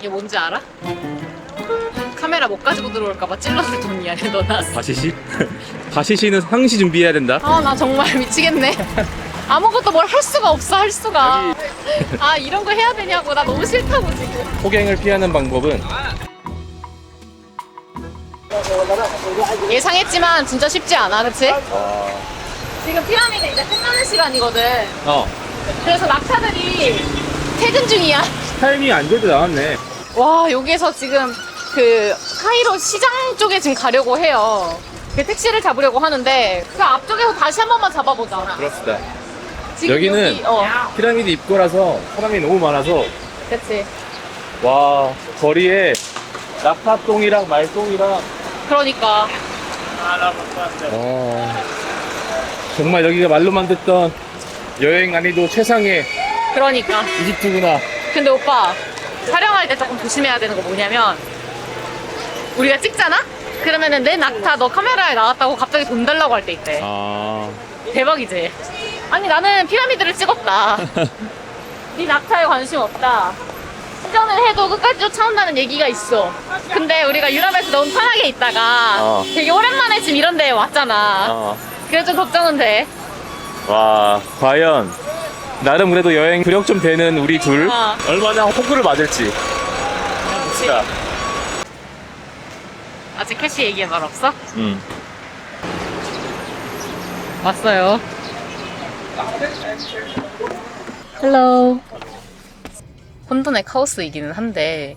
이게 뭔지 알아? 카메라 못 가지고 들어올까봐 찔러줄 돈이야. 넣어놨어. 바시시? 바시시는 항시 준비해야 된다. 아, 나 정말 미치겠네. 아무것도 뭘 할 수가 없어, 할 수가. 아, 이런 거 해야 되냐고. 나 너무 싫다고 지금. 폭행을 피하는 방법은 예상했지만 진짜 쉽지 않아, 그치? 지금 피라미드 이제 끝나는 시간이거든. 그래서 낙타들이 퇴근 중이야. 타이밍이 안 좋을 때 나왔네. 와, 여기에서 지금 그 카이로 시장 쪽에 지금 가려고 해요. 그 택시를 잡으려고 하는데 그 앞쪽에서 다시 한 번만 잡아보자. 그렇습니다. 지금 여기는 여기, 피라미드 입구라서 사람이 너무 많아서 그치. 와 거리에 낙타똥이랑 말똥이랑 그러니까. 정말 여기가 말로만 듣던 여행 난이도 최상의 그러니까. 이집트구나. 근데 오빠, 촬영할 때 조금 조심해야 되는 거 뭐냐면 우리가 찍잖아? 그러면은 내 낙타 너 카메라에 나왔다고 갑자기 돈 달라고 할 때 있대. 대박이지? 아니 나는 피라미드를 찍었다. 네 낙타에 관심 없다. 시전을 해도 끝까지 쫓아온다는 얘기가 있어. 근데 우리가 유럽에서 너무 편하게 있다가 되게 오랜만에 지금 이런 데에 왔잖아. 그래서 좀 걱정은 돼. 와 과연 나름 그래도 여행 구력 좀 되는 우리 둘 얼마나 호구를 맞을지. 진짜. 아직 캐시 얘기한 말 없어? 왔어요. 헬로. 혼돈의 카오스이기는 한데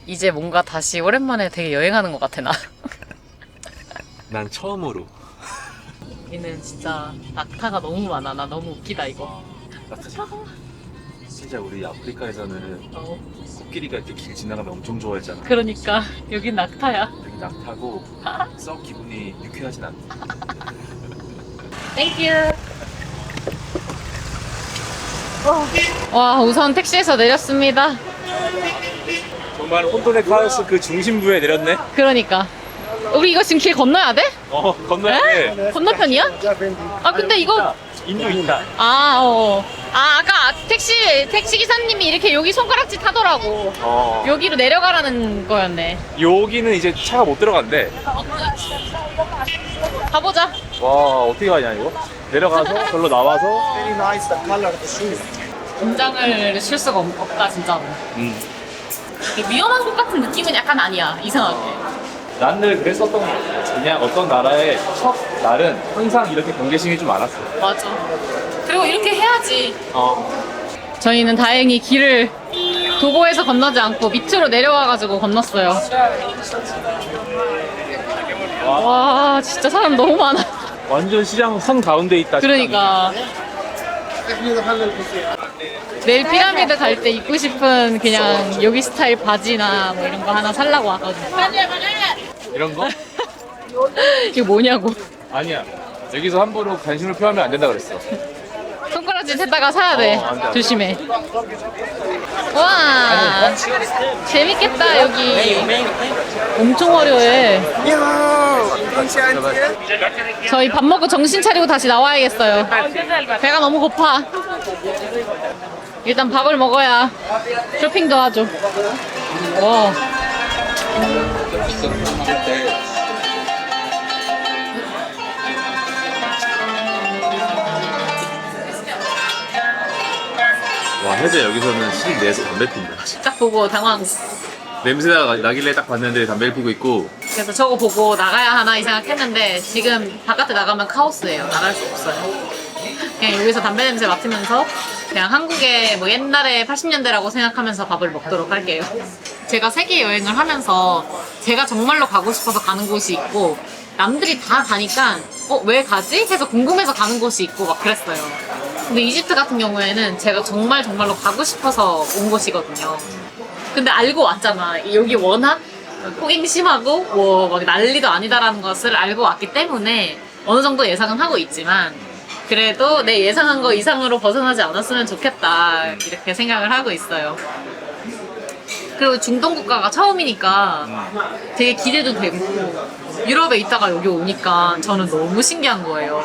이제 뭔가 다시 오랜만에 되게 여행하는 것 같아 나. 난 처음으로. 여기는 진짜 낙타가 너무 많아. 나 너무 웃기다 이거. 진짜 우리 아프리카에서는 코끼리가 이렇게 길 지나가면 엄청 좋아했잖아. 그러니까 여긴 낙타야. 여기 낙타고 썩 기분이 유쾌하진 않아. 땡큐. 와, 우선 택시에서 내렸습니다. 정말 혼돈의 카오스 그 중심부에 내렸네. 그러니까 우리 이거 지금 길 건너야 돼? 건너야 돼. 건너편이야? 아 근데 이거 인도 있다. 아까 택시 기사님이 이렇게 여기 손가락질 타더라고. 여기로 내려가라는 거였네. 여기는 이제 차가 못 들어간대. 가보자. 와 어떻게 가냐 이거? 내려가서 절로 나와서. 긴장을 쉴 수가 없다 진짜로. 위험한 곳 같은 느낌은 약간 아니야 이상하게. 난 늘 그랬었던 것 같아. 그냥 어떤 나라의 첫 날은 항상 이렇게 경계심이 좀 많았어. 맞아. 그리고 이렇게 해야지. 저희는 다행히 길을 도보에서 건너지 않고 밑으로 내려와가지고 건넜어요. 와 진짜 사람 너무 많아. 완전 시장 한 가운데 있다. 그러니까 내일 피라미드 갈 때 입고 싶은 그냥 여기 스타일 바지나 뭐 이런 거 하나 살라고 왔거든. 이런 거? 이거 뭐냐고. 아니야. 여기서 함부로 관심을 표하면 안 된다 그랬어. 손가락질 했다가 사야 돼. 안 돼. 조심해. 와 재밌겠다 여기. 엄청 화려해. 저희 밥 먹고 정신 차리고 다시 나와야겠어요. 배가 너무 고파. 일단 밥을 먹어야 쇼핑도 하죠. 와. 와 혜재 여기서는 실 내에서 담배 핀다. 딱 보고 당황. 냄새가 나길래 딱 봤는데 담배를 피고 있고. 그래서 저거 보고 나가야 하나 이 생각했는데 지금 바깥에 나가면 카오스예요. 나갈 수 없어요. 그냥 여기서 담배 냄새 맡으면서 그냥 한국의 뭐 옛날에 80년대라고 생각하면서 밥을 먹도록 할게요. 제가 세계 여행을 하면서 제가 정말로 가고 싶어서 가는 곳이 있고 남들이 다 가니까 왜 가지? 해서 궁금해서 가는 곳이 있고 막 그랬어요. 근데 이집트 같은 경우에는 제가 정말로 가고 싶어서 온 곳이거든요. 근데 알고 왔잖아. 여기 워낙 폭행 심하고 뭐 막 난리도 아니다라는 것을 알고 왔기 때문에 어느 정도 예상은 하고 있지만 그래도 내 예상한 거 이상으로 벗어나지 않았으면 좋겠다 이렇게 생각을 하고 있어요. 그리고 중동 국가가 처음이니까 되게 기대도 되고 유럽에 있다가 여기 오니까 저는 너무 신기한 거예요.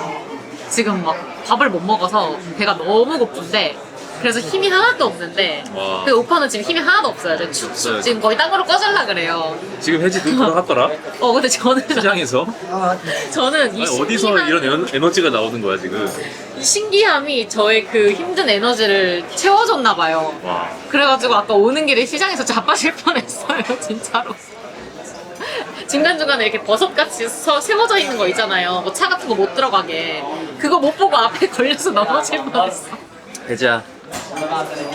지금 막 밥을 못 먹어서 배가 너무 고픈데 그래서 힘이 하나도 없는데 와. 그 오빠는 지금 힘이 하나도 없어요. 없어요. 지금 거의 땅으로 꺼질라 그래요. 지금 해지 눈으로 하더라. 근데 저는 시장에서. 저는 이 아니, 어디서 신기한- 이런 에너지가 나오는 거야 지금. 이 신기함이 저의 그 힘든 에너지를 채워줬나 봐요. 와. 그래가지고 아까 오는 길에 시장에서 자빠질 뻔했어요, 진짜로. 중간중간에 이렇게 버섯같이 세워져 있는 거 있잖아요. 뭐 차 같은 거 못 들어가게. 그거 못 보고 앞에 걸려서 넘어질 뻔했어. 해지야.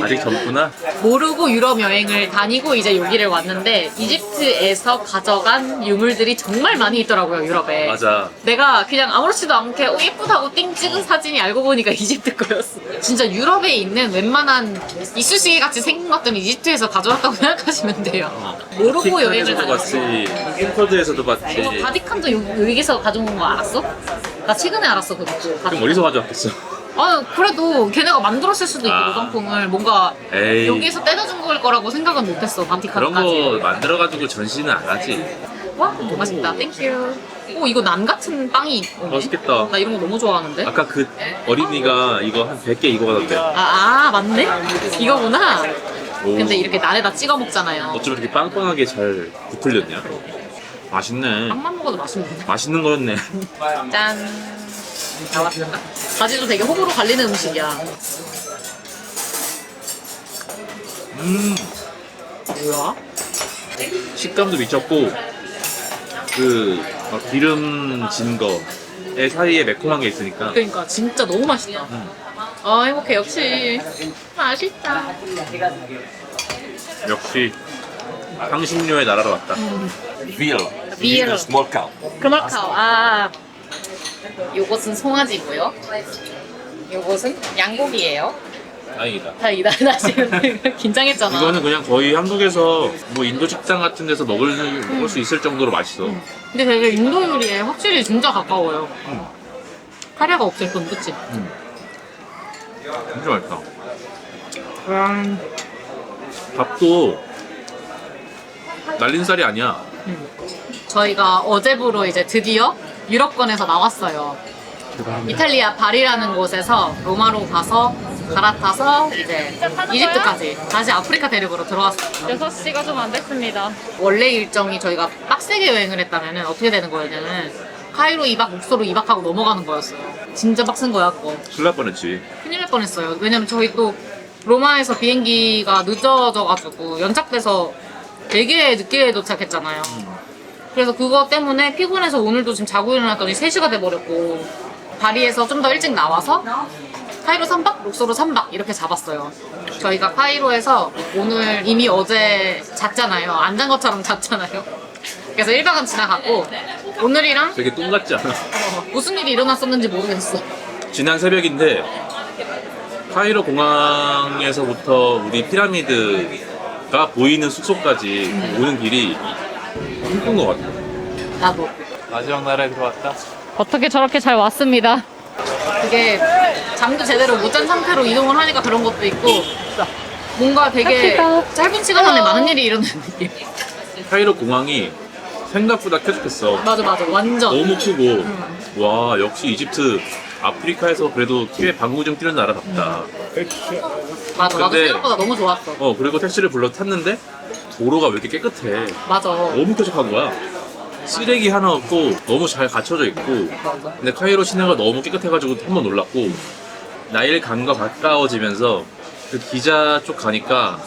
아직 젊구나. 모르고 유럽 여행을 다니고 이제 여기를 왔는데 이집트에서 가져간 유물들이 정말 많이 있더라고요, 유럽에. 맞아. 내가 그냥 아무렇지도 않게 예쁘다고 띵 찍은 사진이 알고 보니까 이집트 거였어. 진짜 유럽에 있는 웬만한 이쑤시개 같이 생긴 것들은 이집트에서 가져왔다고 생각하시면 돼요. 모르고 여행을 티칸에서도 다녔어. 봤지. 킹커드에서도 봤지. 바티칸도 여기서 가져온 거 알았어? 나 최근에 알았어, 그것도. 그럼 어디서 가져왔겠어? 그래도 걔네가 만들었을 수도 있고, 노장품을 뭔가 에이. 여기에서 떼다준 걸 거라고 생각은 못했어, 그런 바티칸까지. 거 만들어가지고 전시는 안 하지. 와, 맛있다. 땡큐. 이거 난 같은 빵이 오네. 맛있겠다. 나 이런 거 너무 좋아하는데. 아까 그 어린이가 이거 한 100개 이거 가던데. 맞네? 이거구나. 오. 근데 이렇게 난에다 찍어 먹잖아요. 어쩜 이렇게 빵빵하게 잘 부풀렸냐? 맛있네. 빵만 먹어도 맛있는데. 맛있는 거였네. 짠. 나왔다. 바지도 되게 호불호 갈리는 음식이야. 뭐야? 식감도 미쳤고 막 기름진 거에 사이에 매콤한 게 있으니까. 그러니까 진짜 너무 맛있다. 행복해. 역시 맛있다. 역시 향신료의 나라로 왔다. Veal. Veal. Small cow. 크멀카오. 요것은 송아지고요. 요것은 양고기예요. 다행이다. 다행이다. 나 지금 긴장했잖아. 이거는 그냥 거의 한국에서 뭐 인도 식당 같은 데서 먹을 수 있을 정도로 맛있어. 근데 되게 인도 요리에 확실히 진짜 가까워요. 카레가 없을 뿐, 그치? 진짜 맛있다. 밥도 날린 쌀이 아니야. 저희가 어제부로 이제 드디어 유럽권에서 나왔어요. 이탈리아 바리라는 곳에서 로마로 가서 갈아타서 이제 이집트까지 다시 아프리카 대륙으로 들어왔어요. 6시가 좀 안 됐습니다. 원래 일정이 저희가 빡세게 여행을 했다면 어떻게 되는 거였냐면 카이로 2박, 룩소로 2박하고 넘어가는 거였어요. 진짜 빡센 거였고 큰일 날 뻔했지. 큰일 날 뻔했어요. 왜냐면 저희 또 로마에서 비행기가 늦어져가지고 연착돼서 되게 늦게 도착했잖아요. 그래서 그거 때문에 피곤해서 오늘도 지금 자고 일어났더니 3시가 돼버렸고 바리에서 좀 더 일찍 나와서 카이로 3박, 룩소로 3박 이렇게 잡았어요. 저희가 카이로에서 오늘 이미 어제 잤잖아요. 안 잔 것처럼 잤잖아요. 그래서 1박은 지나갔고 오늘이랑 되게 똥 같지 않아? 무슨 일이 일어났었는지 모르겠어. 지난 새벽인데 카이로 공항에서부터 우리 피라미드가 보이는 숙소까지 오는 길이 힘든 것 같아. 나도. 마지막 나라에 들어왔다. 어떻게 저렇게 잘 왔습니다. 그게 잠도 제대로 못 잔 상태로 이동을 하니까 그런 것도 있고 뭔가 되게 짧은 시간 안에 많은 일이 일어나는 느낌. 카이로 공항이 생각보다 쾌적했어. 맞아 완전. 너무 크고 와 역시 이집트 아프리카에서 그래도 꽤 방구 좀 뛰는 나라답다. 맞아 나도 근데- 생각보다 너무 좋았어. 그리고 택시를 불러 탔는데 도로가 왜 이렇게 깨끗해. 맞아. 너무 쾌적한 거야. 쓰레기 하나 없고 너무 잘 갖춰져 있고. 근데 카이로 시내가 너무 깨끗해가지고 한번 놀랐고 나일 강과 가까워지면서 그 기자 쪽 가니까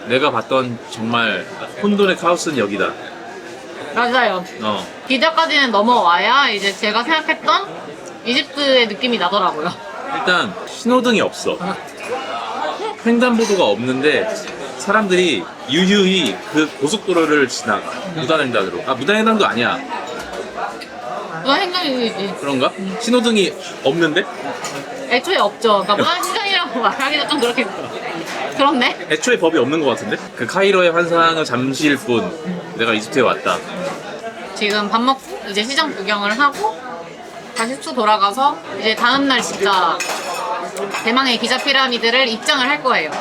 내가 봤던 정말 혼돈의 카오스는 여기다. 맞아요. 기자까지는 넘어와야 이제 제가 생각했던 이집트의 느낌이 나더라고요. 일단 신호등이 없어. 횡단보도가 없는데 사람들이 유유히 그 고속도로를 지나가. 무단횡단으로. 무단횡단도 아니야. 무단 행정이지. 그런가? 신호등이 없는데? 애초에 없죠. 그러니까 무단 행정이라고 말하기도 좀 그렇네. 애초에 법이 없는 것 같은데? 그 카이로의 환상은 잠시일 뿐 내가 이집트에 왔다. 지금 밥 먹고 이제 시장 구경을 하고 다시 또 돌아가서 이제 다음날 진짜 대망의 기자 피라미드를 입장을 할 거예요.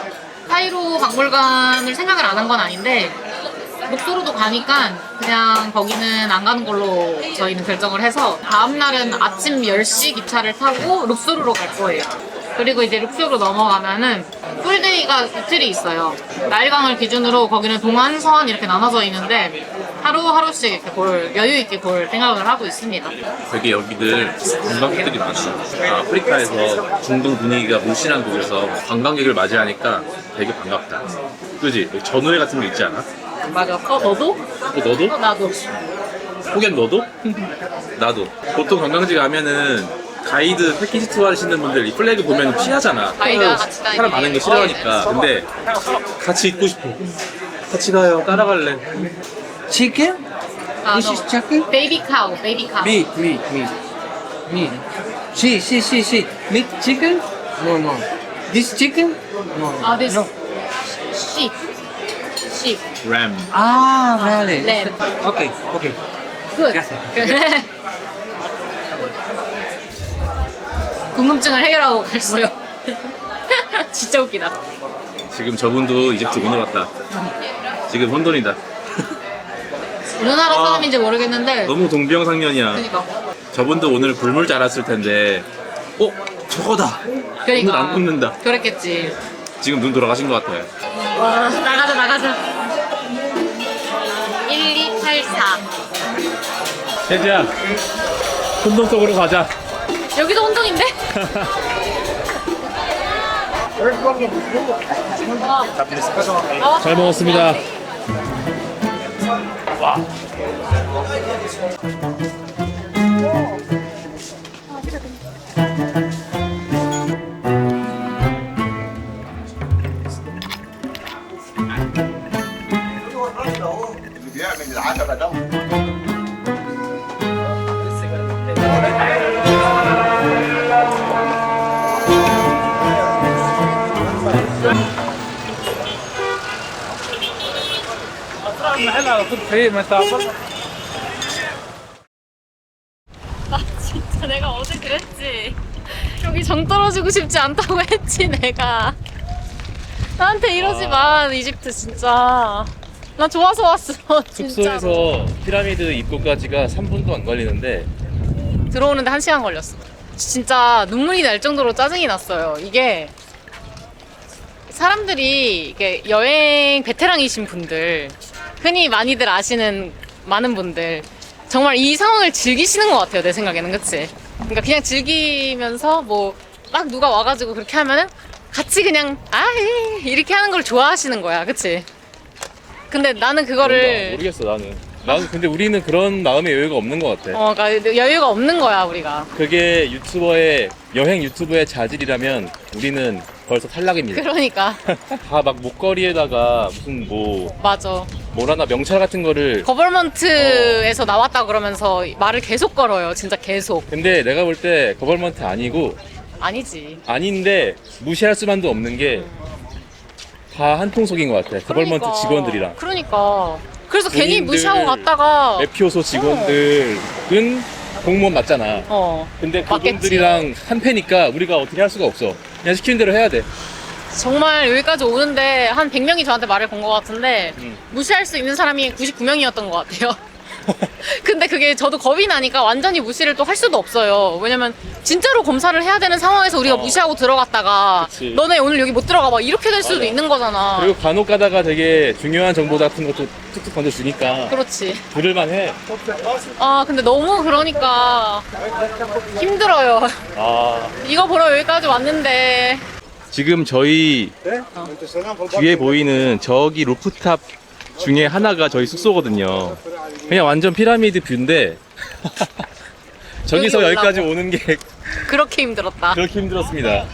카이로 박물관을 생각을 안 한 건 아닌데 룩소로도 가니까 그냥 거기는 안 가는 걸로 저희는 결정을 해서 다음날은 아침 10시 기차를 타고 룩소로로 갈 거예요. 그리고 이제 룩속으로 넘어가면은 풀데이가 이틀이 있어요. 나일강을 기준으로 거기는 동안, 서안 이렇게 나눠져 있는데 하루하루씩 이렇게 여유 있게 볼 생각을 하고 있습니다. 되게 여기들 관광객들이 많아. 아프리카에서 중동 분위기가 물씬한 곳에서 관광객을 맞이하니까 되게 반갑다. 그지? 전우회 같은 거 있지 않아? 맞아. 너도? 너도? 나도. 호갱 너도? 나도. 보통 관광지 가면은 가이드 패키지 투어 하시는 분들 이 플래그 보면 피하잖아. 가이드가 같이 다니기. 사람 많은 거 싫어하니까. 근데 같이 있고 싶어. 같이 가요. 따라갈래. Chicken? This is chicken? 베이비 카우, 베이비 카우. Meat. See. Meat chicken? No. This chicken? No. 아, this No. sheep. sheep. 램. Ah, really? lamb. Okay. Good. Yes. 궁금증을 해결하고 갔어요. 진짜 웃기다. 지금 저분도 이집트 오늘 왔다. 지금 혼돈이다. 어느 나라 사람인지 모르겠는데. 너무 동병상련이야. 그러니까. 저분도 오늘 굶을 줄 알았을 텐데, 저거다. 그러니까. 오늘 안 굶는다. 그랬겠지. 지금 눈 돌아가신 것 같아요. 와, 나가자. 1284. 혜지야, 혼돈 속으로 가자. 여기도 혼동인데? 잘 먹었습니다. 진짜 내가 어제 그랬지. 여기 정 떨어지고 싶지 않다고 했지 내가. 나한테 이러지 마. 이집트 진짜. 나 좋아서 왔어. 진짜. 숙소에서 피라미드 입구까지가 3분도 안 걸리는데 들어오는데 1시간 걸렸어. 진짜 눈물이 날 정도로 짜증이 났어요. 이게 사람들이 이게 여행 베테랑이신 분들, 흔히 많이들 아시는 많은 분들 정말 이 상황을 즐기시는 것 같아요. 내 생각에는. 그치? 그러니까 그냥 즐기면서 뭐 막 누가 와가지고 그렇게 하면은 같이 그냥 이렇게 하는 걸 좋아하시는 거야. 그치? 근데 나는 그거를 모르겠어 나는 근데 우리는 그런 마음의 여유가 없는 것 같아. 그러니까 여유가 없는 거야 우리가. 그게 여행 유튜버의 자질이라면 우리는 벌써 탈락입니다. 그러니까 다 막 목걸이에다가 무슨 맞아. 뭘 하나 명찰 같은 거를. 거벌먼트에서 나왔다 그러면서 말을 계속 걸어요. 진짜 계속. 근데 내가 볼 때 거벌먼트 아니고, 아니지. 아닌데 무시할 수만도 없는 게 다 한통속인 것 같아. 거벌먼트 직원들이랑. 그러니까. 그래서 괜히 본인들 무시하고 갔다가 매표소 직원들은 공무원 맞잖아. 근데 맞겠지. 그분들이랑 한패니까 우리가 어떻게 할 수가 없어. 그냥 시키는 대로 해야 돼. 정말 여기까지 오는데 한 100명이 저한테 말을 건 것 같은데 음. 무시할 수 있는 사람이 99명이었던 것 같아요. 근데 그게 저도 겁이 나니까 완전히 무시를 또 할 수도 없어요. 왜냐면 진짜로 검사를 해야 되는 상황에서 우리가 무시하고 들어갔다가 그치. 너네 오늘 여기 못 들어가 막 이렇게 될 수도 맞아. 있는 거잖아. 그리고 간혹 가다가 되게 중요한 정보 같은 것도 툭툭 던져주니까 그렇지. 들을만 해. 근데 너무 그러니까 힘들어요. 이거 보러 여기까지 왔는데. 지금 저희 뒤에 보이는 저기 루프탑 중에 하나가 저희 숙소거든요. 그냥 완전 피라미드 뷰인데 저기서 여기 여기까지 올라고. 오는 게 그렇게 힘들었다. 그렇게 힘들었습니다.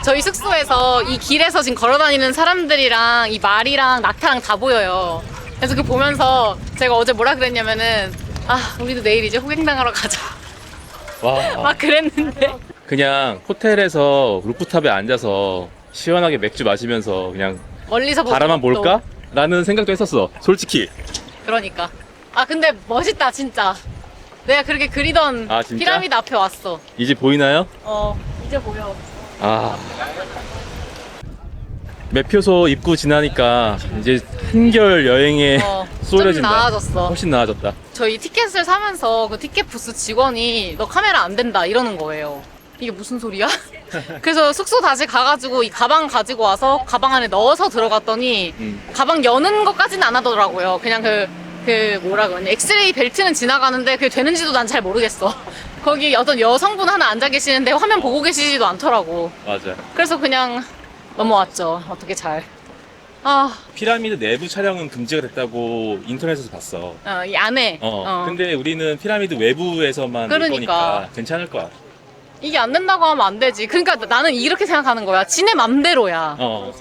저희 숙소에서 이 길에서 지금 걸어다니는 사람들이랑 이 말이랑 낙타랑 다 보여요. 그래서 그 보면서 제가 어제 뭐라 그랬냐면은 우리도 내일 이제 호갱당하러 가자. 와, 막 그랬는데. 그냥 호텔에서 루프탑에 앉아서 시원하게 맥주 마시면서 그냥 멀리서 보고 바라만 또. 볼까? 라는 생각도 했었어, 솔직히. 그러니까. 근데 멋있다 진짜. 내가 그렇게 그리던 아, 진짜? 피라미드 앞에 왔어. 이제 보이나요? 이제 보여. 매표소 입구 지나니까 이제 한결 여행에 좀 쏠려진다. 나아졌어. 훨씬 나아졌다. 저희 티켓을 사면서 그 티켓 부스 직원이 너 카메라 안 된다 이러는 거예요. 이게 무슨 소리야? 그래서 숙소 다시 가가지고 이 가방 가지고 와서 가방 안에 넣어서 들어갔더니 가방 여는 것까지는 안 하더라고요. 그냥 그 뭐라 그러니 엑스레이 벨트는 지나가는데 그게 되는지도 난 잘 모르겠어. 거기 어떤 여성분 하나 앉아 계시는데 화면 보고 계시지도 않더라고. 맞아. 그래서 그냥 넘어왔죠. 어떻게 잘. 아, 피라미드 내부 촬영은 금지가 됐다고 인터넷에서 봤어. 이 안에. 근데 우리는 피라미드 외부에서만 볼 그러니까. 거니까 괜찮을 거야. 이게 안 된다고 하면 안 되지. 그러니까 나는 이렇게 생각하는 거야. 지네 맘대로야.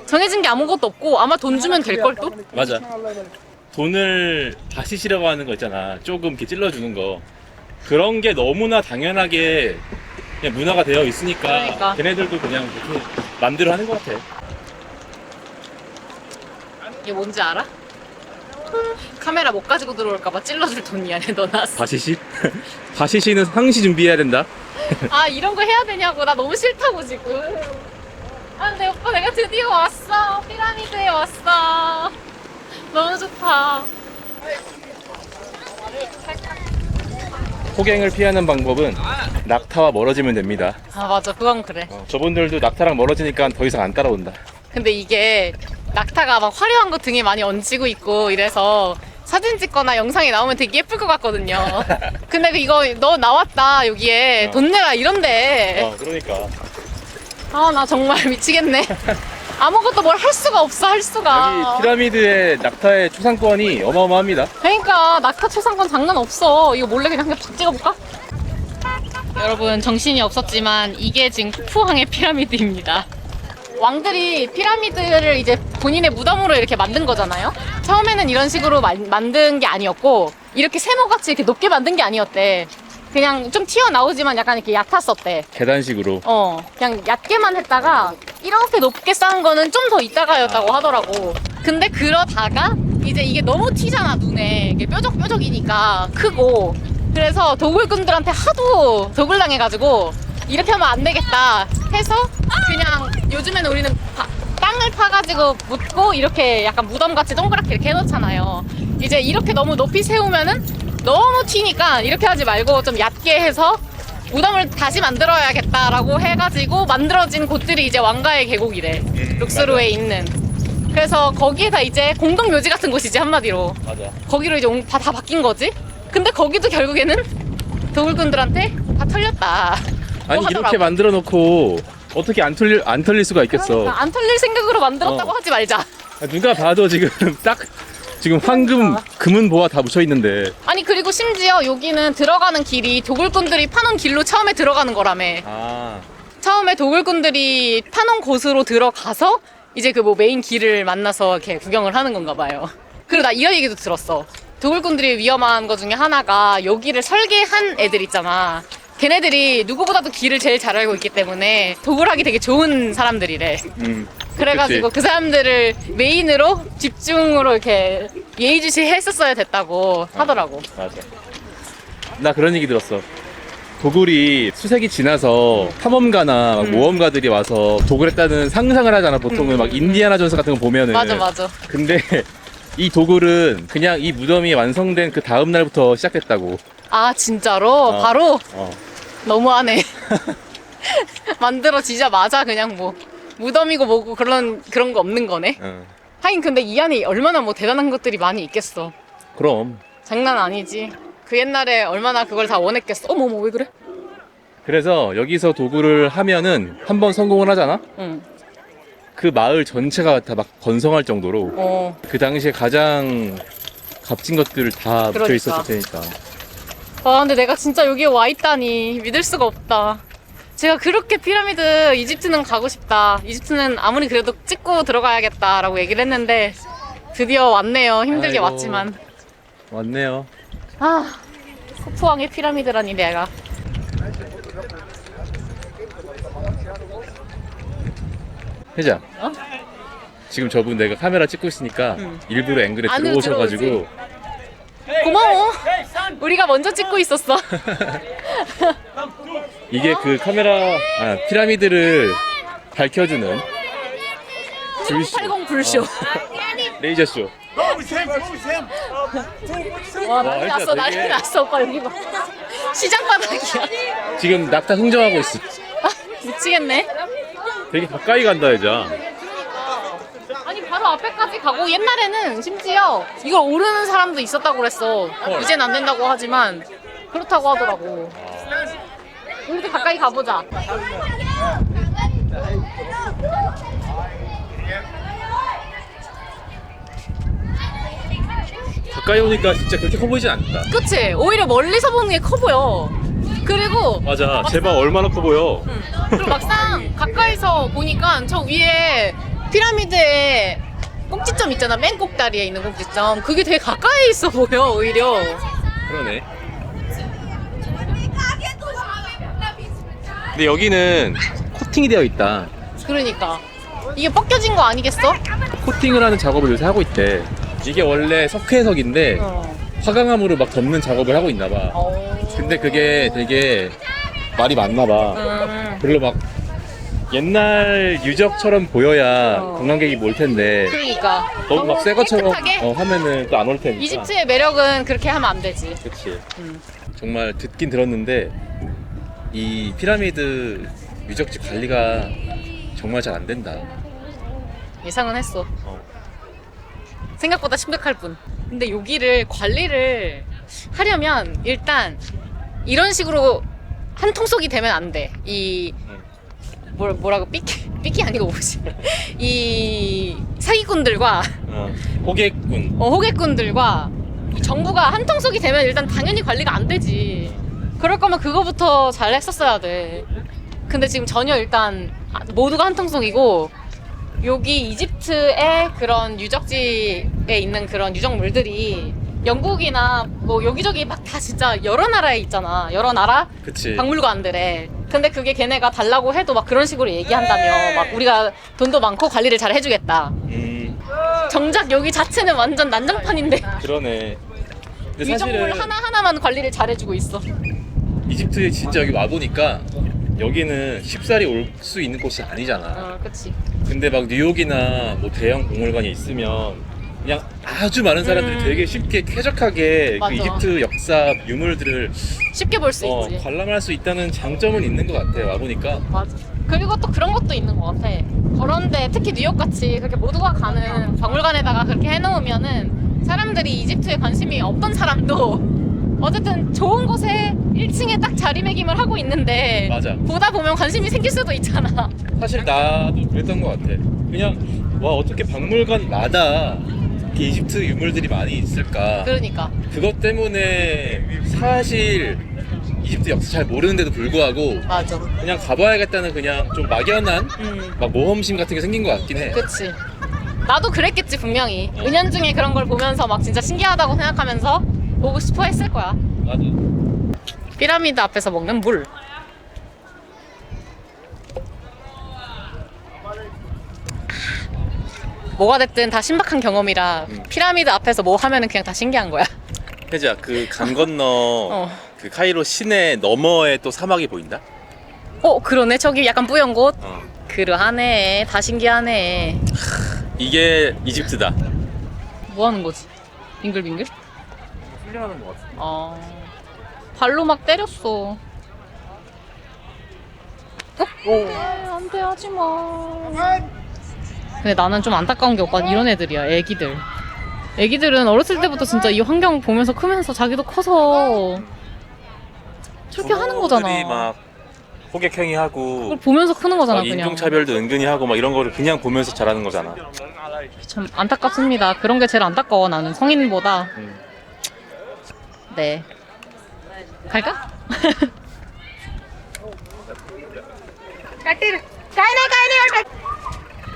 정해진 게 아무것도 없고 아마 돈 주면 될 걸 또? 맞아. 돈을 바시시라고 하는 거 있잖아. 조금 이렇게 찔러주는 거. 그런 게 너무나 당연하게 그냥 문화가 되어 있으니까 그러니까. 걔네들도 그냥 그렇게 맘대로 하는 것 같아. 이게 뭔지 알아? 카메라 못 가지고 들어올까봐 찔러줄 돈이 안에 넣어놨어. 바시시? 바시시는 상시 준비해야 된다. 아, 이런 거 해야 되냐고. 나 너무 싫다고 지금. 아, 근데 오빠 내가 드디어 왔어. 피라미드에 왔어. 너무 좋다. 폭행을 피하는 방법은 낙타와 멀어지면 됩니다. 아, 맞아. 그건 그래. 저분들도 낙타랑 멀어지니까 더 이상 안 따라온다. 근데 이게 낙타가 막 화려한 거 등에 많이 얹히고 있고 이래서 사진 찍거나 영상에 나오면 되게 예쁠 것 같거든요. 근데 이거 너 나왔다 여기에 돈 내라 이런데. 그러니까. 아, 나 정말 미치겠네. 아무것도 뭘 할 수가 없어. 할 수가. 여기 피라미드의 낙타의 초상권이 어마어마합니다. 그러니까 낙타 초상권 장난 없어. 이거 몰래 그냥 팍 찍어볼까? 여러분 정신이 없었지만 이게 지금 쿠푸왕의 피라미드입니다. 왕들이 피라미드를 이제 본인의 무덤으로 이렇게 만든 거잖아요. 처음에는 이런 식으로 만든 게 아니었고 이렇게 세모같이 이렇게 높게 만든 게 아니었대. 그냥 좀 튀어나오지만 약간 이렇게 얕았었대. 계단식으로. 그냥 얕게만 했다가 이렇게 높게 쌓은 거는 좀 더 있다가였다고 하더라고. 근데 그러다가 이제 이게 너무 튀잖아 눈에. 이게 뾰족뾰족이니까 크고. 그래서 도굴꾼들한테 하도 도굴당해가지고 이렇게 하면 안 되겠다 해서 그냥 요즘에는 우리는 땅을 파가지고 묻고 이렇게 약간 무덤같이 동그랗게 이렇게 해놓잖아요. 이제 이렇게 너무 높이 세우면은 너무 튀니까 이렇게 하지 말고 좀 얕게 해서 무덤을 다시 만들어야겠다라고 해가지고 만들어진 곳들이 이제 왕가의 계곡이래. 룩스루에 있는. 그래서 거기에다 이제 공동묘지 같은 곳이지 한마디로. 맞아. 거기로 이제 다 바뀐 거지. 근데 거기도 결국에는 도굴꾼들한테 다 털렸다. 아니 하더라고. 이렇게 만들어 놓고 어떻게 안 털릴 수가 있겠어. 그러니까 안 털릴 생각으로 만들었다고 하지 말자. 누가 봐도 지금 딱 지금 황금 금은 보화 다 묻혀 있는데. 아니 그리고 심지어 여기는 들어가는 길이 도굴꾼들이 파놓은 길로 처음에 들어가는 거라며. 처음에 도굴꾼들이 파놓은 곳으로 들어가서 이제 그 뭐 메인 길을 만나서 이렇게 구경을 하는 건가 봐요. 그리고 나 이런 얘기도 들었어. 도굴꾼들이 위험한 거 중에 하나가 여기를 설계한 애들 있잖아. 걔네들이 누구보다도 길을 제일 잘 알고 있기 때문에 도굴하기 되게 좋은 사람들이래. 그래가지고 그치. 그 사람들을 메인으로 집중으로 이렇게 예의주시 했었어야 됐다고 하더라고. 맞아. 나 그런 얘기 들었어. 도굴이 수색이 지나서 탐험가나 막 모험가들이 와서 도굴했다는 상상을 하잖아. 보통은 막 인디아나 존스 같은 거 보면은. 맞아. 근데 이 도굴은 그냥 이 무덤이 완성된 그 다음 날부터 시작됐다고. 아 진짜로? 바로? 너무하네. 만들어지자마자 그냥 뭐 무덤이고 뭐고 그런 거 없는 거네. 하긴 근데 이 안에 얼마나 뭐 대단한 것들이 많이 있겠어. 그럼. 장난 아니지. 그 옛날에 얼마나 그걸 다 원했겠어. 어머머 왜 그래? 그래서 여기서 도굴을 하면은 한 번 성공을 하잖아? 응. 그 마을 전체가 다 막 번성할 정도로 그 당시에 가장 값진 것들을 다 묻혀 그러니까. 있었을 테니까. 와 근데 내가 진짜 여기에 와 있다니 믿을 수가 없다. 제가 그렇게 피라미드 이집트는 가고 싶다. 이집트는 아무리 그래도 찍고 들어가야겠다라고 얘기를 했는데 드디어 왔네요. 힘들게 아이고. 왔지만. 왔네요. 아 쿠푸왕의 피라미드라니 내가. 혜자. 어? 지금 저분 내가 카메라 찍고 있으니까 일부러 앵글에 안으로 들어오셔가지고 고마워. 우리가 먼저 찍고 있었어. 이게 그 카메라 피라미드를 밝혀주는 불쇼. 80 불쇼. 레이저 쇼. 와 난리 혜자 났어 난리 되게- 났어 오빠 여기 봐. 시장 바닥이야. 지금 낙타 흥정하고 있어. 미치겠네. 되게 가까이 간다 여자. 아니 바로 앞에까지 가고 옛날에는 심지어 이걸 오르는 사람도 있었다고 그랬어. 헐. 이젠 안 된다고 하지만 그렇다고 하더라고. 우리도 가까이 가보자. 가까이 오니까 진짜 그렇게 커 보이진 않다. 그치? 오히려 멀리서 보는 게 커 보여. 그리고 맞아. 제발 얼마나 커 보여. 그리고 막상 가까이서 보니까 저 위에 피라미드에 꼭지점 있잖아. 맨 꼭다리에 있는 꼭지점. 그게 되게 가까이 있어 보여 오히려. 그러네. 근데 여기는 코팅이 되어 있다. 그러니까 이게 벗겨진 거 아니겠어? 코팅을 하는 작업을 요새 하고 있대. 이게 원래 석회석인데 화강암으로 막 덮는 작업을 하고 있나 봐. 근데 그게 되게 말이 많나 봐. 별로 막 옛날 유적처럼 보여야 관광객이 몰 텐데 그러니까 너무 막 새 것처럼 깨끗하게? 하면은 또 안 올 테니까. 이집트의 매력은 그렇게 하면 안 되지. 그치. 정말 듣긴 들었는데 이 피라미드 유적지 관리가 정말 잘 안 된다. 예상은 했어. 생각보다 심각할 뿐. 근데 여기를 관리를 하려면 일단 이런 식으로 한 통속이 되면 안 돼. 이 뭐라고 삐끼 아니고 뭐지? 이 사기꾼들과 호객군. 호객꾼들과 이 정부가 한 통속이 되면 일단 당연히 관리가 안 되지. 그럴 거면 그거부터 잘 했었어야 돼. 근데 지금 전혀 일단 모두가 한 통속이고 여기 이집트의 그런 유적지에 있는 그런 유적물들이 영국이나 뭐 여기저기 막 다 진짜 여러 나라에 있잖아. 여러 나라 그치. 박물관들에. 근데 그게 걔네가 달라고 해도 막 그런 식으로 얘기한다며. 막 우리가 돈도 많고 관리를 잘 해주겠다. 정작 여기 자체는 완전 난장판인데 그러네. 근데 유적물 사실은 하나하나만 관리를 잘 해주고 있어. 이집트에 진짜 여기 와보니까 여기는 쉽사리 올 수 있는 곳이 아니잖아. 그치. 근데 막 뉴욕이나 뭐 대형 박물관이 있으면 그냥 아주 많은 사람들이 되게 쉽게 쾌적하게 맞아. 그 이집트 역사 유물들을 쉽게 볼 수 있지. 관람할 수 있다는 장점은 있는 것 같아. 와보니까. 맞아. 그리고 또 그런 것도 있는 것 같아. 그런데 특히 뉴욕같이 그렇게 모두가 가는 박물관에다가 그렇게 해놓으면은 사람들이 이집트에 관심이 없던 사람도 어쨌든 좋은 곳에 1층에 딱 자리매김을 하고 있는데 맞아. 보다 보면 관심이 생길 수도 있잖아. 사실 나도 그랬던 것 같아. 그냥 와 어떻게 박물관마다 이렇게 이집트 유물들이 많이 있을까. 그러니까. 그것 때문에 사실 이집트 역사 잘 모르는데도 불구하고 맞아. 그냥 가봐야겠다는 그냥 좀 막연한 막 모험심 같은 게 생긴 것 같긴 해. 그치. 나도 그랬겠지 분명히. 은연중에 그런 걸 보면서 막 진짜 신기하다고 생각하면서 보고 싶어 했을 거야. 맞아. 피라미드 앞에서 먹는 물. 뭐가 됐든 다 신박한 경험이라 피라미드 앞에서 뭐 하면은 그냥 다 신기한 거야. 혜지야 그 강 건너 그 카이로 시내 너머에 또 사막이 보인다? 그러네. 저기 약간 뿌연 곳. 어. 그러하네. 다 신기하네. 이게 이집트다. 뭐 하는 거지? 빙글빙글? 훈련하는 것 같아. 발로 막 때렸어. 안 돼, 하지 마. 근데 나는 좀 안타까운 게 오빠 이런 애들이야, 애기들. 애기들은 어렸을 때부터 진짜 이 환경 보면서 크면서 자기도 커서 저렇게 하는 거잖아. 부모들이 막 호객행위 하고 그걸 보면서 크는 거잖아, 막 그냥. 인종차별도 은근히 하고 막 이런 거를 그냥 보면서 자라는 거잖아. 참 안타깝습니다. 그런 게 제일 안타까워, 나는 성인보다. 네. 갈까?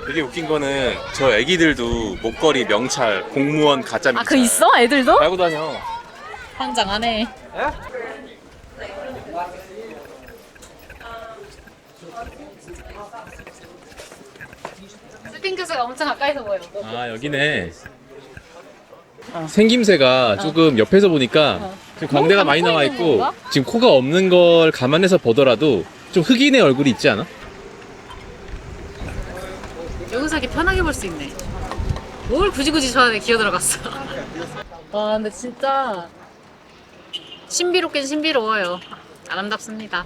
되게 웃긴 거는 저 애기들도 목걸이, 명찰, 공무원 가짜 명찰 그 있어? 애들도? 달고 다녀. 환장하네. 스핑크스가 엄청 가까이서 보여. 아 여기네. 생김새가 조금 옆에서 보니까 지금 광대가 많이 나와 있는 있고 건가? 지금 코가 없는 걸 감안해서 보더라도 좀 흑인의 얼굴이 있지 않아? 여기서 이렇게 편하게 볼 수 있네. 뭘 굳이 저 안에 기어 들어갔어. 와 근데 진짜 신비롭긴 신비로워요. 아름답습니다.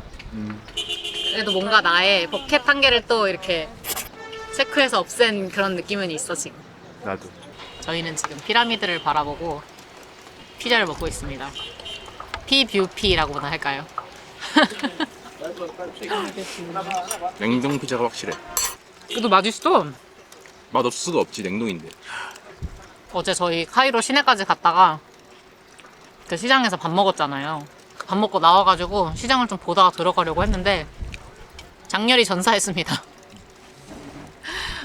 그래도 뭔가 나의 버켓 한 개를 또 이렇게 체크해서 없앤 그런 느낌은 있어 지금. 나도. 저희는 지금 피라미드를 바라보고 피자를 먹고 있습니다. 피뷰피라고나 할까요? 냉동 피자가 확실해. 그래도 맛있어. 맛없을 수가 없지, 냉동인데. 어제 저희 카이로 시내까지 갔다가 그 시장에서 밥 먹었잖아요. 밥 먹고 나와가지고 시장을 좀 보다가 들어가려고 했는데 장렬히 전사했습니다.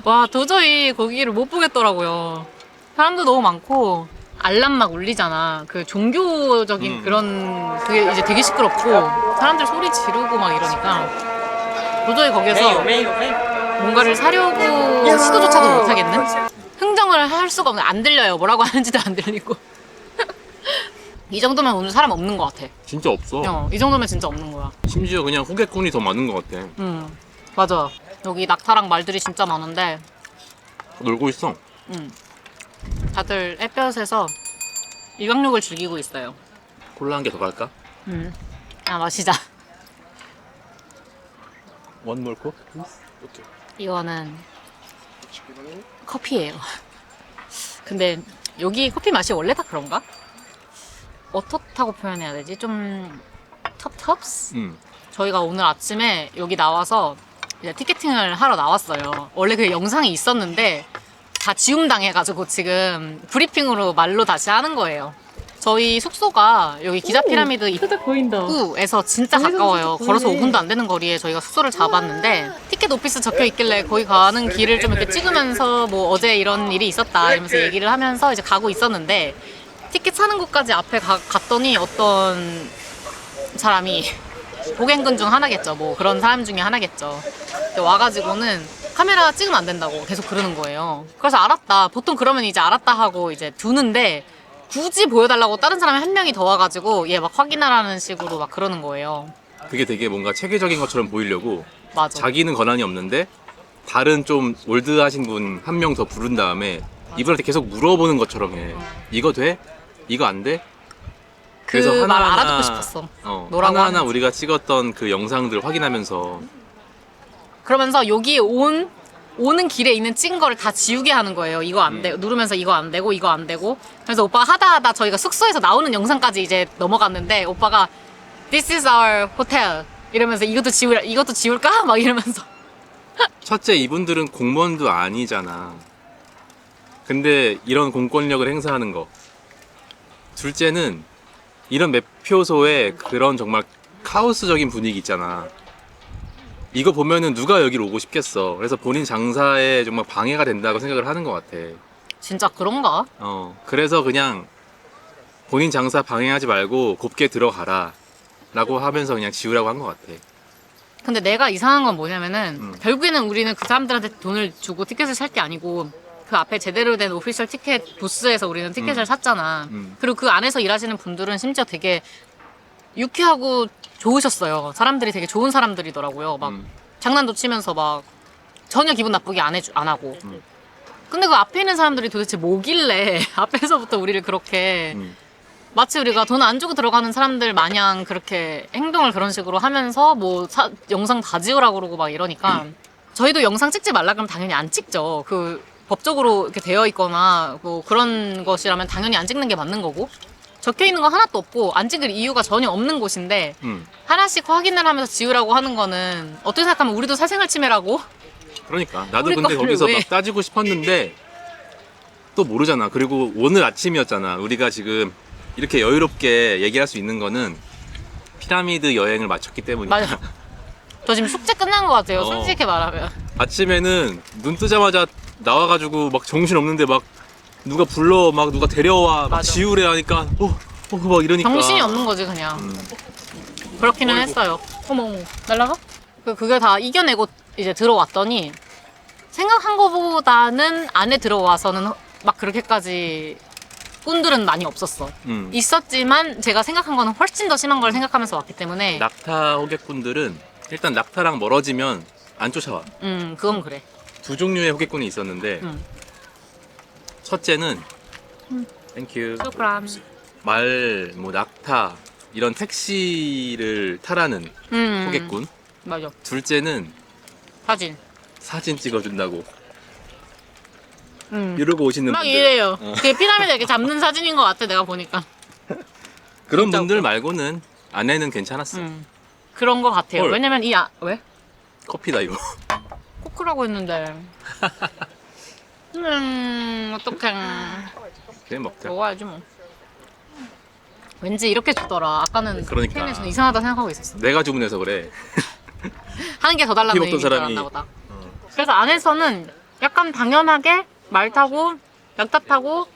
와, 도저히 거기를 못 보겠더라고요. 사람도 너무 많고 알람 막 울리잖아. 그 종교적인 그런 그게 이제 되게 시끄럽고 사람들 소리 지르고 막 이러니까 도저히 거기서 뭔가를 사려고 시도조차도 못 하겠는? 흥정을 할 수가 없는. 안 들려요. 뭐라고 하는지도 안 들리고. 이 정도면 오늘 사람 없는 것 같아. 진짜 없어. 이 정도면 진짜 없는 거야. 심지어 그냥 호객꾼이 더 많은 것 같아. 맞아. 여기 낙타랑 말들이 진짜 많은데 놀고 있어. 다들 햇볕에서 일광욕을 즐기고 있어요. 콜라 한 개 더 갈까? 아, 마시자. One more coke, please. 오케이. 이거는 커피예요. 근데 여기 커피 맛이 원래 다 그런가? 어떻다고 표현해야 되지? 좀 텁텁스? 저희가 오늘 아침에 여기 나와서 이제 티켓팅을 하러 나왔어요. 원래 그 영상이 있었는데 다 지움당해가지고 지금 브리핑으로 말로 다시 하는 거예요. 저희 숙소가 여기 기자 피라미드 입구에서 진짜 가까워요. 걸어서 5분도 안 되는 거리에 저희가 숙소를 잡았는데 티켓 오피스 적혀 있길래 거기 가는 길을 좀 이렇게 찍으면서 뭐 어제 이런 일이 있었다 이러면서 얘기를 하면서 이제 가고 있었는데 티켓 사는 곳까지 앞에 갔더니 어떤 사람이 고객군 중 하나겠죠. 뭐 그런 사람 중에 하나겠죠. 근데 와가지고는 카메라 찍으면 안 된다고 계속 그러는 거예요. 그래서 알았다. 보통 그러면 이제 알았다 하고 이제 두는데 굳이 보여달라고 다른 사람이 한 명이 더 와가지고 얘 막 확인하라는 식으로 막 그러는 거예요. 그게 되게 뭔가 체계적인 것처럼 보이려고 맞아. 자기는 권한이 없는데 다른 좀 올드하신 분 한 명 더 부른 다음에 이분한테 계속 물어보는 것처럼 해. 이거 돼? 이거 안 돼? 그 말 알아듣고 싶었어. 뭐라고 하나하나 하는지. 우리가 찍었던 그 영상들 확인하면서 그러면서 여기 오는 길에 있는 찍은 거를 다 지우게 하는 거예요. 이거 안 돼. 누르면서 이거 안 되고 이거 안 되고. 그래서 오빠가 하다 저희가 숙소에서 나오는 영상까지 이제 넘어갔는데 오빠가 This is our hotel 이러면서 이것도 지울까? 막 이러면서. 첫째 이분들은 공무원도 아니잖아. 근데 이런 공권력을 행사하는 거. 둘째는 이런 매표소에 그런 정말 카오스적인 분위기 있잖아. 이거 보면은 누가 여기로 오고 싶겠어. 그래서 본인 장사에 정말 방해가 된다고 생각을 하는 것 같아. 진짜 그런가? 그래서 그냥 본인 장사 방해하지 말고 곱게 들어가라 라고 하면서 그냥 지우라고 한 것 같아. 근데 내가 이상한 건 뭐냐면은 결국에는 우리는 그 사람들한테 돈을 주고 티켓을 살 게 아니고 그 앞에 제대로 된 오피셜 티켓 부스에서 우리는 티켓을 샀잖아. 그리고 그 안에서 일하시는 분들은 심지어 되게 유쾌하고 좋으셨어요. 사람들이 되게 좋은 사람들이더라고요. 막 장난도 치면서 막 전혀 기분 나쁘게 안 하고. 근데 그 앞에 있는 사람들이 도대체 뭐길래 앞에서부터 우리를 그렇게 마치 우리가 돈 안 주고 들어가는 사람들 마냥 그렇게 행동을 그런 식으로 하면서 뭐 영상 다 지우라고 그러고 막 이러니까 저희도 영상 찍지 말라 그러면 당연히 안 찍죠. 그 법적으로 이렇게 되어 있거나 뭐 그런 것이라면 당연히 안 찍는 게 맞는 거고 적혀 있는 거 하나도 없고 안 찍을 이유가 전혀 없는 곳인데 하나씩 확인을 하면서 지우라고 하는 거는 어떻게 생각하면 우리도 사생활 침해라고? 그러니까 나도 우리 근데 거를 거기서 왜? 막 따지고 싶었는데 또 모르잖아. 그리고 오늘 아침이었잖아. 우리가 지금 이렇게 여유롭게 얘기할 수 있는 거는 피라미드 여행을 마쳤기 때문이야. 맞아. 저 지금 숙제 끝난 것 같아요. 어. 솔직히 말하면. 아침에는 눈 뜨자마자 나와가지고 막 정신 없는데 막 누가 불러 막 누가 데려와 막 맞아. 지우래 하니까 막 이러니까 정신이 없는 거지 그냥. 그렇기는 어이구. 했어요. 어머 날라가? 그게 다 이겨내고 이제 들어왔더니 생각한 거보다는 안에 들어와서는 막 그렇게까지 꾼들은 많이 없었어. 있었지만 제가 생각한 거는 훨씬 더 심한 걸 생각하면서 왔기 때문에 낙타 호객꾼들은 일단 낙타랑 멀어지면 안 쫓아와. 그건 그래. 두 종류의 호객꾼이 있었는데 첫째는 땡큐 쇼크람. 말, 뭐 낙타 이런 택시를 타라는 호객꾼. 맞아. 둘째는 사진. 사진 찍어준다고 응. 이러고 오시는 막 분들. 이래요. 어. 그게 피라미드 이렇게 잡는 사진인 것 같아, 내가 보니까. 그런 진짜 분들 웃겨. 말고는 아내는 괜찮았어. 응. 그런 것 같아요. 헐. 왜냐면 왜? 커피다 이거. 코크라고 했는데. 어떡해. 그냥 먹자. 먹어야지 뭐. 왠지 이렇게 주더라. 아까는 그러니까. TN에서는 이상하다 생각하고 있었어. 내가 주문해서 그래. 하는 게 더 달라는 피 먹던 의미인 줄 사람이. 알았나 보다. 그래서 안에서는 약간 당연하게 말 타고 약타 타고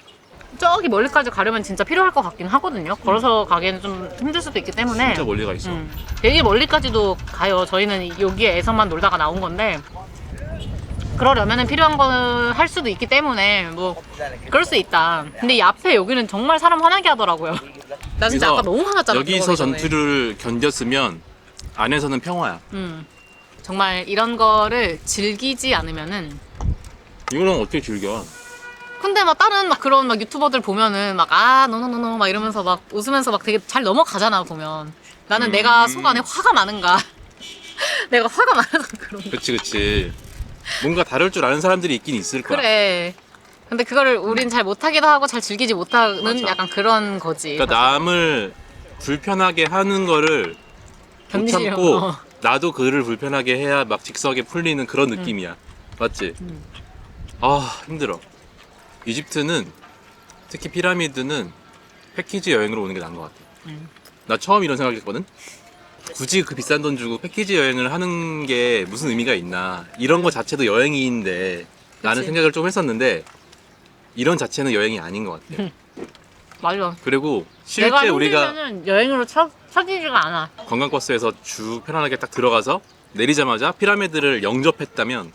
저기 멀리까지 가려면 진짜 필요할 것 같긴 하거든요. 걸어서 가기에는 좀 힘들 수도 있기 때문에. 진짜 멀리 가 있어. 되게 멀리까지도 가요. 저희는 여기에서만 놀다가 나온 건데 그러려면은 필요한 걸 할 수도 있기 때문에 뭐 그럴 수 있다. 근데 이 앞에 여기는 정말 사람 화나게 하더라고요. 나 진짜 그래서 아까 너무 화났잖아. 여기서 들어가기 전에. 전투를 견뎠으면 안에서는 평화야. 정말 이런 거를 즐기지 않으면은 이거는 어떻게 즐겨? 근데 막 다른 막 그런 막 유튜버들 보면은 막 노노노노 막 이러면서 막 웃으면서 막 되게 잘 넘어가잖아 보면. 나는 내가 속 안에 화가 많은가? 내가 화가 많아서 그런 거. 그치. 뭔가 다를 줄 아는 사람들이 있긴 있을 거야. 그래. 근데 그거를 우린 잘 못하기도 하고 잘 즐기지 못하는 맞아. 약간 그런 거지. 그러니까 남을 불편하게 하는 거를 못 견디려고. 참고 나도 그를 불편하게 해야 막 직석에 풀리는 그런 느낌이야. 맞지? 아 힘들어. 이집트는 특히 피라미드는 패키지 여행으로 오는 게 나은 것 같아. 나 처음 이런 생각했거든. 굳이 그 비싼 돈 주고 패키지 여행을 하는 게 무슨 의미가 있나. 이런 거 자체도 여행인데 라는 그치. 생각을 좀 했었는데 이런 자체는 여행이 아닌 것 같아. 맞아. 그리고 내가 실제 우리가 힘들면은 여행으로 쳐지지가 않아. 관광버스에서 쭉 편안하게 딱 들어가서 내리자마자 피라미드를 영접했다면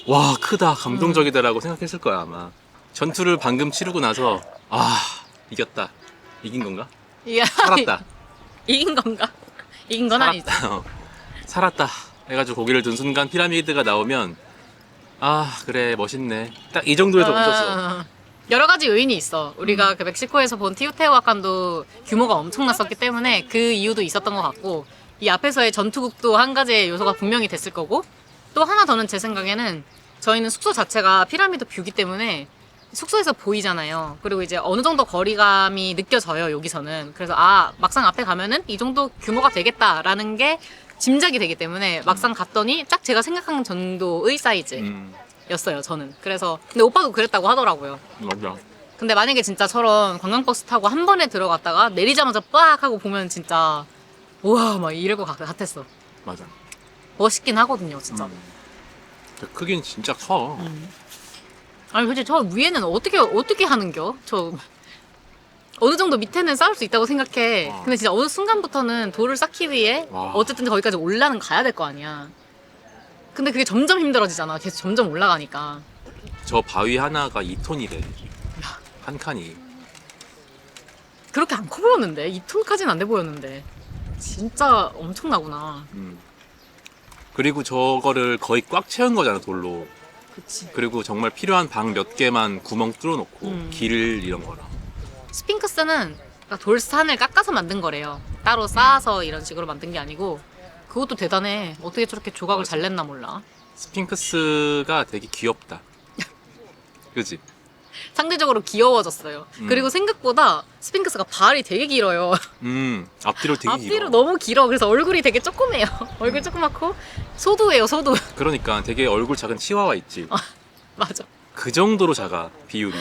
와 크다 감동적이다라고 생각했을 거야 아마. 전투를 방금 치르고 나서 아 이겼다 이긴 건가? 이게 살았다 이긴 건가? 이긴 건 아니지. 어. 살았다 해가지고 고개를 든 순간 피라미드가 나오면 아 그래 멋있네 딱 이 정도에서 멈췄어. 여러 가지 요인이 있어. 우리가 그 멕시코에서 본 티오테오아칸도 규모가 엄청났었기 때문에 그 이유도 있었던 것 같고 이 앞에서의 전투국도 한 가지의 요소가 분명히 됐을 거고 또 하나 더는 제 생각에는 저희는 숙소 자체가 피라미드 뷰기 때문에 숙소에서 보이잖아요. 그리고 이제 어느 정도 거리감이 느껴져요, 여기서는. 그래서 막상 앞에 가면은 이 정도 규모가 되겠다라는 게 짐작이 되기 때문에 막상 갔더니 딱 제가 생각한 정도의 사이즈였어요, 저는. 그래서 근데 오빠도 그랬다고 하더라고요. 맞아. 근데 만약에 진짜 저런 관광버스 타고 한 번에 들어갔다가 내리자마자 빡 하고 보면 진짜 우와 막 이럴 것 같았어. 맞아. 멋있긴 하거든요, 진짜. 크긴 진짜 커. 아니 솔직히 저 위에는 어떻게 하는겨? 저 어느 정도 밑에는 쌓을 수 있다고 생각해. 와. 근데 진짜 어느 순간부터는 돌을 쌓기 위해 와. 어쨌든 거기까지 올라는 가야 될 거 아니야. 근데 그게 점점 힘들어지잖아. 계속 점점 올라가니까. 저 바위 하나가 2톤이래. 한 칸이. 그렇게 안 커 보였는데 2톤까지는 안 돼 보였는데 진짜 엄청나구나. 그리고 저거를 거의 꽉 채운 거잖아 돌로. 그치. 그리고 정말 필요한 방 몇 개만 구멍 뚫어놓고 길 이런 거랑. 스핑크스는 그러니까 돌산을 깎아서 만든 거래요. 따로 쌓아서 이런 식으로 만든 게 아니고 그것도 대단해. 어떻게 저렇게 조각을 잘 냈나 몰라. 스핑크스가 되게 귀엽다. 그지? 상대적으로 귀여워졌어요. 그리고 생각보다 스핑크스가 발이 되게 길어요. 앞뒤로 되게 앞뒤로 길어. 너무 길어. 그래서 얼굴이 되게 조그매요. 얼굴 조그맣고 소두예요, 소두. 그러니까 되게 얼굴 작은 치와와 있지. 맞아. 그 정도로 작아 비율이.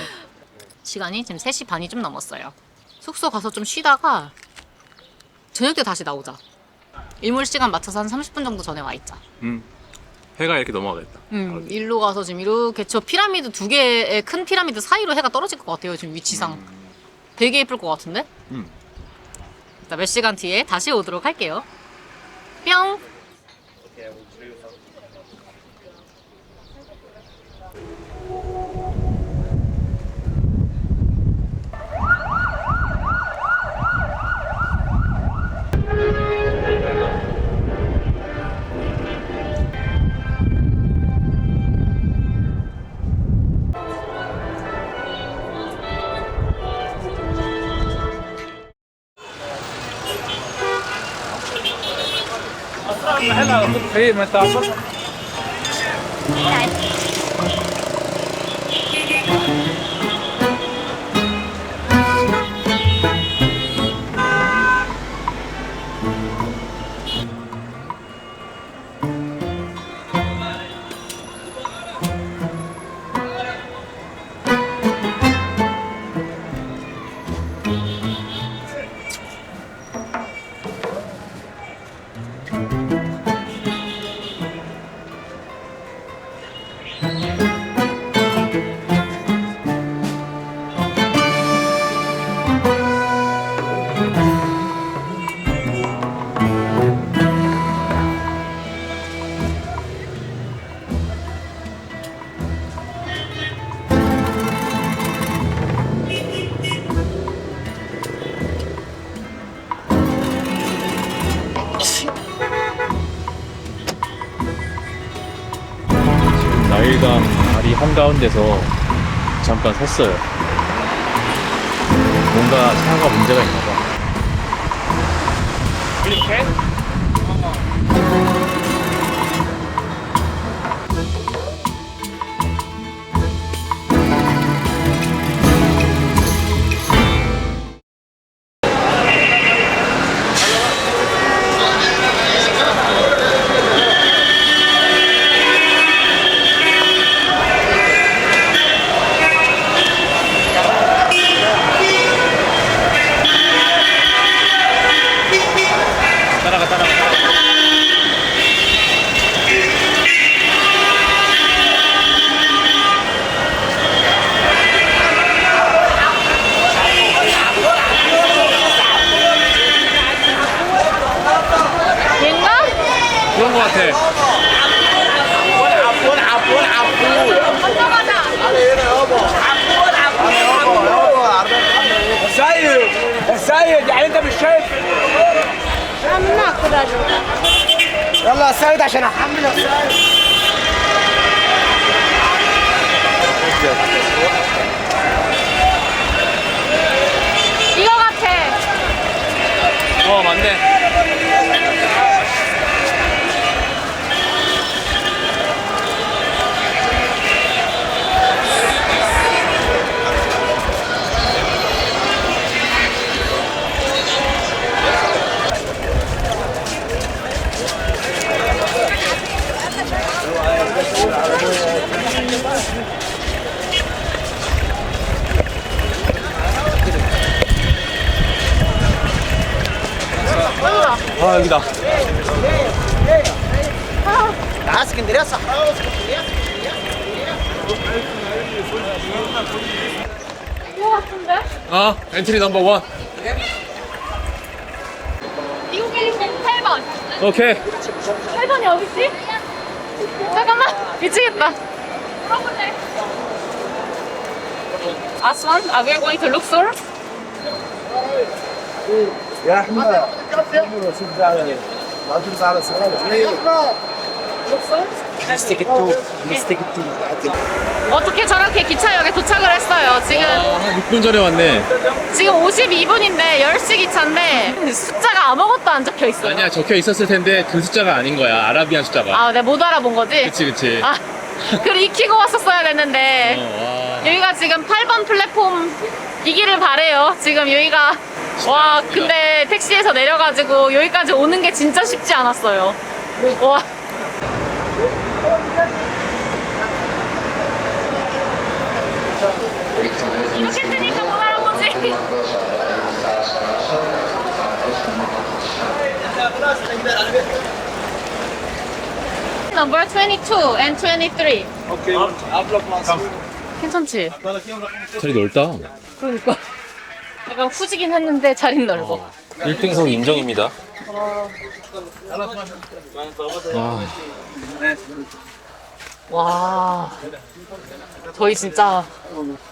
시간이 지금 3시 반이 좀 넘었어요. 숙소 가서 좀 쉬다가 저녁 때 다시 나오자. 일몰 시간 맞춰서 한 30분 정도 전에 와 있자. 해가 이렇게 넘어가겠다. 일로 가서 지금 이렇게 저 피라미드 두 개의 큰 피라미드 사이로 해가 떨어질 것 같아요. 지금 위치상. 되게 예쁠 것 같은데? 일단 몇 시간 뒤에 다시 오도록 할게요. 뿅! 나일강 다리 한가운데서 잠깐 섰어요. 뭔가 차가 문제가 있나 봐. 그런 거 같아. السيد يعني انت مش شايف يلا يا سيد عشان احمل يا سيد 이거 같아. 맞네. 여기다. تعال اسكندريه صح 이거 같은데? 엔트리 넘버 1. 이거 빌리고 8번. 오케이. 8번이 어딨지? 잠깐만. 미치겠다. 물어보네. Aswan, are we going to Luxor? يا احمد ما تنسى على سلامة Luxor? مستيك التو مستيك التو 어떻게 저렇게 기차역에 도착을 했어요? 지금 6분 전에 왔네. 지금 52분인데 10시 기차인데 숫자가 아무것도 안 적혀 있어요. 아니야, 적혀 있었을 텐데 그 숫자가 아닌 거야. 아라비안 숫자가. 아, 내가 못 알아본 거지? 그치. 아, 그걸 익히고 왔었어야 됐는데 여기가 지금 8번 플랫폼 이기를 바래요. 지금 여기가 와, 근데 택시에서 내려가지고 여기까지 오는 게 진짜 쉽지 않았어요. 와. 이렇게 뜨니까 못 알아보지. Number 22 and 23. اوكي ابلغ 괜찮지? 자리 넓다. 그러니까. 약간 후지긴 했는데 자리는 넓어. 1등석 인정입니다. 와. 저희 진짜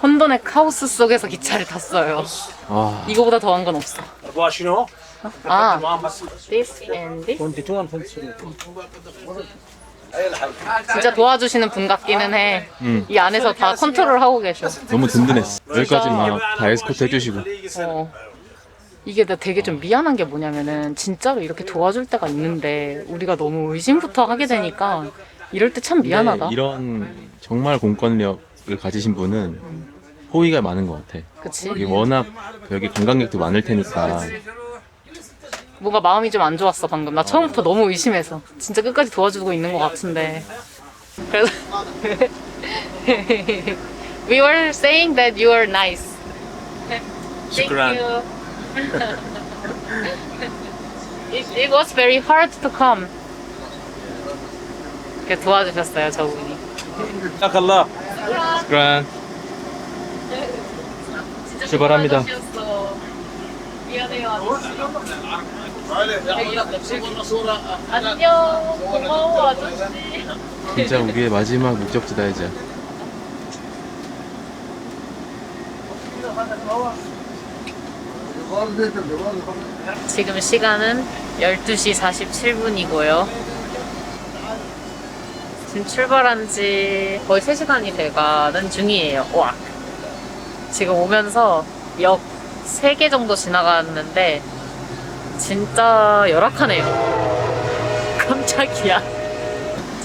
혼돈의 카오스 속에서 기차를 탔어요. 이거보다 더한 건 없어. 24 아, this and this. 22 and 23 진짜 도와주시는 분 같기는 해. 이 안에서 다 컨트롤 하고 계셔. 너무 든든했어. 여기까지 막 다 에스코트 해주시고. 어. 이게 나 되게 좀 미안한 게 뭐냐면은 진짜로 이렇게 도와줄 때가 있는데 우리가 너무 의심부터 하게 되니까 이럴 때 참 미안하다. 근데 이런 정말 공권력을 가지신 분은 호의가 많은 것 같아. 그치? 여기 워낙 여기 관광객도 많을 테니까. 뭔가 마음이 좀 안 좋았어 방금. 나 처음부터 너무 의심해서 진짜 끝까지 도와주고 있는 것 같은데. 그래서 We were saying that you are nice. Thank 슈크란. you. It was very hard to come. 이렇게 도와주셨어요 저분이. 시작할라. 그란. 진짜 출발합니다. 좋은 아저씨였어. 미안해요 아저씨. 안녕. 고마워 아저씨. 진짜 우리의 마지막 목적지다 이제. 지금 시간은 12시 47분이고요. 지금 출발한 지 거의 3시간이 돼가는 중이에요. 와. 지금 오면서 역 3개 정도 지나갔는데 진짜 열악하네요. 깜짝이야.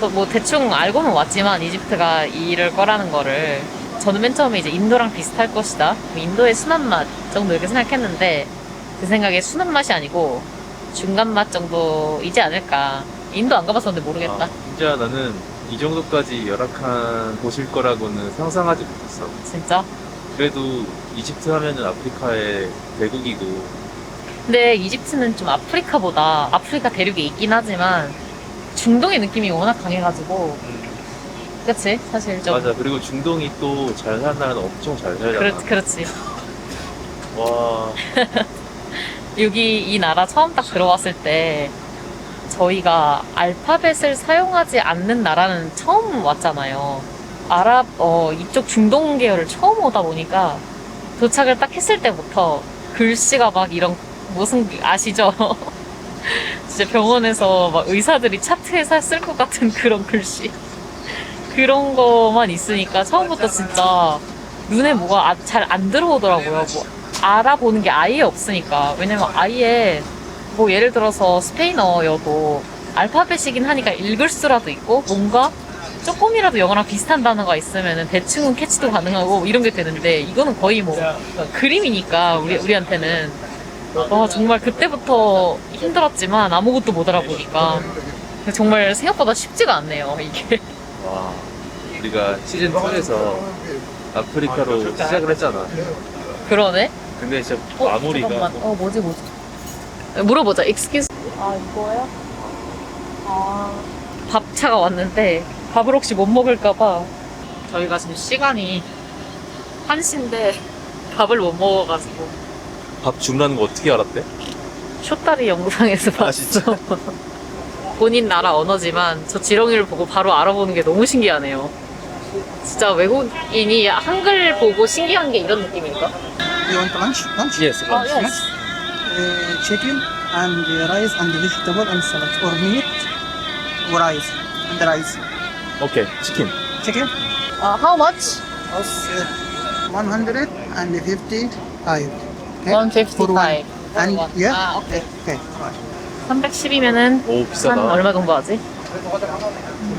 저 뭐 대충 알고는 왔지만 이집트가 이럴 거라는 거를 저는 맨 처음에 이제 인도랑 비슷할 것이다. 인도의 순한 맛 정도 이렇게 생각했는데 제 생각에 순한 맛이 아니고 중간 맛 정도이지 않을까. 인도 안 가봤었는데 모르겠다. 진짜 나는 이 정도까지 열악한 곳일 거라고는 상상하지 못했어. 진짜. 그래도 이집트 하면은 아프리카의 대국이고 근데 이집트는 좀 아프리카보다 아프리카 대륙에 있긴 하지만 중동의 느낌이 워낙 강해가지고 그치? 사실 좀 맞아. 그리고 중동이 또 잘 사는 나라는 엄청 잘 살잖아. 그렇지. 와. 여기 이 나라 처음 딱 들어왔을 때 저희가 알파벳을 사용하지 않는 나라는 처음 왔잖아요. 이쪽 중동 계열을 처음 오다 보니까 도착을 딱 했을 때부터 글씨가 막 이런 무슨 아시죠? 진짜 병원에서 막 의사들이 차트에 쓸 것 같은 그런 글씨. 그런 거만 있으니까 처음부터 진짜 눈에 뭐가 잘 안 들어오더라고요. 뭐 알아보는 게 아예 없으니까. 왜냐면 아예 뭐 예를 들어서 스페인어여도 알파벳이긴 하니까 읽을 수라도 있고 뭔가 조금이라도 영어랑 비슷한 단어가 있으면 대충은 캐치도 가능하고 이런 게 되는데 이거는 거의 뭐 그림이니까 우리한테는 정말 그때부터 힘들었지만 아무것도 못 알아보니까 정말 생각보다 쉽지가 않네요 이게. 와. 우리가 시즌 2에서 아프리카로 시작을 했잖아. 그러네. 근데 진짜 마무리가 잠깐만. 뭐지? 물어보자. Excuse. 이거야? 밥차가 왔는데 밥을 혹시 못 먹을까봐 저희가 지금 시간이 1시인데 밥을 못 먹어가지고 밥 주문하는 거 어떻게 알았대? 쇼다리 영상에서 봤어. 진짜? 본인 나라 언어지만 저 지렁이를 보고 바로 알아보는 게 너무 신기하네요. 진짜 외국인이 한글 보고 신기한 게 이런 느낌일까? You want lunch? Lunch? Yes. yes. Chicken and rice and vegetable and salad or meat or rice and rice. 오케이. 치킨. Chicken? How much? Was 155. Okay? 155. For one. And one. yeah. 오케이. Okay. Right. 310이면은 오, 비싸다. 한 얼마 정도 하지?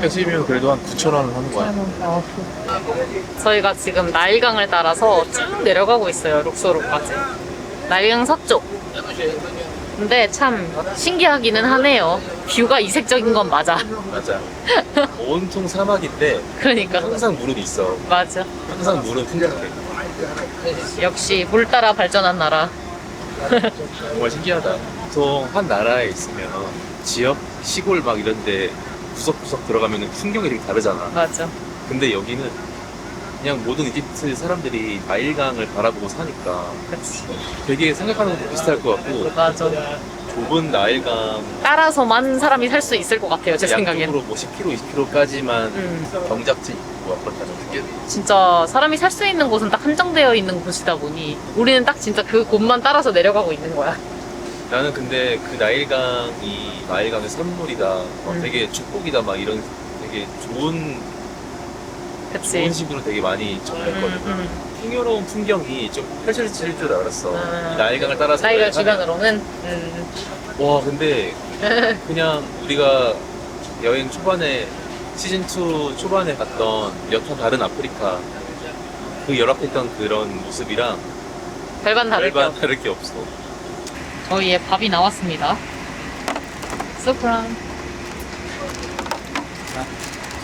110이면 그래도 한 9,000원 하는 거야. 저희가 지금 나일강을 따라서 쭉 내려가고 있어요. 룩소로까지. 나일강 서쪽. 근데 참 신기하기는 하네요. 뷰가 이색적인 건 맞아. 맞아. 온통 사막인데 그러니까 항상 물은 있어. 맞아. 항상 물은 풍족해. 역시 물 따라 발전한 나라. 정말 신기하다. 보통 한 나라에 있으면 지역, 시골 막 이런데 구석구석 들어가면 풍경이 되게 다르잖아. 맞아. 근데 여기는 그냥 모든 이집트 사람들이 나일강을 바라보고 사니까 그치. 되게 생각하는 것도 비슷할 것 같고 맞아. 좁은 나일강 따라서만 사람이 살 수 있을 것 같아요. 제 생각엔. 양쪽으로 뭐 10km, 20km까지만 음. 경작지 있고 막 그렇다는 게 진짜 사람이 살 수 있는 곳은 딱 한정되어 있는 곳이다 보니 우리는 딱 진짜 그 곳만 따라서 내려가고 있는 거야. 나는 근데 그 나일강의 선물이다 되게 축복이다 막 이런 되게 좋은 그치. 식으로 되게 많이 전했거든. 풍요로운 풍경이 좀 펼쳐질 줄 알았어. 음. 이 나일강을 따라서 나이가 여행하면. 주변으로는 와 근데 그냥 우리가 여행 초반에 시즌 2 초반에 갔던 여타 다른 아프리카 그 열악했던 그런 모습이랑 별반 다를 게 별반 없. 다를 게 없어. 저희의 밥이 나왔습니다. 소프란.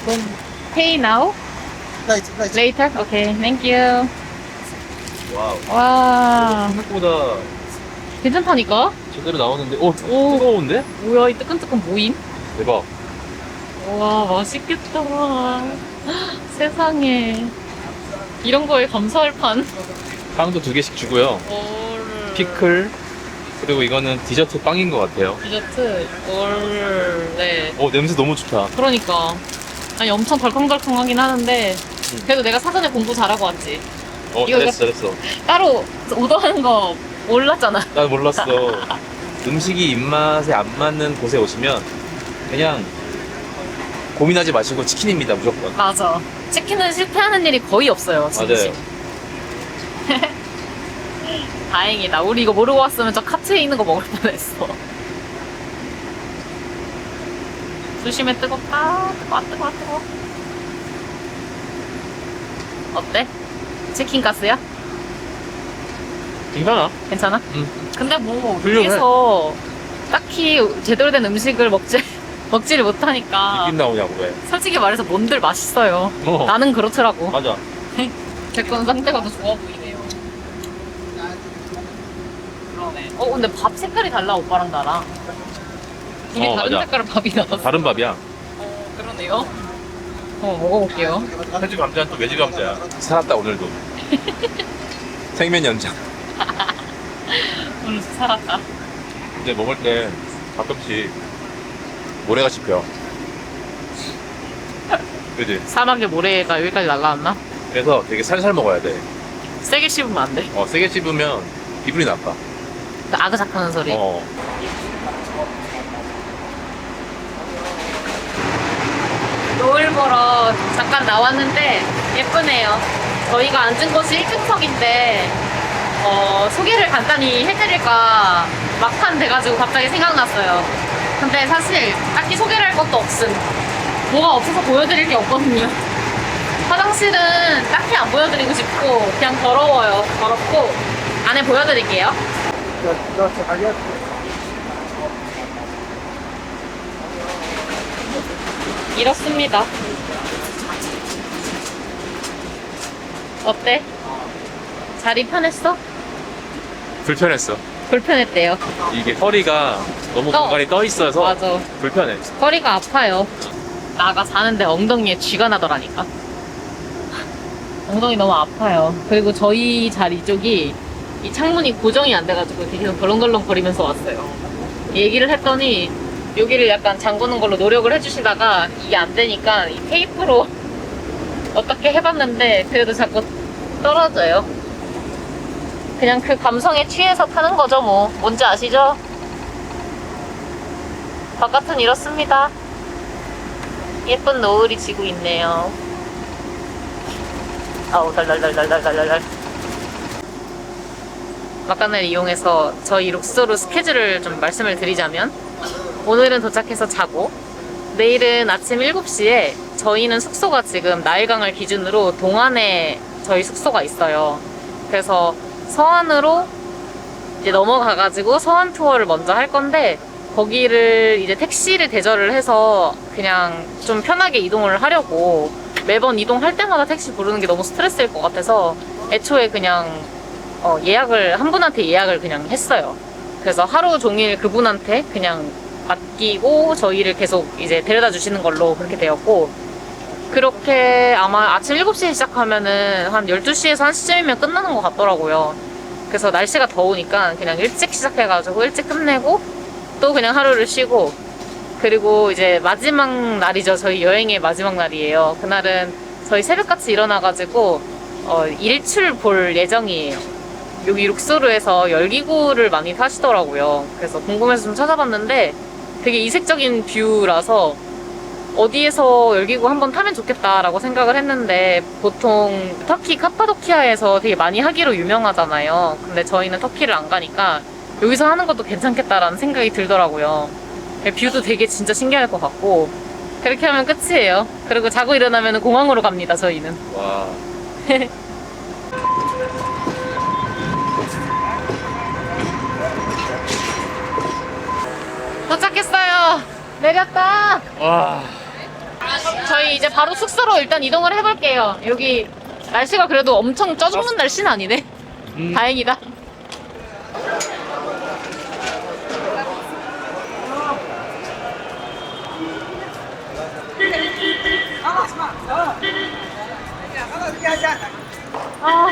그럼 pay now? Right, right. Later? Okay, thank you. 와우. 와, 생각보다 괜찮다니까? 제대로 나오는데 뜨거운데? 뭐야, 이 뜨끈뜨끈 모임? 대박. 와, 맛있겠다. 세상에. 이런 거에 감사할 판. 빵도 2개씩 주고요. 피클 그리고 이거는 디저트 빵인 것 같아요. 디저트. 네. 냄새 너무 좋다. 그러니까. 아니, 엄청 덜컹덜컹하긴 하는데, 그래도 내가 사전에 공부 잘하고 왔지. 이거 잘했어. 따로 오더하는 거 몰랐잖아. 난 몰랐어. 음식이 입맛에 안 맞는 곳에 오시면 그냥 고민하지 마시고 치킨입니다 무조건. 맞아. 치킨은 실패하는 일이 거의 없어요, 진짜. 맞아요. 다행이다. 우리 이거 모르고 왔으면 저 카트에 있는 거 먹을 뻔했어. 조심해, 뜨겁다. 뜨거워. 어때? 치킨 가스야? 괜찮아. 괜찮아? 응. 근데 뭐 훌륭해. 여기서 딱히 제대로 된 음식을 먹지를 못하니까 입 나오냐고 왜? 솔직히 말해서 뭔들 맛있어요. 나는 그렇더라고. 맞아. 제 건 상태가 더 좋아 보이네요. 그러네. 근데 밥 색깔이 달라, 오빠랑 나랑. 이게 다른 맞아. 색깔의 밥이 나왔어. 다른 밥이야. 그러네요. 먹어볼게요. 해주 감자는 또 외지 감자야. 살았다 오늘도. 생면 연장. 오늘 살았다. 근데 먹을 때 가끔씩 모래가 씹혀. 그지? 사막의 모래가 여기까지 날라왔나? 그래서 되게 살살 먹어야 돼. 세게 씹으면 안 돼. 세게 씹으면 기분이 나빠. 그 아그작하는 소리. 노을 보러 잠깐 나왔는데 예쁘네요. 저희가 앉은 곳이 1등석인데 소개를 간단히 해드릴까 막판 돼가지고 갑자기 생각났어요. 근데 사실 딱히 소개를 할 것도 없음. 뭐가 없어서 보여드릴 게 없거든요. 화장실은 딱히 안 보여드리고 싶고 그냥 더러워요. 더럽고 안에 보여드릴게요. 이렇습니다. 어때? 자리 편했어? 불편했어. 불편했대요. 이게 허리가 너무 공간이 떠 있어서 맞아. 불편해. 허리가 아파요. 나가 자는데 엉덩이에 쥐가 나더라니까. 엉덩이 너무 아파요. 그리고 저희 자리 쪽이 이 창문이 고정이 안 돼가지고 계속 덜렁덜렁 거리면서 왔어요. 얘기를 했더니 여기를 약간 잠그는 걸로 노력을 해주시다가 이게 안 되니까 이 테이프로 어떻게 해봤는데 그래도 자꾸 떨어져요. 그냥 그 감성에 취해서 타는 거죠 뭐. 뭔지 아시죠? 바깥은 이렇습니다. 예쁜 노을이 지고 있네요. 아우 달달달달달달달. 막간을 이용해서 저희 룩소로 스케줄을 좀 말씀을 드리자면 오늘은 도착해서 자고 내일은 아침 7시에 저희는 숙소가 지금 나일강을 기준으로 동안에 저희 숙소가 있어요. 그래서 서안으로 이제 넘어가가지고 서안 투어를 먼저 할 건데 거기를 이제 택시를 대절을 해서 그냥 좀 편하게 이동을 하려고 매번 이동할 때마다 택시 부르는 게 너무 스트레스일 것 같아서 애초에 그냥 예약을 한 분한테 예약을 그냥 했어요. 그래서 하루 종일 그분한테 그냥 맡기고 저희를 계속 이제 데려다 주시는 걸로 그렇게 되었고 그렇게 아마 아침 7시에 시작하면은 한 12시에서 1시쯤이면 끝나는 것 같더라고요. 그래서 날씨가 더우니까 그냥 일찍 시작해가지고 일찍 끝내고 또 그냥 하루를 쉬고 그리고 이제 마지막 날이죠. 저희 여행의 마지막 날이에요. 그날은 저희 새벽같이 일어나가지고 일출 볼 예정이에요. 여기 룩소르에서 열기구를 많이 타시더라고요. 그래서 궁금해서 좀 찾아봤는데 되게 이색적인 뷰라서 어디에서 열기구 한번 타면 좋겠다라고 생각을 했는데 보통 터키 카파도키아에서 되게 많이 하기로 유명하잖아요. 근데 저희는 터키를 안 가니까 여기서 하는 것도 괜찮겠다라는 생각이 들더라고요. 뷰도 되게 진짜 신기할 것 같고 그렇게 하면 끝이에요. 그리고 자고 일어나면 공항으로 갑니다, 저희는. 와. 도착했어요. 내렸다. 와. 저희 이제 바로 숙소로 일단 이동을 해볼게요. 여기 날씨가 그래도 엄청 쪄 죽는 날씨는 아니네. 다행이다. 아,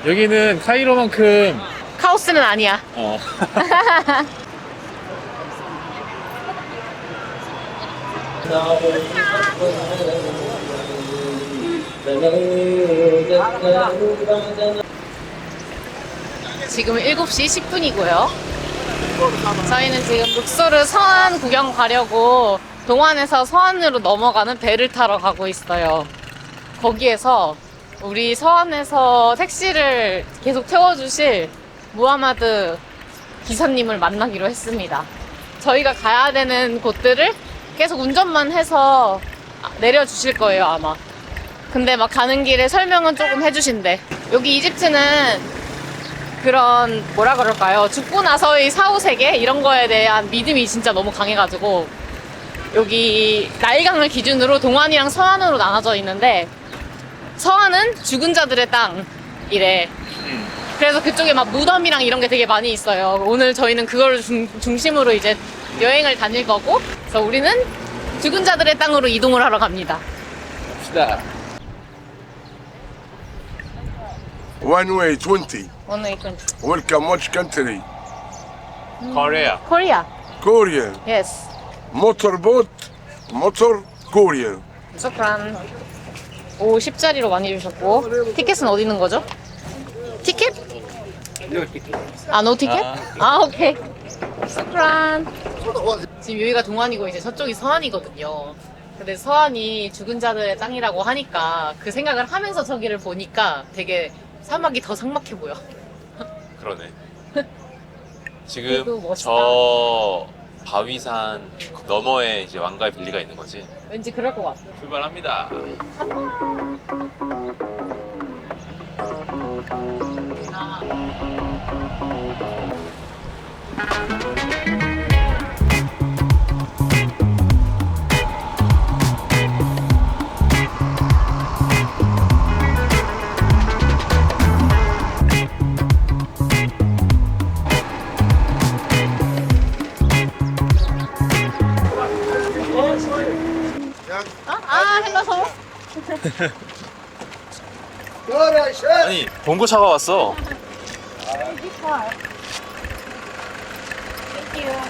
여기는 카이로만큼 카오스는 아니야. 지금 7시 10분이고요. 저희는 지금 룩소르 서안 구경 가려고 동안에서 서안으로 넘어가는 배를 타러 가고 있어요. 거기에서 우리 서안에서 택시를 계속 태워주실 무하마드 기사님을 만나기로 했습니다. 저희가 가야 되는 곳들을 계속 운전만 해서 내려주실 거예요, 아마. 근데 막 가는 길에 설명은 조금 해주신대. 여기 이집트는 그런 뭐라 그럴까요? 죽고 나서의 사후세계 이런 거에 대한 믿음이 진짜 너무 강해가지고 여기 나일강을 기준으로 동안이랑 서안으로 나눠져 있는데 서안은 죽은 자들의 땅이래. 그래서 그쪽에 막 무덤이랑 이런 게 되게 많이 있어요. 오늘 저희는 그걸 중심으로 이제 여행을 다닐 거고, 그래서 우리는 죽은 자들의 땅으로 이동을 하러 갑니다. 갑시다. One way, 20. 오늘 이건 Welcome, which country? 코리아. 코리아. Korea. Yes. Motorboat, motor, Korea. 슈크란. 오, 10짜리로 많이 주셨고. 티켓은 어디 있는 거죠? 티켓? 아, 노 티켓? 아, 오케이. 슈크란. 지금 여기가 동안이고 이제 저쪽이 서안이거든요. 근데 서안이 죽은 자들의 땅이라고 하니까 그 생각을 하면서 저기를 보니까 되게 사막이 더 삭막해 보여. 그러네. 그래도 지금 멋있다. 저 바위산 너머에 이제 왕가의 빌리가 있는 거지. 왠지 그럴 것 같아. 출발합니다. 헬로소. 아니 봉고차가 왔어.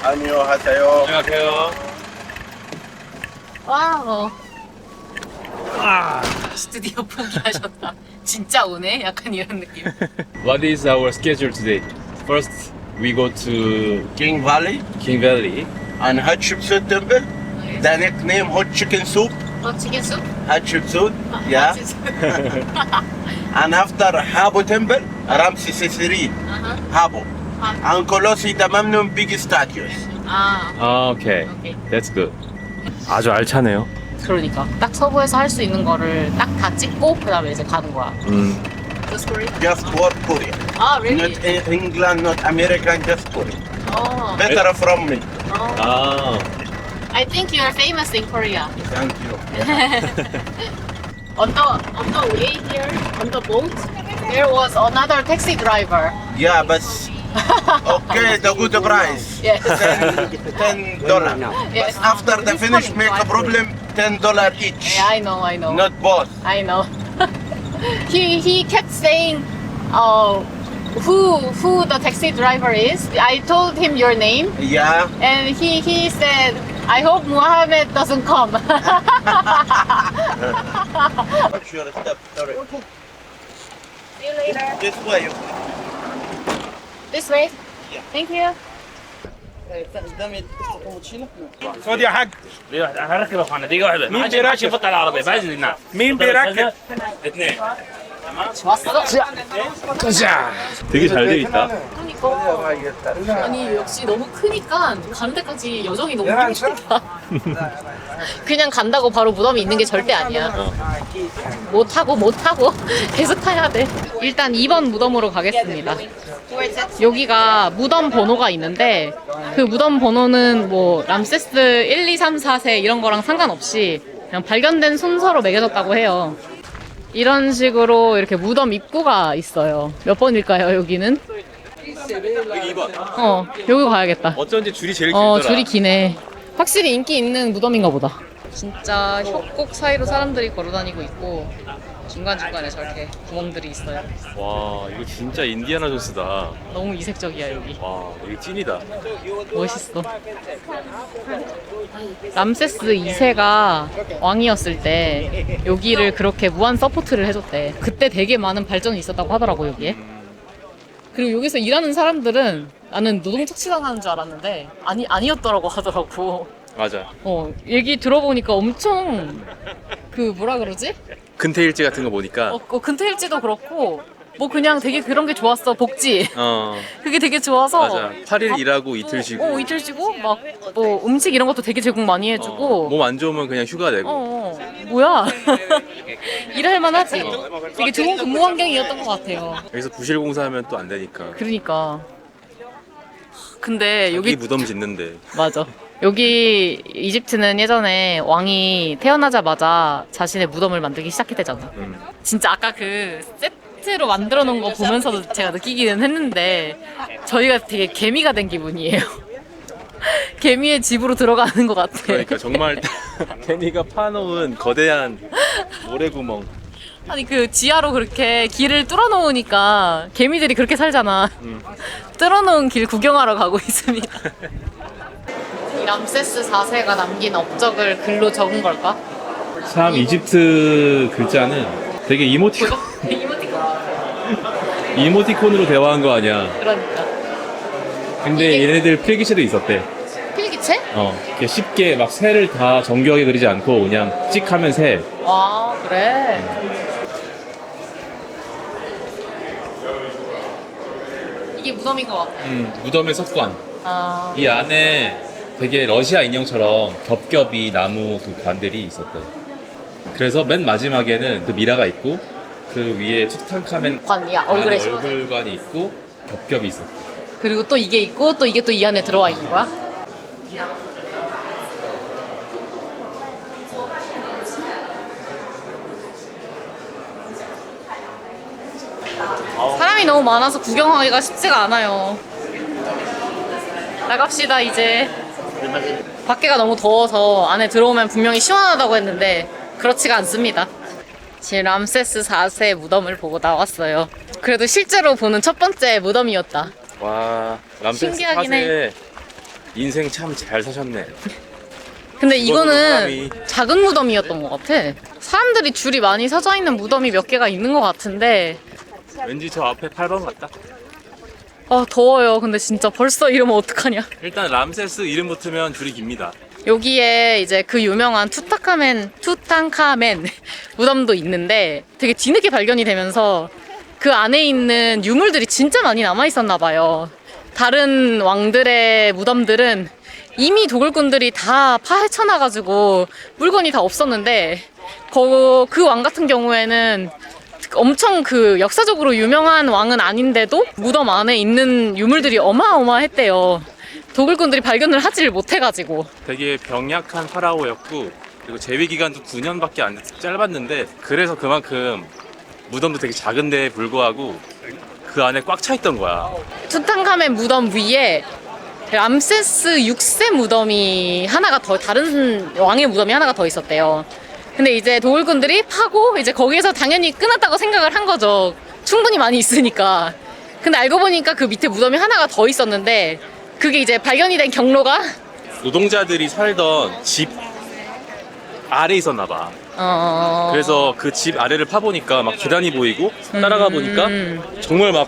안녕하세요. 안녕하세요. 와우. 스튜디오 포기하셨다. 진짜 오네? 약간 이런 느낌. What is our schedule today? First, we go to King Valley King Valley. and Hatshepsut Temple. The nickname Hot Chicken Soup. 치킨 숲? Hatshepsut, yeah. And after Habo Temple, Ramses III, Habo. And Colossi Tamamnum big statues. 아, 아, 오케이. 오케이. That's good. 아주 알차네요. 그러니까 딱 서부에서 할 수 있는 거를 딱 다 찍고 그 다음에 이제 가는 거야. Just Korea? Just for Korea. 아, really? Not England, not American, just Korea. 어, Better from me. 아, I think you are famous in Korea. Thank you. On the way here, on the boat, there was another taxi driver. Yeah, but okay, the good price. Yes. $10. Yes. But after the finish, make a problem, $10 each. Yeah, I know. Not both. I know. he kept saying, who the taxi driver is. I told him your name, Yeah. and he said, I hope Muhammad doesn't come. What's your step? Sorry. See you later. This way. This way. Yeah. Thank you. خد يا حاج هركب يا اخوانا دقيقه واحده مين بيركب بطل العربيه بعزل هنا مين بيركب اثنين 되게 잘 돼 있다. 그러니까 아니 역시 너무 크니까 가는 데까지 여정이 너무 힘들다. 그냥 간다고 바로 무덤이 있는 게 절대 아니야. 못 타고 계속 타야 돼. 일단 2번 무덤으로 가겠습니다. 여기가 무덤 번호가 있는데 그 무덤 번호는 뭐 람세스 1, 2, 3, 4세 이런 거랑 상관없이 그냥 발견된 순서로 매겨졌다고 해요. 이런 식으로 이렇게 무덤 입구가 있어요. 몇 번일까요, 여기는? 여기 2번. 여기 가야겠다. 어쩐지 줄이 제일 길더라. 줄이 기네. 확실히 인기 있는 무덤인가 보다. 진짜 협곡 사이로 사람들이 걸어다니고 있고 중간중간에 저렇게 구멍들이 있어요. 와, 이거 진짜 인디아나 존스다. 너무 이색적이야, 여기. 와, 이거 찐이다. 멋있어. 람세스 2세가 왕이었을 때 여기를 그렇게 무한 서포트를 해줬대. 그때 되게 많은 발전이 있었다고 하더라고, 여기에. 그리고 여기서 일하는 사람들은 나는 노동착취당하는 줄 알았는데 아니었더라고 하더라고. 맞아. 얘기 들어보니까 엄청 그 뭐라 그러지? 근태일지 같은 거 보니까 근태일지도 그렇고 뭐 그냥 되게 그런 게 좋았어. 복지. 그게 되게 좋아서 맞아. 8일 일하고 이틀 쉬고 이틀 쉬고 막 뭐 음식 이런 것도 되게 제공 많이 해주고 몸 안 좋으면 그냥 휴가 내고 뭐야 일할 만하지. 되게 좋은 근무 환경이었던 것 같아요. 여기서 부실 공사하면 또 안 되니까. 그러니까 근데 여기 여기 무덤 짓는데 맞아. 여기 이집트는 예전에 왕이 태어나자마자 자신의 무덤을 만들기 시작했대잖아. 진짜 아까 그 세트로 만들어 놓은 거 보면서도 제가 느끼기는 했는데 저희가 되게 개미가 된 기분이에요. 개미의 집으로 들어가는 것 같아. 그러니까 정말 케니가 파놓은 거대한 모래구멍. 아니 그 지하로 그렇게 길을 뚫어 놓으니까 개미들이 그렇게 살잖아. 뚫어 놓은 길 구경하러 가고 있습니다. 이 람세스 4세가 남긴 업적을 글로 적은 걸까? 참 이집트 글자는 되게 이모티콘으로 대화한 거 아니야. 그러니까. 근데 이게- 얘네들 필기체도 있었대. 필기체? 이렇게 쉽게 막 새를 다 정교하게 그리지 않고 그냥 찍 하면 새. 아 그래. 이게 무덤인 것 같아. 무덤의 석관. 아, 이 안에 되게 러시아 인형처럼 겹겹이 나무 그 관들이 있었대. 그래서 맨 마지막에는 그 미라가 있고 그 위에 투탕카멘 관이야. 안에 얼굴에 씌워져. 얼굴관이 있고 겹겹이 있었대. 그리고 또 이게 있고 또 이게 또 이 안에 들어와 있는 거야? 사람이 너무 많아서 구경하기가 쉽지가 않아요. 나갑시다 이제. 밖에가 너무 더워서 안에 들어오면 분명히 시원하다고 했는데 그렇지가 않습니다. 지금 람세스 4세 무덤을 보고 나왔어요. 그래도 실제로 보는 첫 번째 무덤이었다. 와, 람세스 신기하긴 4세 인생 참 잘 사셨네. 근데 이거는 사람이- 작은 무덤이었던 것 같아. 사람들이 줄이 많이 서져 있는 무덤이 몇 개가 있는 것 같은데 왠지 저 앞에 8번 같다. 더워요. 근데 진짜 벌써 이러면 어떡하냐. 일단 람세스 이름 붙으면 줄이 깁니다. 여기에 이제 그 유명한 투탕카멘 무덤도 있는데 되게 뒤늦게 발견이 되면서 그 안에 있는 유물들이 진짜 많이 남아 있었나 봐요. 다른 왕들의 무덤들은 이미 도굴꾼들이 다 파헤쳐놔가지고 물건이 다 없었는데 그 왕 같은 경우에는 엄청 그 역사적으로 유명한 왕은 아닌데도 무덤 안에 있는 유물들이 어마어마했대요. 도굴꾼들이 발견을 하지를 못해가지고. 되게 병약한 파라오였고 그리고 재위 기간도 9년밖에 안 짧았는데 그래서 그만큼 무덤도 되게 작은데 불구하고 그 안에 꽉 차 있던 거야. 투탕카멘 무덤 위에 람세스 6세 무덤이 하나가 더, 다른 왕의 무덤이 하나가 더 있었대요. 근데 이제 도굴꾼들이 파고 이제 거기에서 당연히 끝났다고 생각을 한 거죠. 충분히 많이 있으니까. 근데 알고 보니까 그 밑에 무덤이 하나가 더 있었는데 그게 이제 발견이 된 경로가 노동자들이 살던 집 아래 있었나 봐. 그래서 그 집 아래를 파보니까 막 계단이 보이고 따라가 보니까 정말 막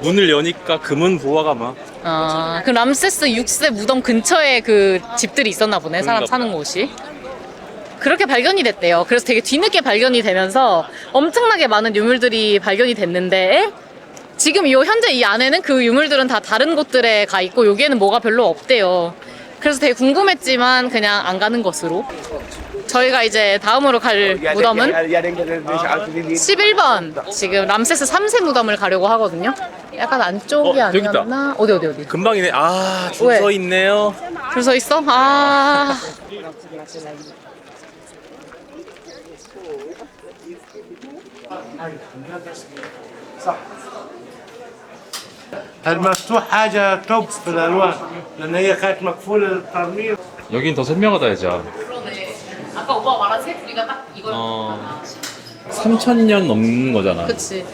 문을 여니까 금은 보화가 막. 아, 그 람세스 6세 무덤 근처에 그 집들이 있었나 보네. 사람 그런가 사는 곳이. 그렇게 발견이 됐대요. 그래서 되게 뒤늦게 발견이 되면서 엄청나게 많은 유물들이 발견이 됐는데 지금 현재 이 안에는 그 유물들은 다 다른 곳들에 가 있고 여기에는 뭐가 별로 없대요. 그래서 되게 궁금했지만 그냥 안 가는 것으로. 저희가 이제 다음으로 갈 무덤은 11번 지금 람세스 3세 무덤을 가려고 하거든요. 약간 안쪽이 저기 있다. 아니었나? 어디? 금방이네. 아, 줄 왜? 서 있네요. 줄 서 있어? 아. المفتوح حاجه توب في الالوان لان هي كانت مقفوله للترميم. 여긴 더 선명하다, 진짜. 그러네. 아까 오빠가 말한 새부리가 딱 이거였구나. 3,000년 넘는 거잖아. 그치.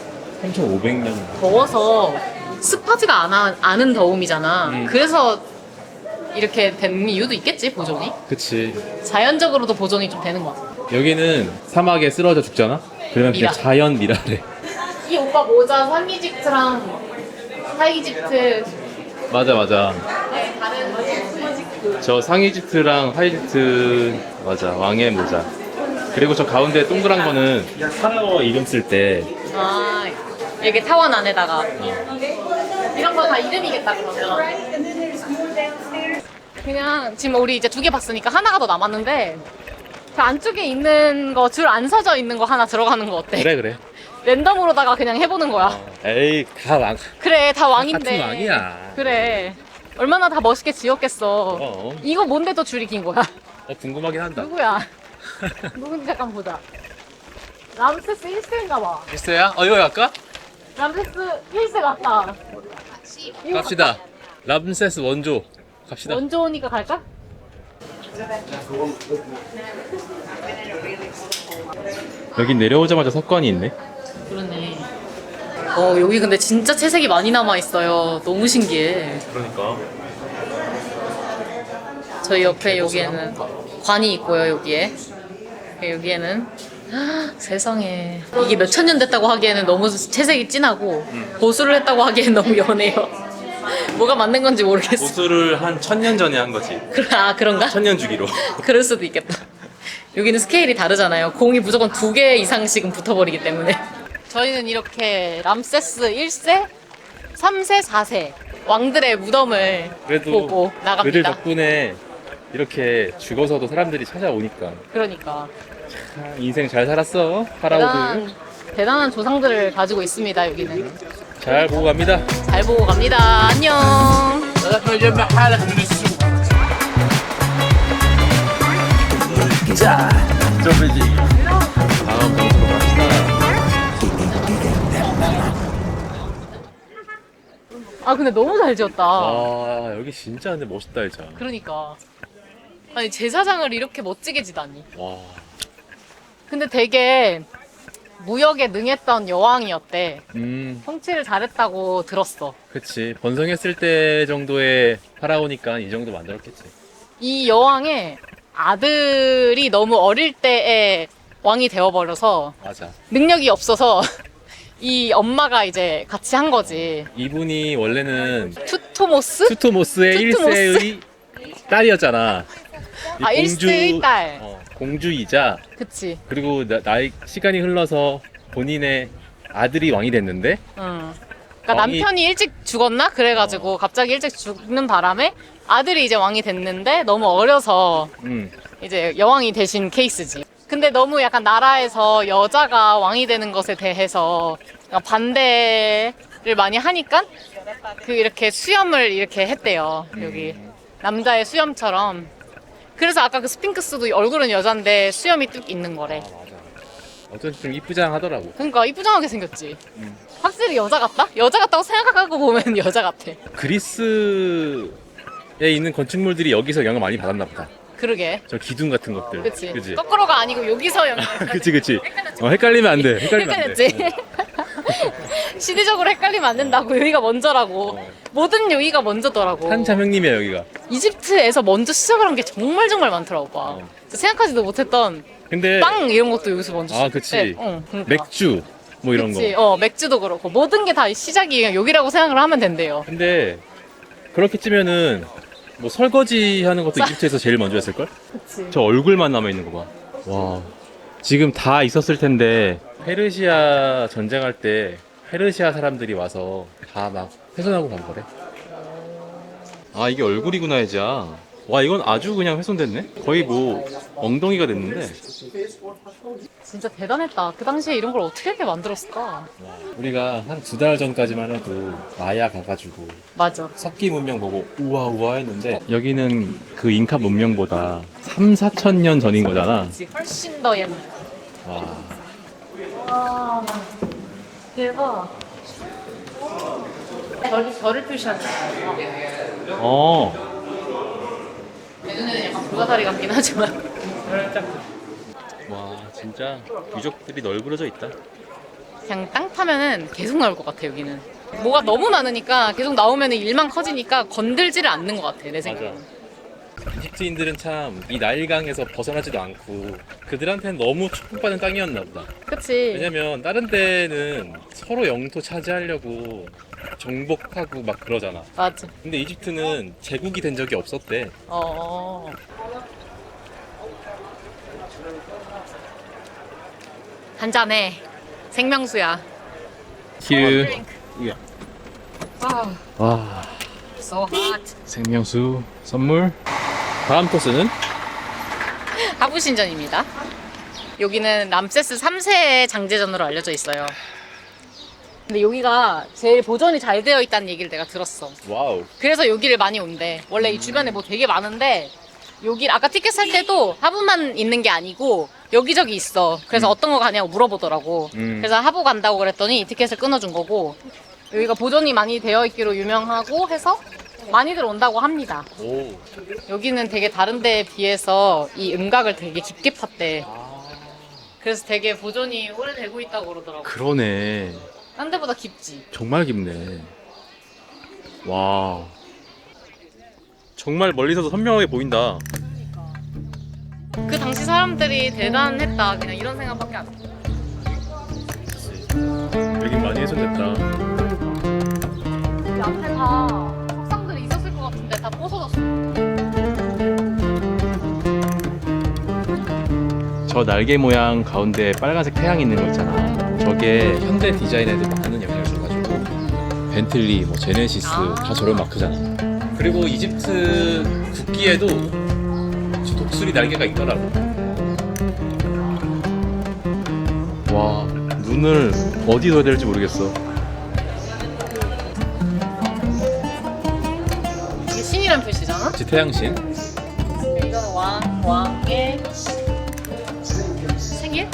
3,500년. 더워서 습하지가 않은 더움이잖아. 그래서 이렇게 된 이유도 있겠지, 보존이. 그치. 자연적으로도 보존이 좀 되는 것 같아. 여기는 사막에 쓰러져 죽잖아? 그러면 미라. 그냥 자연 미라래. 이 오빠 모자 상이집트랑 하이집트 맞아. 네, 다른 이집트. 저 상이집트랑 하이집트, 맞아. 왕의 모자. 그리고 저 가운데 동그란 거는 파라오 이름 쓸 때. 아, 이게 타원 안에다가. 이런 거 다 이름이겠다, 그러면. 그냥 지금 우리 이제 2개 봤으니까 하나가 더 남았는데 그 안쪽에 있는 거 줄 안 서져 있는 거 하나 들어가는 거 어때? 그래. 랜덤으로다가 그냥 해보는 거야. 에이, 다 왕. 그래, 다 왕인데. 같은 왕이야. 그래. 얼마나 다 멋있게 지었겠어. 어. 이거 뭔데 또 줄이 긴 거야? 궁금하긴 한다. 누구야? 누군지 잠깐 보자. 람세스 1세인가 봐. 있어요? 이거 갈까? 람세스 1세 같다. 이거 갑시다. 람세스 원조. 갑시다. 원조 오니까 갈까? 여기 내려오자마자 석관이 있네. 그러네. 여기 근데 진짜 채색이 많이 남아있어요. 너무 신기해. 그러니까. 저희 옆에 여기에는 관이 있고요, 여기에. 여기에는 세상에 이게 몇천 년 됐다고 하기에는 너무 채색이 진하고 보수를 했다고 하기에는 너무 연해요. 뭐가 맞는 건지 모르겠어. 보수를 한 1000년 전에 한 거지. 그런가? 1000년 주기로. 그럴 수도 있겠다. 여기는 스케일이 다르잖아요. 공이 무조건 2개 이상씩은 붙어버리기 때문에. 저희는 이렇게 람세스 1세, 3세, 4세 왕들의 무덤을 보고 그들 나갑니다. 덕분에 이렇게 죽어서도 사람들이 찾아오니까. 그러니까 인생 잘 살았어, 파라오들. 대단한 조상들을 가지고 있습니다. 여기는 잘 보고 갑니다. 잘 보고 갑니다. 안녕. جمع حالك من السوق. 다음 장소로 갑시다. 아 근데 너무 잘 지었다. 와, 여기 진짜 근데 멋있다, 진짜. 그러니까 아니 제사장을 이렇게 멋지게 지다니. 와, 근데 되게 무역에 능했던 여왕이었대. 통치를 잘했다고 들었어. 그치. 번성했을 때 정도의 파라오니까 이 정도 만들었겠지. 이 여왕의 아들이 너무 어릴 때에 왕이 되어버려서 맞아. 능력이 없어서 이 엄마가 이제 같이 한 거지. 이분이 원래는 투토모스? 투토모스의 투토모스? 1세의 딸이었잖아. 이 아, 1세의 딸. 공주이자, 그치. 그리고 시간이 흘러서 본인의 아들이 왕이 됐는데, 응. 그러니까 남편이 일찍 죽었나? 그래가지고 갑자기 일찍 죽는 바람에 아들이 이제 왕이 됐는데 너무 어려서 이제 여왕이 되신 케이스지. 근데 너무 약간 나라에서 여자가 왕이 되는 것에 대해서 약간 반대를 많이 하니까 이렇게 수염을 이렇게 했대요. 여기 남자의 수염처럼. 그래서 아까 그 스핑크스도 얼굴은 여잔데 수염이 뚝 있는 거래. 맞아. 어쩐지 좀 이쁘장하더라고. 그러니까 이쁘장하게 생겼지. 확실히 여자 같다? 여자 같다고 생각하고 보면 여자 같아. 그리스에 있는 건축물들이 여기서 영향을 많이 받았나 보다. 그러게. 저 기둥 같은 것들. 그치. 그치? 거꾸로가 아니고 여기서 영향. 그치. 헷갈리면 안 돼. 헷갈리면 안 돼. 헷갈렸지? 시대적으로 헷갈리면 안 된다고. 여기가 먼저라고. 모든 여기가 먼저더라고. 한참 형님이야, 여기가. 이집트에서 먼저 시작을 한 게 정말 많더라고, 오빠. 생각하지도 못했던 근데 빵 이런 것도 여기서 먼저 아, 그치. 그러니까. 맥주, 뭐 이런 그치? 거. 맥주도 그렇고 모든 게 다 시작이 여기라고 생각을 하면 된대요. 근데 그렇게 찌면은 뭐 설거지 하는 것도 이집트에서 제일 먼저 했을걸? 그치. 저 얼굴만 남아있는 거 봐. 와. 지금 다 있었을 텐데 페르시아 전쟁할 때 페르시아 사람들이 와서 다 막 훼손하고 간 거래. 아, 이게 얼굴이구나, 이자. 와, 이건 아주 그냥 훼손됐네? 거의 뭐 엉덩이가 됐는데. 진짜 대단했다. 그 당시에 이런 걸 어떻게 이렇게 만들었을까? 우리가 한 2달 전까지만 해도 마야 가가지고 맞아. 석기 문명 보고 우와 했는데 여기는 그 잉카 문명보다 3,4천 년 전인 거잖아. 그치. 훨씬 더 옛날. 와. 와, 대박. 별을 표시하는 어. 내 눈에는 약간 불가사리 같긴 하지만. 와, 진짜 유적들이 널브러져 있다. 그냥 땅 파면은 계속 나올 것 같아, 여기는. 뭐가 너무 많으니까 계속 나오면 일만 커지니까 건들지를 않는 것 같아, 내 생각에는. 이집트인들은 참 이 나일강에서 벗어나지도 않고 그들한테는 너무 축복받은 땅이었나 보다. 그치. 왜냐면 다른 데는 서로 영토 차지하려고 정복하고 막 그러잖아. 맞아. 근데 이집트는 제국이 된 적이 없었대. 한 잔해. 생명수야. 큐. 아, 와, so hot. 생명수 선물. 다음 코스는 하부신전입니다. 여기는 람세스 3세의 장제전으로 알려져 있어요. 근데 여기가 제일 보존이 잘 되어 있다는 얘기를 내가 들었어. 와우. 그래서 여기를 많이 온대. 원래 이 주변에 뭐 되게 많은데 여기 아까 티켓 살 때도 하부만 있는 게 아니고 여기저기 있어. 그래서 어떤 거 가냐고 물어보더라고. 그래서 하부 간다고 그랬더니 티켓을 끊어준 거고 여기가 보존이 많이 되어 있기로 유명하고 해서 많이들 온다고 합니다. 오. 여기는 되게 다른 데에 비해서 이 음각을 되게 깊게 팠대. 그래서 되게 보존이 오래되고 있다고 그러더라고. 그러네. 딴 데보다 깊지. 정말 깊네. 와. 정말 멀리서도 선명하게 보인다. 그 당시 사람들이 대단했다. 그냥 이런 생각밖에 안 해. 여긴 많이 훼손됐다. 이 앞에 다 석상들이 있었을 것 같은데 다 부서졌어. 저 날개 모양 가운데 빨간색 태양 있는 거 있잖아. 저게 현대 디자인에도 많은 영향을 줘가지고 벤틀리, 뭐 제네시스 다 저런 마크잖아. 그리고 이집트 국기에도 저 독수리 날개가 있더라고. 와, 눈을 어디 둬야 될지 모르겠어. 이게 신이란 표시잖아? 그치, 태양신. 이건 왕의 생일?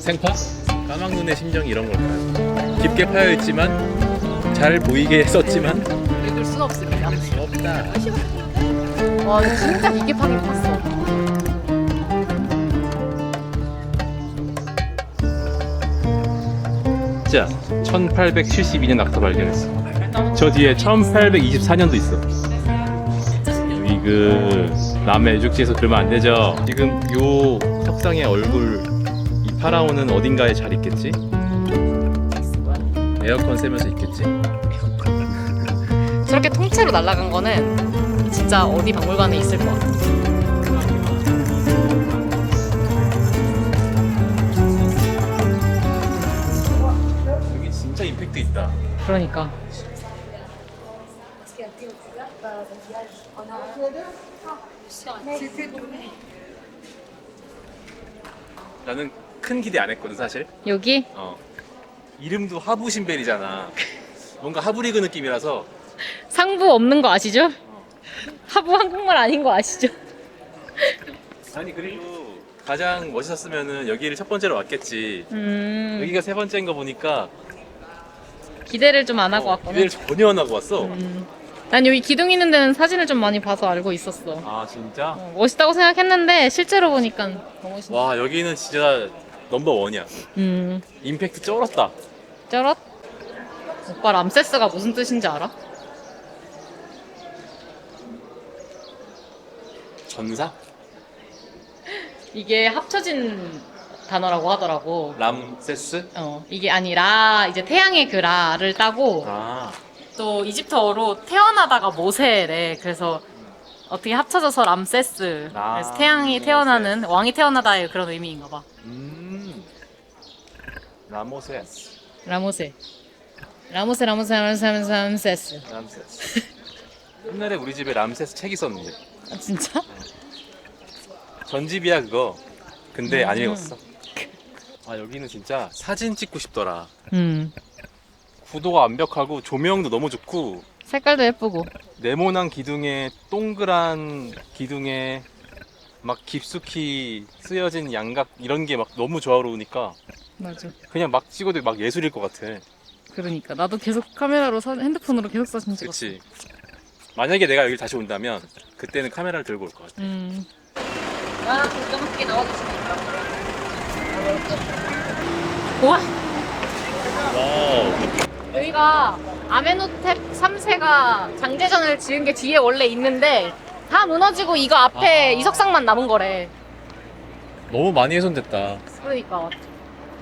생파? 까막눈의 심정이 이런 걸까요? 깊게 파여있지만 잘 보이게 썼지만 읽을 순 없습니다. 없다. 와, 이거 진짜 깊게 파긴 팠어. 자, 1872년 낙서 발견했어. 저 뒤에 1824년도 있어. 그 남의 유적지에서 그러면 안 되죠. 지금 요 석상의 얼굴 이 파라오는 어딘가에 잘 있겠지? 에어컨 쐬면서 있겠지? 저렇게 통째로 날아간 거는 진짜 어디 박물관에 있을 것 같아. 여기 진짜 임팩트 있다. 그러니까. 나는 큰 기대 안 했거든 사실. 여기 이름도 하부신벨이잖아. 뭔가 하부리그 느낌이라서. 상부 없는 거 아시죠? 하부 한국말 아닌 거 아시죠? 아니 그리고 가장 멋있었으면은 여기를 첫 번째로 왔겠지. 여기가 세 번째인 거 보니까 기대를 좀 안 하고 왔구나. 기대를 전혀 안 하고 왔어. 난 여기 기둥 있는 데는 사진을 좀 많이 봐서 알고 있었어. 아 진짜? 멋있다고 생각했는데 실제로 보니까 너무 멋있어. 와 여기는 진짜 넘버 원이야. 임팩트 쩔었다. 쩔었? 오빠 람세스가 무슨 뜻인지 알아? 전사? 이게 합쳐진 단어라고 하더라고. 람세스? 이게 아니라 이제 태양의 그 라를 따고 아, 또 이집트어로 태어나다가 모세래. 그래서 어떻게 합쳐져서 람세스. 아, 그래서 태양이 태어나는 왕이 태어나다의 그런 의미인가 봐. 라모세스. 라모세. 람세스. 람세스. 옛날에 우리 집에 람세스 책 있었는데. 아, 진짜? 전집이야 그거. 근데 안 읽었어. 아 여기는 진짜 사진 찍고 싶더라. 구도가 완벽하고 조명도 너무 좋고 색깔도 예쁘고. 네모난 기둥에 동그란 기둥에 막 깊숙이 쓰여진 양각 이런 게 막 너무 조화로우니까 맞아. 그냥 막 찍어도 막 예술일 것 같아. 그러니까 나도 계속 카메라로 핸드폰으로 계속 사진 찍었어. 그렇지. 만약에 내가 여기 다시 온다면 그때는 카메라를 들고 올 것 같아. 아, 부드럽게 넣어주시니까. 우와! 와우. 여기가 아메노텝 3세가 장제전을 지은 게 뒤에 원래 있는데 다 무너지고 이거 앞에 이석상만 남은 거래. 너무 많이 훼손됐다. 그러니까.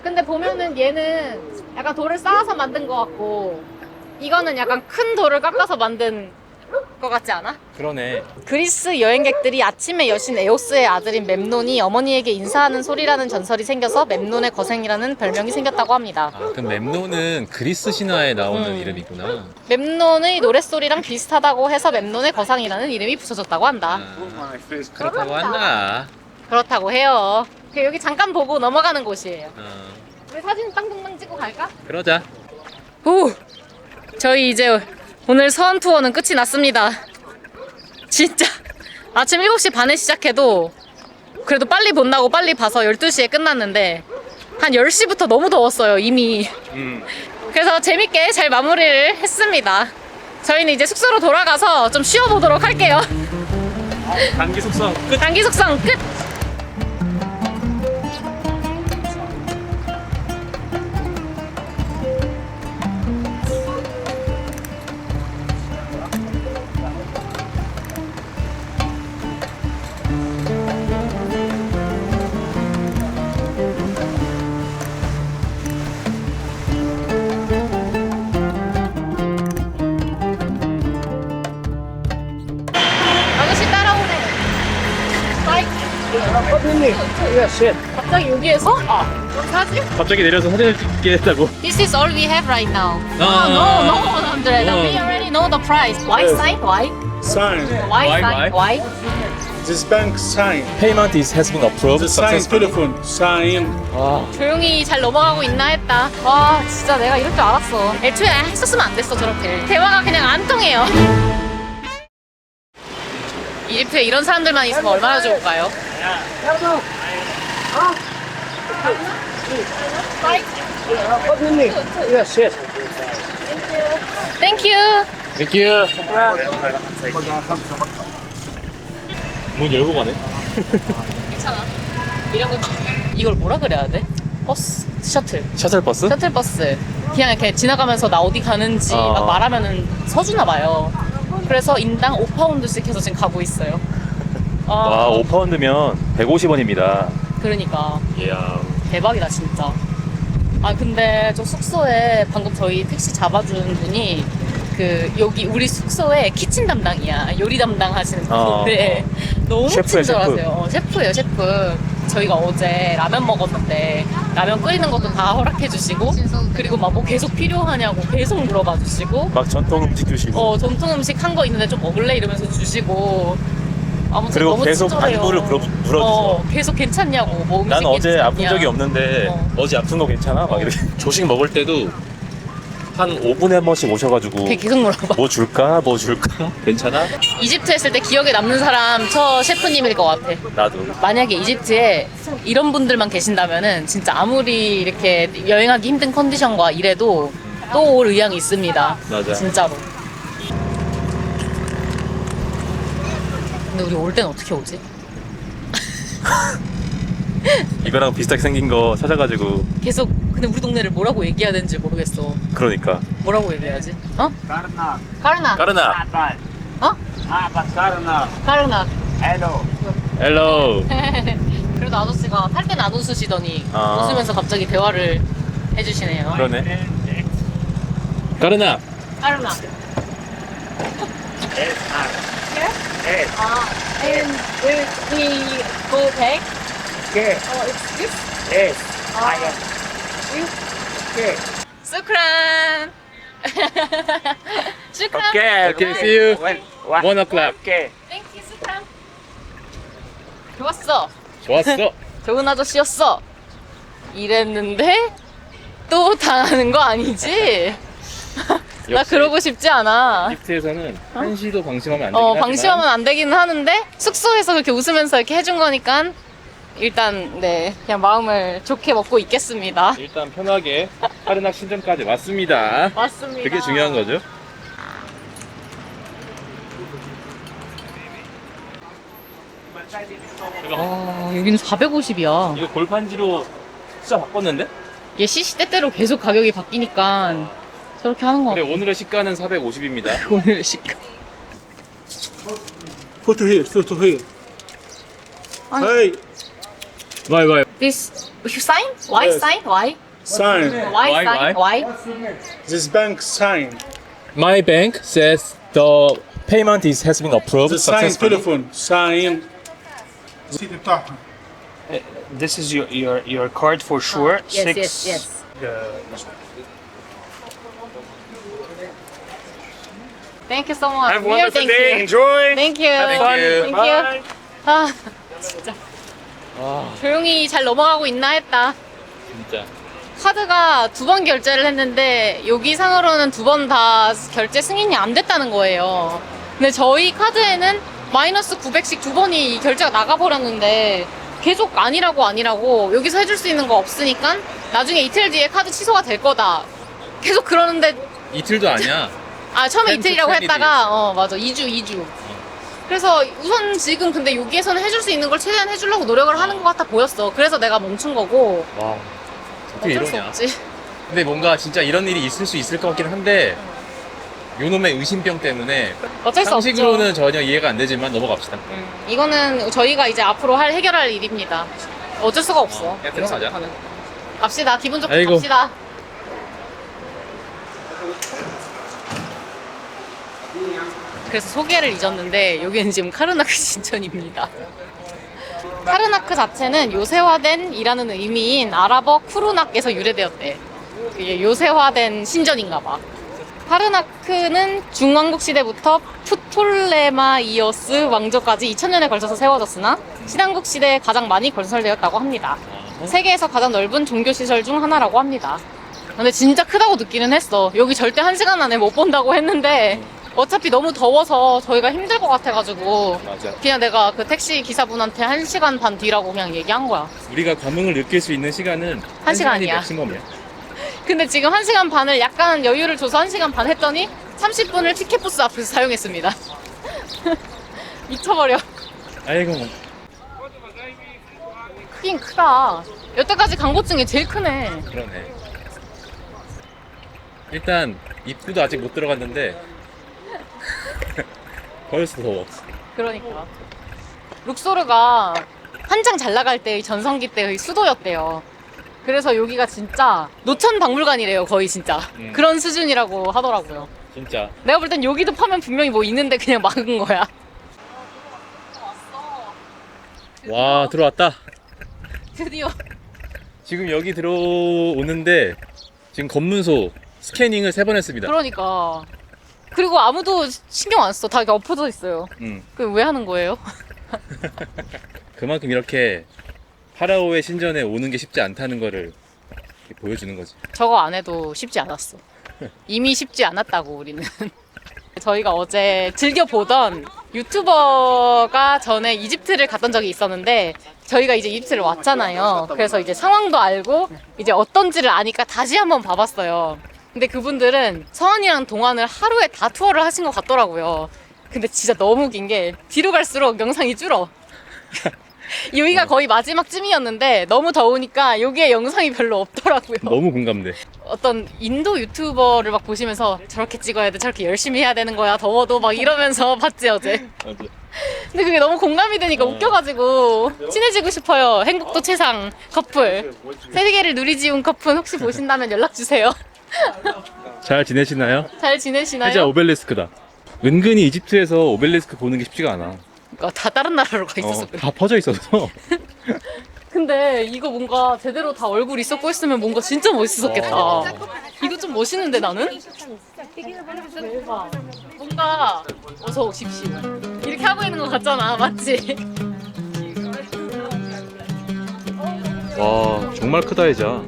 근데 보면은 얘는 약간 돌을 쌓아서 만든 것 같고 이거는 약간 큰 돌을 깎아서 만든 것 같지 않아? 그러네. 그리스 여행객들이 아침에 여신 에오스의 아들인 mem논이 어머니에게 인사하는 소리라는 전설이 생겨서 mem논의 거생이라는 별명이 생겼다고 합니다. 아, 그럼 mem논은 그리스 신화에 나오는 이름이구나. mem논의 노랫소리랑 비슷하다고 해서 mem논의 거상이라는 이름이 붙여졌다고 한다. 아, 그렇다고 한다. 그렇다고 해요. 여기 잠깐 보고 넘어가는 곳이에요. 어, 우리 사진 땅땅땅 찍고 갈까? 그러자. 오! 저희 이제 오늘 서원 투어는 끝이 났습니다. 진짜 아침 7시 반에 시작해도 그래도 빨리 본다고 빨리 봐서 12시에 끝났는데 한 10시부터 너무 더웠어요 이미. 그래서 재밌게 잘 마무리를 했습니다. 저희는 이제 숙소로 돌아가서 좀 쉬어보도록 할게요. 단기 숙성 끝. 단기 숙성 끝! 아저씨 따라오네. 바이크. 갑자기 여기에서? 사진? 갑자기 내려서 사진을 찍게 했다고. This is all we have right now. No, no, Andre. We already know the price. Why sign? Why? Sign. Why Why, sign? why? Why? This bank sign. Payment has been approved The sign successfully. telephone. Sign. 아, 조용히 잘 넘어가고 있나 했다. 와, 진짜 내가 이럴 줄 알았어. 애초에 했었으면 안 됐어, 저렇게. 대화가 그냥 안 통해요. 이집트에 이런 사람들만 있으면 얼마나 좋을까요? Thank you. 땡큐. 문 열고 가네. 괜찮아. 이런 거 이걸 뭐라 그래야 돼? 버스, 셔틀. 셔틀버스? 셔틀버스. 그냥 이렇게 지나가면서 나 어디 가는지 막 말하면은 서주나 봐요. 그래서 인당 5파운드씩 해서 지금 가고 있어요. 와, 5파운드면 150원입니다. 그러니까 이야. 대박이다 진짜. 아 근데 저 숙소에 방금 저희 택시 잡아준 분이 그 여기 우리 숙소에 키친 담당이야. 요리 담당 하시는 분인데 너무 셰프야, 친절하세요. 셰프예요, 셰프. 저희가 어제 라면 먹었는데 라면 끓이는 것도 다 허락해 주시고 그리고 막 뭐 계속 필요하냐고 계속 물어봐 주시고 막 전통 음식 주시고. 전통 음식 한 거 있는데 좀 먹을래 이러면서 주시고 아무튼 그리고 너무 계속 친절해요. 안부를 물어주셔. 계속 괜찮냐고 뭐 음식 난 어제 아픈 괜찮냐. 적이 없는데 어제 아픈 거 괜찮아? 막 이렇게. 조식 먹을 때도 한 5분에 한 번씩 오셔가지고 계속 물어봐. 뭐 줄까? 뭐 줄까? 괜찮아? 이집트 했을 때 기억에 남는 사람 저 셰프님일 것 같아. 나도. 만약에 이집트에 이런 분들만 계신다면은 진짜 아무리 이렇게 여행하기 힘든 컨디션과 이래도 또 올 의향이 있습니다. 맞아. 진짜로. 근데 우리 올 땐 어떻게 오지? 이거랑 비슷하게 생긴 거 찾아가지고. 계속 근데 우리 동네를 뭐라고 얘기해야 되는지 모르겠어. 그러니까. 뭐라고 얘기해야지? 어? 까르나. 까르나. 어? 까르나. 헬로. 그래도 아저씨가 탈 땐 안 웃으시더니 아. 웃으면서 갑자기 대화를 해주시네요. 그러네. 까르나. 아르나. And will we go back? Okay. Oh, it's this? Yes. 스크란. 스크란. Okay. Okay, see you. 1 o'clock. Okay. 땡큐 스크란. 좋았어. 좋았어. 좋은 아저씨였어. 이랬는데 또 당하는 거 아니지? 나 역시. 그러고 싶지 않아. 이집트에서는 한시도 방심하면 안 되긴 하지만 방심하면 안 되기는 하는데 숙소에서 그렇게 웃으면서 이렇게 해준 거니까 일단 네 그냥 마음을 좋게 먹고 있겠습니다. 일단 편하게 카르낙 신전까지 왔습니다. 맞습니다. 그게 중요한 거죠. 아 여기는 450이야. 이거 골판지로 숫자 바꿨는데? 얘 CC 때때로 계속 가격이 바뀌니까 저렇게 하는 거 그래 같아. 오늘의 시가는 450입니다. 오늘 시가. Photo here. Photo here. Hey. 와이 와이. This you sign? Why Yes. sign? Why? Sign. Why Why, sign? Why? This bank sign. My bank says the payment has been approved The sign successfully. telephone. Sign. This is your card for sure. Yes, yes, yes. Thank you so much. Have a Real wonderful thank day. you. Enjoy. Thank you. Have fun. Thank you. Bye. 아 진짜 조용히 잘 넘어가고 있나 했다. 진짜. 카드가 2번 결제를 했는데 여기 상으로는 2번 다 결제 승인이 안 됐다는 거예요. 근데 저희 카드에는 마이너스 900씩 2번이 결제가 나가버렸는데 계속 아니라고 여기서 해줄 수 있는 거 없으니까 나중에 이틀 뒤에 카드 취소가 될 거다. 계속 그러는데 이틀도 아니야. 아 처음에 10 이틀이라고 to 20 했다가 맞아 2주. 그래서 우선 지금 근데 여기에서는 해줄 수 있는 걸 최대한 해주려고 노력을 하는 것 같아 보였어. 그래서 내가 멈춘 거고 와. 어떻게 어쩔 수 이러냐. 없지. 근데 뭔가 진짜 이런 일이 있을 수 있을 것 같긴 한데 요놈의 의심병 때문에 어쩔 수 없죠. 상식으로는 전혀 이해가 안 되지만 넘어갑시다. 이거는 저희가 이제 앞으로 해결할 일입니다. 어쩔 수가 없어. 그냥 들어가자. 갑시다. 기분 좋게 아이고. 갑시다. 그래서 소개를 잊었는데 여기는 지금 카르나크 신전입니다. 카르나크 자체는 요새화된 이라는 의미인 아랍어 쿠르낙에서 유래되었대. 그게 요새화된 신전인가 봐. 카르나크는 중왕국 시대부터 프톨레마이오스 왕조까지 2000년에 걸쳐서 세워졌으나 신왕국 시대에 가장 많이 건설되었다고 합니다. 세계에서 가장 넓은 종교시설 중 하나라고 합니다. 근데 진짜 크다고 느끼는 했어. 여기 절대 1시간 안에 못 본다고 했는데 어차피 너무 더워서 저희가 힘들 것 같아가지고 맞아. 그냥 내가 그 택시 기사분한테 1시간 반 뒤라고 그냥 얘기한 거야. 우리가 감흥을 느낄 수 있는 시간은 한 시간이야. 맥시멈이야. 근데 지금 1시간 반을 약간 여유를 줘서 1시간 반 했더니 30분을 티켓부스 앞에서 사용했습니다. 미쳐버려. 아이고. 크긴 크다. 여태까지 간 곳 중에 제일 크네. 그러네. 일단 입구도 아직 못 들어갔는데 벌써 더워. 그러니까. 룩소르가 한창 잘 나갈 때의 전성기 때의 수도였대요. 그래서 여기가 진짜 노천 박물관이래요. 거의 진짜. 그런 수준이라고 하더라고요. 진짜. 내가 볼 땐 여기도 파면 분명히 뭐 있는데 그냥 막은 거야. 와 들어왔다. 드디어. 지금 여기 들어오는데 지금 검문소 스캐닝을 3번 했습니다. 그러니까. 그리고 아무도 신경 안 써. 다 이렇게 엎어져 있어요. 그 왜 하는 거예요? 그만큼 이렇게 파라오의 신전에 오는 게 쉽지 않다는 거를 이렇게 보여주는 거지. 저거 안 해도 쉽지 않았어. 이미 쉽지 않았다고 우리는. 저희가 어제 즐겨보던 유튜버가 전에 이집트를 갔던 적이 있었는데 저희가 이제 이집트를 왔잖아요. 그래서 이제 상황도 알고 이제 어떤지를 아니까 다시 한번 봐봤어요. 근데 그분들은 서원이랑 동안을 하루에 다 투어를 하신 것 같더라고요. 근데 진짜 너무 긴 게 뒤로 갈수록 영상이 줄어. 여기가 거의 마지막 쯤이었는데 너무 더우니까 여기에 영상이 별로 없더라고요. 너무 공감돼. 어떤 인도 유튜버를 막 보시면서 저렇게 찍어야 돼, 저렇게 열심히 해야 되는 거야, 더워도 막 이러면서 봤지 어제. 맞아. 근데 그게 너무 공감이 되니까 웃겨가지고 친해지고 싶어요. 행복도 최상 커플. 세계를 누리지운 커플 혹시 보신다면 연락주세요. 잘 지내시나요? 잘 지내시나요? 진짜 오벨리스크다. 은근히 이집트에서 오벨리스크 보는 게 쉽지가 않아. 다 다른 나라로 가 있어서 그래. 다 퍼져 있어서. 근데 이거 뭔가 제대로 다 얼굴 있었고 했으면 뭔가 진짜 멋있었겠다. 이거 좀 멋있는데 나는? 대박. 뭔가 어서 오십시오. 이렇게 하고 있는 것 같잖아, 맞지? 와, 정말 크다 이자.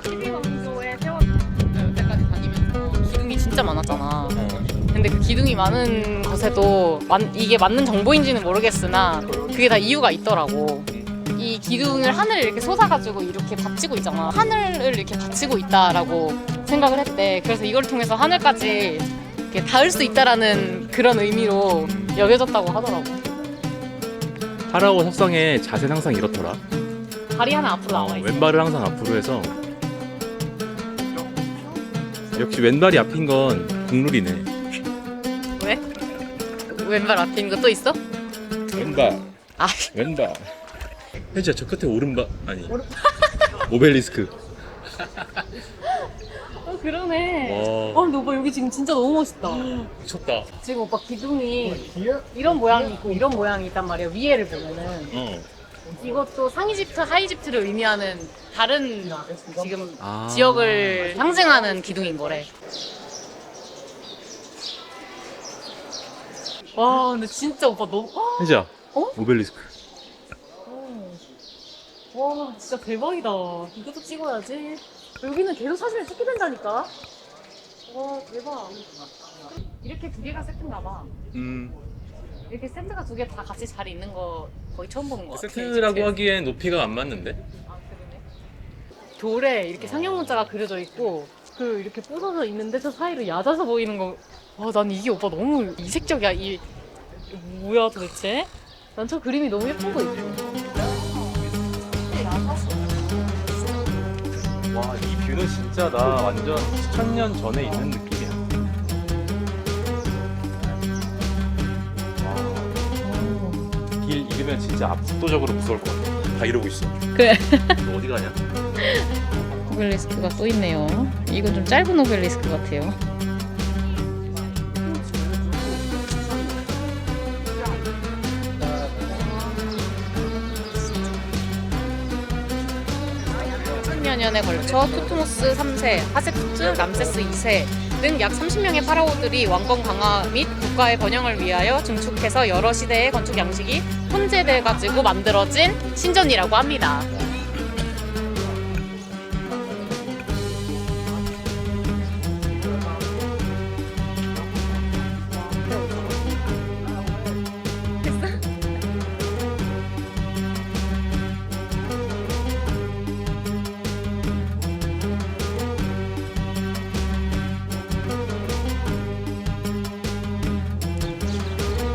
TV 원소에 세웠던 여태까지 다니면서 기둥이 진짜 많았잖아. 근데 그 기둥이 많은 것에도 이게 맞는 정보인지는 모르겠으나 그게 다 이유가 있더라고. 이 기둥을 하늘에 이렇게 솟아가지고 이렇게 받치고 있잖아. 하늘을 이렇게 받치고 있다라고 생각을 했대. 그래서 이걸 통해서 하늘까지 이렇게 닿을 수 있다라는 그런 의미로 여겨졌다고 하더라고. 파라오 석상의 자세는 항상 이렇더라. 다리 하나 앞으로 나와 있어. 왼발을 항상 앞으로 해서. 역시 왼발이 앞인 건 국룰이네. 왜? 왼발 앞인 거 또 있어? 왼발, 아, 왼발. 혜지야, 저 끝에 오른발 아니. 오벨리스크. 그러네. 와. 근데 오빠 여기 지금 진짜 너무 멋있다. 미쳤다. 지금 오빠 기둥이 이런 모양이 있고 이런 모양이 있단 말이야. 위에를 보면은. 이것도 상이집트, 하이집트를 의미하는 다른 지금 지역을 상징하는 기둥인 거래. 와, 근데 진짜 오빠 너무. 혜지야, 어? 오벨리스크. 와, 진짜 대박이다. 이것도 찍어야지. 여기는 계속 사진을 찍게 된다니까. 와, 대박. 이렇게 두 개가 세트인가 봐. 이렇게 세트가 두 개 다 같이 잘 있는 거 거의 처음 보는 거 같아. 세트라고 하기엔 높이가 안 맞는데? 아, 그러네. 돌에 이렇게 상형 문자가 그려져 있고 그 이렇게 부서져 있는데 저 사이로 얕아서 보이는 거. 와, 난 이게 오빠 너무 이색적이야. 이게 뭐야 도대체? 난 저 그림이 너무 예쁜 거 있어. 와, 이 뷰는 진짜 나 완전 수천 년 전에 있는 느낌이야. 와, 길 잃으면 진짜 압도적으로 무서울 것 같아. 다 이러고 있어. 그래. 너 어디 가냐? 오벨리스크가 또 있네요. 이건 좀 짧은 오벨리스크 같아요. 몇 년에 걸쳐 투트모스 3세, 하세투트, 람세스 2세 등 약 30명의 파라오들이 왕권 강화 및 국가의 번영을 위하여 증축해서 여러 시대의 건축 양식이 혼재돼가지고 만들어진 신전이라고 합니다.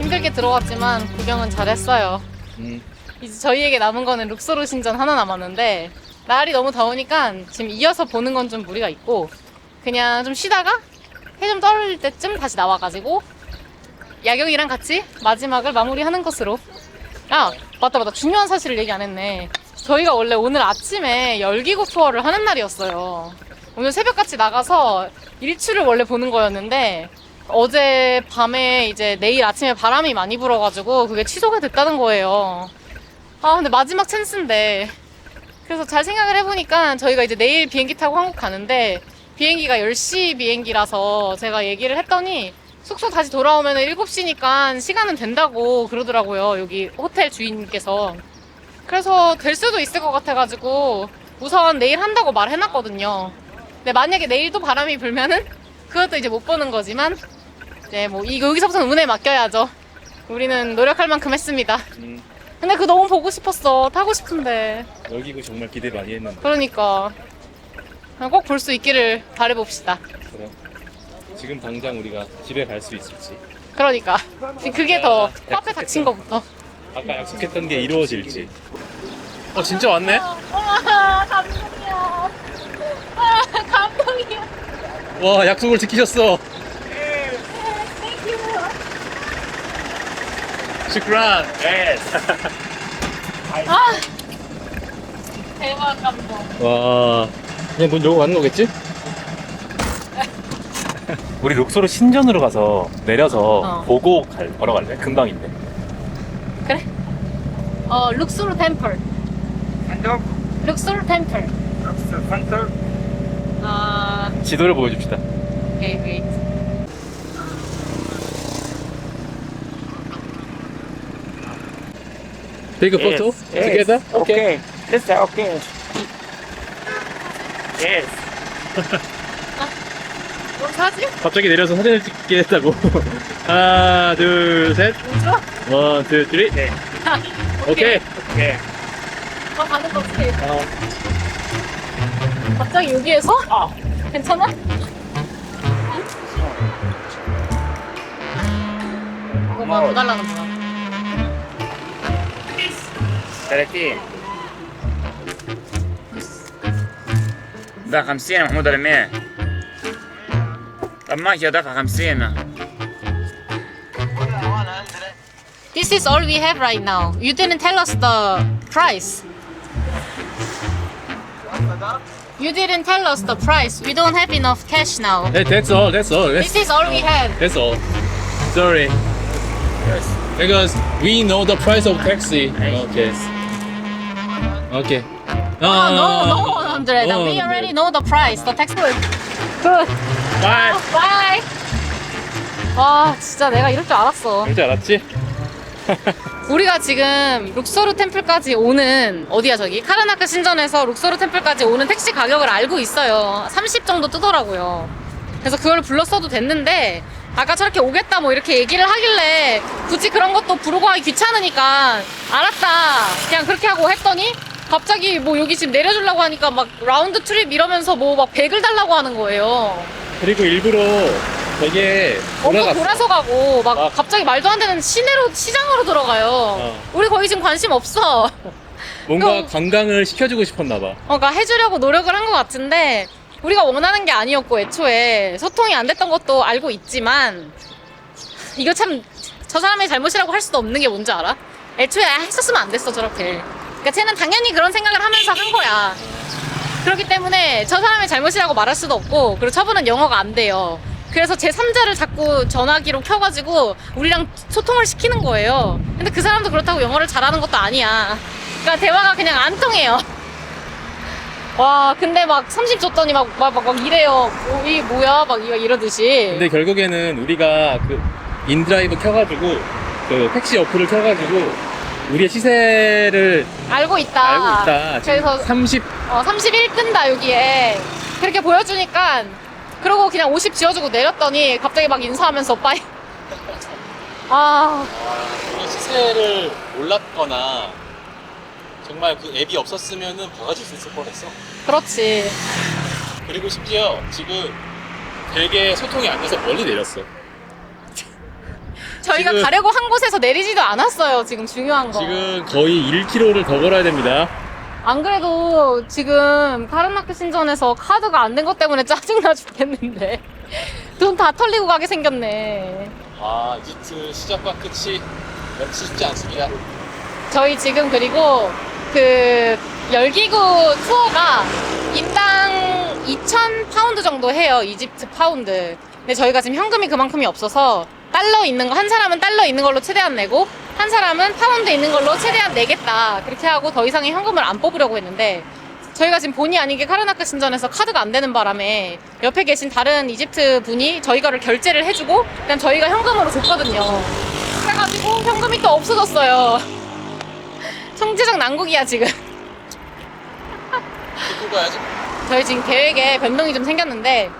힘들게 들어왔지만 구경은 잘했어요. 이제 저희에게 남은 거는 룩소르 신전 하나 남았는데 날이 너무 더우니까 지금 이어서 보는 건 좀 무리가 있고 그냥 좀 쉬다가 해 좀 떨어질 때쯤 다시 나와가지고 야경이랑 같이 마지막을 마무리하는 것으로. 아, 맞다. 중요한 사실을 얘기 안 했네. 저희가 원래 오늘 아침에 열기구 투어를 하는 날이었어요. 오늘 새벽같이 나가서 일출을 원래 보는 거였는데 어제 밤에 이제 내일 아침에 바람이 많이 불어가지고 그게 취소가 됐다는 거예요. 아, 근데 마지막 찬스인데. 그래서 잘 생각을 해보니까 저희가 이제 내일 비행기 타고 한국 가는데 비행기가 10시 비행기라서 제가 얘기를 했더니 숙소 다시 돌아오면 7시니까 시간은 된다고 그러더라고요. 여기 호텔 주인께서. 그래서 될 수도 있을 것 같아가지고 우선 내일 한다고 말해놨거든요. 근데 만약에 내일도 바람이 불면은 그것도 이제 못 보는 거지만 네, 뭐 여기서부터는 운에 맡겨야죠. 우리는 노력할 만큼 했습니다. 근데 그거 너무 보고 싶었어. 타고 싶은데. 열기구 정말 기대 많이 했는데. 그러니까 꼭 볼 수 있기를 바라봅시다. 그래. 지금 당장 우리가 집에 갈 수 있을지. 그러니까 그게 더 카페 닥친 거부터. 아까 약속했던 게 이루어질지. 진짜 왔네? 와, 감동이야. 아, 감동이야. 와, 약속을 지키셨어. 슈크란. 아 대박 감동. 와, 그냥 문 열고 가는 거겠지? 우리 룩소르 신전으로 가서 내려서 보고 걸어갈래? 금방인데. 그래? 룩소르 템플. 룩소르 템플. 지도를 보여줍시다. 오케이 오케이. Take a photo together? Okay. This is okay. Yes. 뭔 사진? 갑자기 내려서 사진을 찍게 했다고. 하나, 둘, 셋. 원, 투, 쓰리. 네. 오케이. Okay. 가는 거 어떡해. 갑자기 여기에서? 괜찮아? 이거 뭐 달라는 거야? 30 ده 50 يا محمود رميه طب ماشي يا دفع 50 This is all we have right now. You didn't tell us the price. You didn't tell us the price. We don't have enough cash now. Hey, that's all. That's all. This is all we have. That's all. Sorry. Because we know the price of taxi. Okay. Okay. No, 100. We already know the price. The text good. Good. Bye. Bye. 와, 진짜 내가 이럴 줄 알았어. 뭔지 알았지? 우리가 지금 룩소르 템플까지 오는 어디야 저기? 카르나크 신전에서 룩소르 템플까지 오는 택시 가격을 알고 있어요. 30 정도 뜨더라고요. 그래서 그걸 불렀어도 됐는데 아까 저렇게 오겠다 뭐 이렇게 얘기를 하길래 굳이 그런 것도 부르고 하기 귀찮으니까 알았다 그냥 그렇게 하고 했더니 갑자기 뭐 여기 지금 내려주려고 하니까 막 라운드 트립 이러면서 뭐 막 100을 달라고 하는 거예요. 그리고 일부러 되게 엄청 돌아서 가고 막 아. 갑자기 말도 안 되는 시장으로 들어가요. 우리 거기 지금 관심 없어. 뭔가 그럼- 관광을 시켜주고 싶었나 봐. 그러니까 해주려고 노력을 한 것 같은데 우리가 원하는 게 아니었고 애초에 소통이 안 됐던 것도 알고 있지만 이거 참 저 사람의 잘못이라고 할 수도 없는 게 뭔지 알아? 애초에 했었으면 안 됐어 저렇게. 그러니까 쟤는 당연히 그런 생각을 하면서 한 거야. 그렇기 때문에 저 사람의 잘못이라고 말할 수도 없고 그리고 저분은 영어가 안 돼요. 그래서 제3자를 자꾸 전화기로 켜가지고 우리랑 소통을 시키는 거예요. 근데 그 사람도 그렇다고 영어를 잘하는 것도 아니야. 그러니까 대화가 그냥 안 통해요. 와 근데 막 30 줬더니 막 이래요. 이 뭐야 막 이러듯이. 근데 결국에는 우리가 그 인드라이브 켜가지고 그 택시 어플을 켜가지고 우리의 시세를 알고 있다. 알고 있다. 지금 그래서 31 뜬다 여기에. 그렇게 보여주니까 그러고 그냥 50 지어주고 내렸더니 갑자기 막 인사하면서 빠이. 아 시세를 몰랐거나 정말 그 앱이 없었으면은 바가지 수 있을 뻔했어. 그렇지. 그리고 심지어 지금 되게 소통이 안 돼서 멀리 내렸어. 저희가 지금- 가려고 한 곳에서 내리지도 않았어요. 지금 중요한 거. 지금 거의 1km를 더 걸어야 됩니다. 안 그래도 지금 카르나크 신전에서 카드가 안 된 것 때문에 짜증나 죽겠는데 돈 다 털리고 가게 생겼네. 아, 이집트 시작과 끝이 역시 쉽지 않습니다. 저희 지금 그리고 그 열기구 투어가 인당 2,000파운드 정도 해요. 이집트 파운드. 근데 저희가 지금 현금이 그만큼이 없어서 달러 있는 거 한 사람은 달러 있는 걸로 최대한 내고 한 사람은 파운드 있는 걸로 최대한 내겠다. 그렇게 하고 더 이상의 현금을 안 뽑으려고 했는데 저희가 지금 본의 아니게 카르나크 신전에서 카드가 안 되는 바람에 옆에 계신 다른 이집트 분이 저희 거를 결제를 해주고 그냥 저희가 현금으로 줬거든요. 그래가지고 현금이 또 없어졌어요. 총체적 난국이야 지금. 또 가야지. 저희 지금 계획에 변동이 좀 생겼는데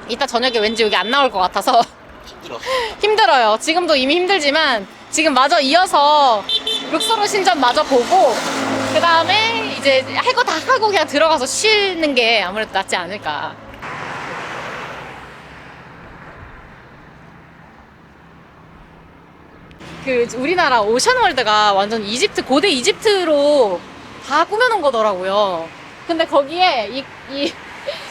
이따 저녁에 왠지 여기 안 나올 것 같아서 힘들어. 힘들어요. 지금도 이미 힘들지만 지금 마저 이어서 룩소르 신전 마저 보고 그 다음에 이제 할 거 다 하고 그냥 들어가서 쉬는 게 아무래도 낫지 않을까. 그 우리나라 오션월드가 완전 이집트 고대 이집트로 다 꾸며놓은 거더라고요. 근데 거기에 이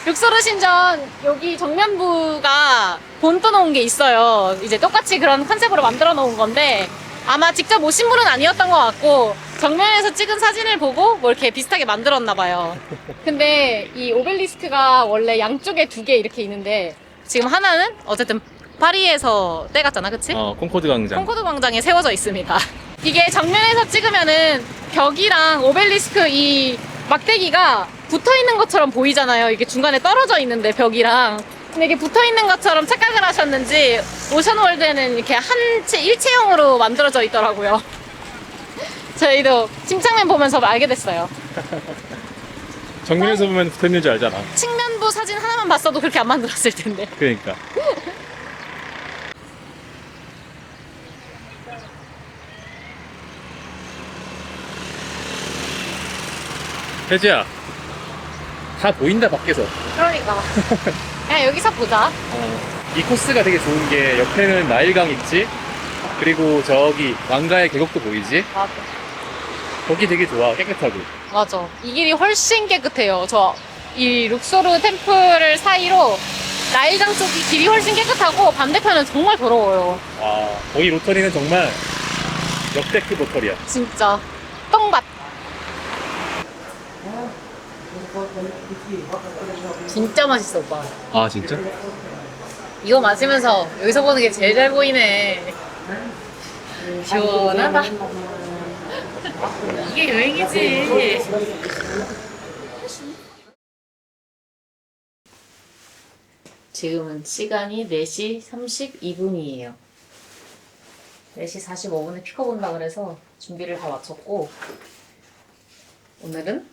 룩소르 신전 여기 정면부가 본떠 놓은 게 있어요. 이제 똑같이 그런 컨셉으로 만들어 놓은 건데 아마 직접 오신 분은 아니었던 것 같고 정면에서 찍은 사진을 보고 뭐 이렇게 비슷하게 만들었나 봐요. 근데 이 오벨리스크가 원래 양쪽에 2개 이렇게 있는데 지금 하나는 어쨌든 파리에서 떼갔잖아, 그치? 콩코드 광장. 콩코드 광장에 세워져 있습니다. 이게 정면에서 찍으면은 벽이랑 오벨리스크 이 막대기가 붙어 있는 것처럼 보이잖아요. 이게 중간에 떨어져 있는데 벽이랑. 근데 이게 붙어 있는 것처럼 착각을 하셨는지 오션월드에는 이렇게 일체형으로 만들어져 있더라고요. 저희도 침착맨 보면서 알게 됐어요. 정면에서 보면 붙어있는 줄 알잖아. 측면부 사진 하나만 봤어도 그렇게 안 만들었을 텐데. 그러니까. 혜지야, 다 보인다 밖에서. 그러니까. 그냥 여기서 보자. 이 코스가 되게 좋은 게 옆에는 나일강 있지? 그리고 저기 왕가의 계곡도 보이지? 맞아. 거기 되게 좋아, 깨끗하고. 맞아. 이 길이 훨씬 깨끗해요. 이 룩소르 템플 사이로 나일강 쪽이 길이 훨씬 깨끗하고 반대편은 정말 더러워요. 와, 거기 로터리는 정말 역대급 로터리야. 진짜. 똥밭. 진짜 맛있어, 오빠. 아, 진짜? 이거 마시면서 여기서 보는 게 제일 잘 보이네. 시원하다. 이게 여행이지. 지금은 시간이 4시 32분이에요. 4시 45분에 픽업 온다 그래서 준비를 다 마쳤고 오늘은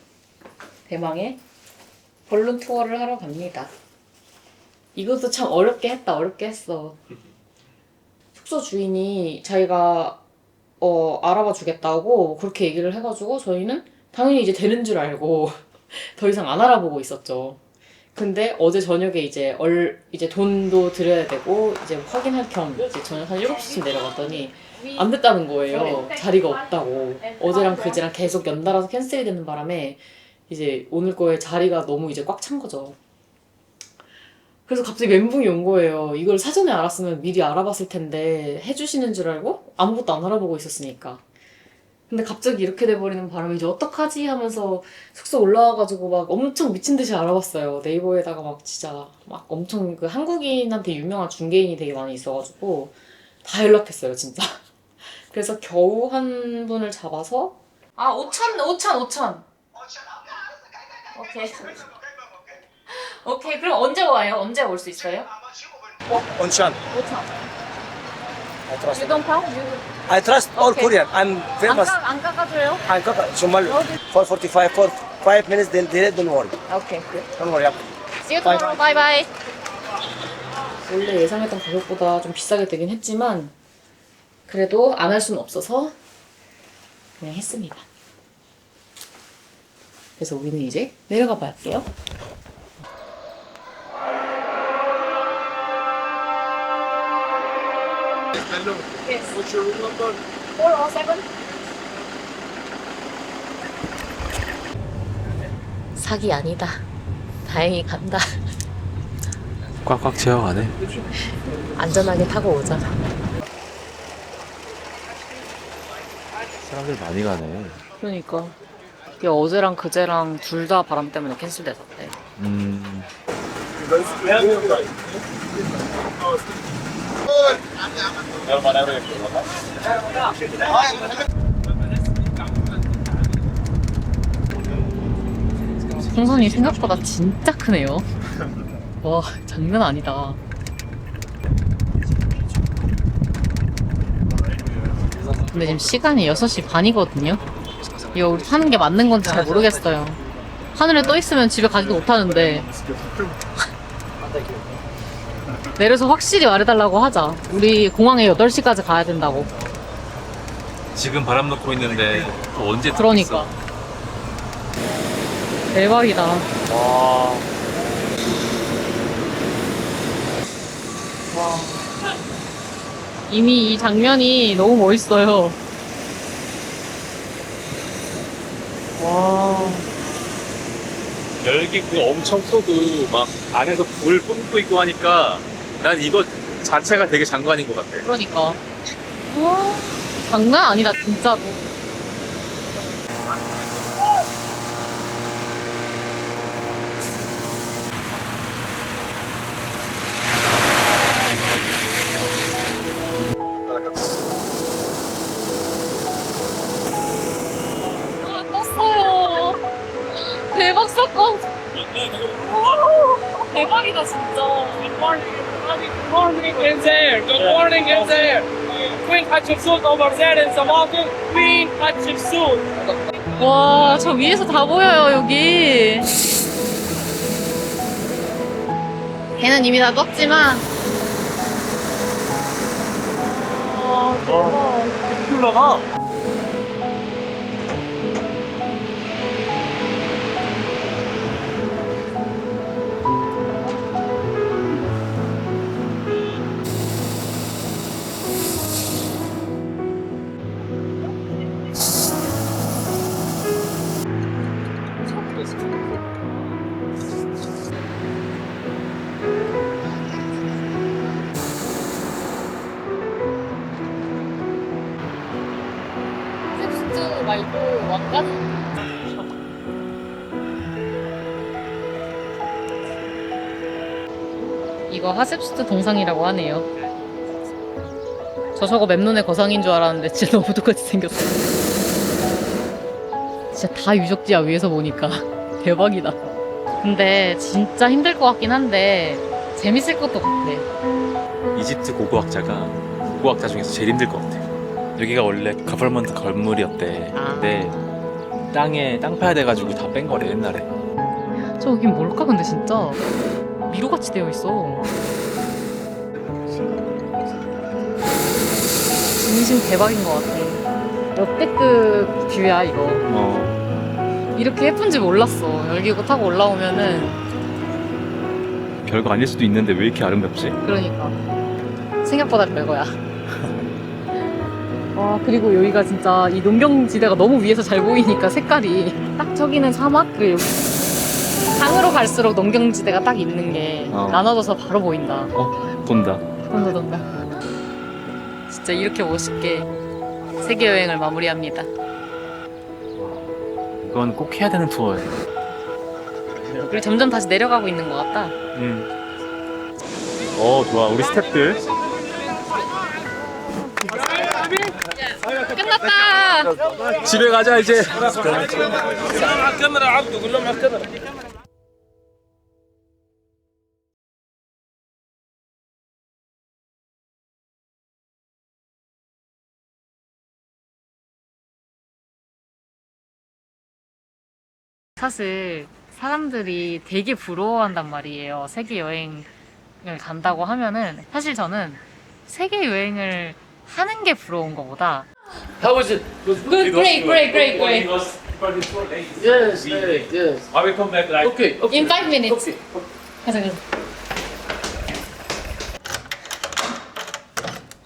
대망의 볼룬 투어를 하러 갑니다. 이것도 참 어렵게 했어. 숙소 주인이 자기가 알아봐 주겠다고 그렇게 얘기를 해가지고 저희는 당연히 이제 되는 줄 알고 더 이상 안 알아보고 있었죠. 근데 어제 저녁에 이제 돈도 드려야 되고 이제 확인할 겸 이제 저녁 한 7시쯤 내려갔더니 안 됐다는 거예요. 자리가 없다고. 어제랑 그제랑 계속 연달아서 캔슬이 되는 바람에 이제 오늘 거에 자리가 너무 이제 꽉 찬 거죠. 그래서 갑자기 멘붕이 온 거예요. 이걸 사전에 알았으면 미리 알아봤을 텐데 해주시는 줄 알고 아무것도 안 알아보고 있었으니까. 근데 갑자기 이렇게 돼버리는 바람에 이제 어떡하지 하면서 숙소 올라와가지고 막 엄청 미친 듯이 알아봤어요. 네이버에다가 막 진짜 막 엄청 그 한국인한테 유명한 중개인이 되게 많이 있어가지고 다 연락했어요, 진짜. 그래서 겨우 한 분을 잡아서 5천. 오케이. 그럼 언제 와요? 언제 올 수 있어요? Onchan. 5천. I trust. You don't count? I trust all Okay. Korean. I'm famous. 안 깎아줘요? I'm Somali. 4:45 for 5 minutes. They'll delay. Don't worry. 오케이. Don't worry. See you tomorrow. Bye bye. 원래 예상했던 가격보다 좀 비싸게 되긴 했지만 그래도 안 할 수는 없어서 그냥 했습니다. 그래서 우리는 이제 내려가 봐야 할게요. What's your room number? 407. 사기 아니다. 다행히 간다. 꽉꽉 채워가네. 안전하게 타고 오자. 사람들 많이 가네. 그러니까 이게 어제랑 그제랑 둘 다 바람 때문에 캔슬됐었대. 풍선이 생각보다 진짜 크네요. 와, 장난 아니다. 근데 지금 시간이 6시 반이거든요. 이거 우리 타는 게 맞는 건지 잘 모르겠어요. 하늘에 떠 있으면 집에 가지도 못하는데 내려서 확실히 말해달라고 하자. 우리 공항에 8시까지 가야 된다고. 지금 바람 넣고 있는데 또 언제 그러니까 대박이다. 와. 이미 이 장면이 너무 멋있어요. 와. 열기 엄청 쏘고 막 안에서 불 뿜고 있고 하니까 난 이거 자체가 되게 장관인 것 같아. 그러니까. 와. 장난 아니다, 진짜로. 아, 떴어요. 대박 사건. 대박이다, 진짜. Good morning in there. Good morning in there. Queen Hatshepsut over there in the mountain. Queen Hatshepsut. 와, 저 위에서 다 보여요, 여기. 걔는 이미 다 떴지만. 와, 대박. 이렇게 올라가? 텍스트 말고 왕관? 이거 하셉스트 동상이라고 하네요. 저거 맵눈의 거상인 줄 알았는데 진짜 너무 똑같이 생겼어. 진짜 다 유적지야 위에서 보니까. 대박이다. 근데 진짜 힘들 것 같긴 한데 재밌을 것도 같아. 이집트 고고학자 중에서 제일 힘들 것 같아. 여기가 원래 가버먼트 건물이었대. 근데 땅 파야 돼가지고 다 뺀 거래 옛날에. 저긴 뭘까 근데 진짜 미로같이 되어 있어. 진심 대박인 것 같아. 역대급 뷰야 이거. 이렇게 예쁜지 몰랐어. 열기구 타고 올라오면은. 별거 아닐 수도 있는데 왜 이렇게 아름답지? 그러니까 생각보다 별거야. 와, 그리고 여기가 진짜 이 농경지대가 너무 위에서 잘 보이니까 색깔이 딱 저기는 사막, 그리고 여기 상으로 갈수록 농경지대가 딱 있는 게 나눠져서 바로 보인다. 돈다. 돈다. 진짜 이렇게 멋있게 세계 여행을 마무리합니다. 이건 꼭 해야 되는 투어예요. 그리고 점점 다시 내려가고 있는 것 같다. 좋아. 우리 스태프들. 끝났다! 집에 가자 이제. 사실 사람들이 되게 부러워한단 말이에요. 세계 여행을 간다고 하면은 사실 저는 세계 여행을 하는 게 부러운 것보다 How was it? Good, great. Yes, yes. I will come back like. Okay. In 5 minutes. 가자.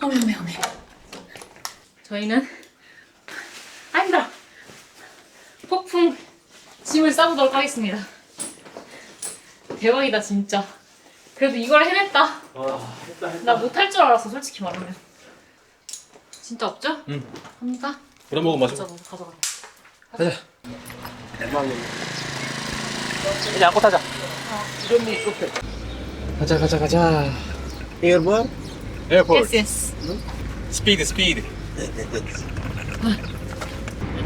어메. 저희는 아니다. 폭풍 짐을 싸보도록 하겠습니다. 대박이다 진짜. 그래도 이걸 해냈다. 나 못할 줄 알았어 솔직히 말하면. 진짜 없죠? 응. 갑니까? 그럼 먹어 마셔. 진짜 가져가. 가자. 이제 안고 타자. 가자. Airborne? 에어포트. Yes. 스피드.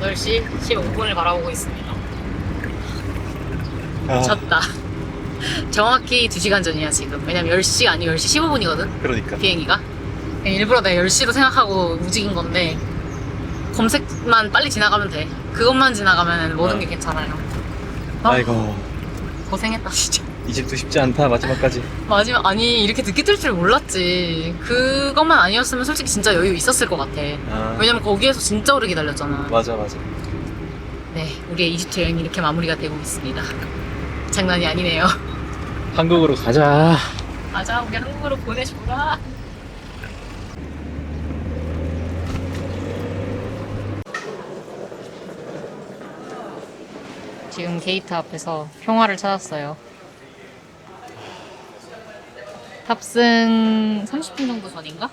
8시 15분을 바라보고 있습니다. 졌다. 정확히 2시간 전이야 지금. 왜냐면 10시 아니 10시 15분이거든 그러니까. 비행기가. 일부러 내가 10시로 생각하고 움직인 건데 검색만 빨리 지나가면 돼. 그것만 지나가면 모든 게 괜찮아요. 아이고. 고생했다 진짜. 이집트 쉽지 않다 마지막까지. 마지막 아니 이렇게 늦게 뜰 줄 몰랐지. 그것만 아니었으면 솔직히 진짜 여유 있었을 것 같아. 왜냐면 거기에서 진짜 오래 기다렸잖아. 맞아. 네, 우리의 이집트 여행이 이렇게 마무리가 되고 있습니다. 장난이 아니네요. 한국으로 가자. 맞아, 우리 한국으로 보내줘라. 지금 게이트 앞에서 평화를 찾았어요. 탑승 30분 정도 전인가?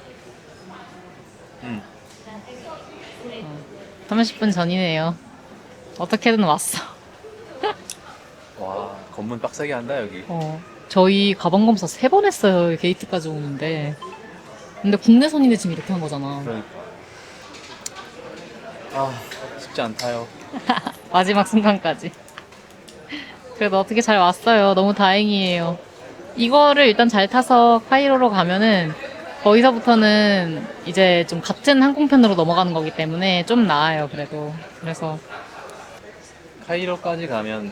30분 전이네요. 어떻게든 왔어. 와, 검문 빡세게 한다 여기. 저희 가방 검사 3번 했어요. 게이트까지 오는데. 근데 국내선인데 지금 이렇게 한 거잖아. 그러니까. 아, 쉽지 않다요. 마지막 순간까지. 그래도 어떻게 잘 왔어요. 너무 다행이에요. 이거를 일단 잘 타서 카이로로 가면은 거기서부터는 이제 좀 같은 항공편으로 넘어가는 거기 때문에 좀 나아요. 그래도. 그래서 카이로까지 가면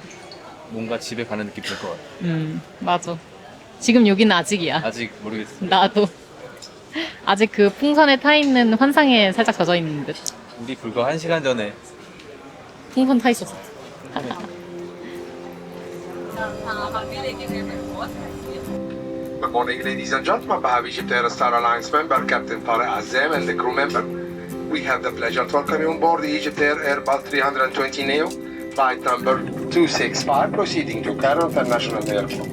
뭔가 집에 가는 느낌 들 것 같아. 맞아. 지금 여기는 아직이야. 아직 모르겠어. 나도. 아직 그 풍선에 타 있는 환상에 살짝 젖어 있는 듯. 우리 불과 1시간 전에 풍선 타 있었어. Good morning, ladies and gentlemen. Bahab Egypt Air Star Alliance member Captain Tariq Azem and the crew member. We have the pleasure to welcome you on board the Egypt Air Airbus 320 Neo, flight number 265, proceeding to Cairo International Airport.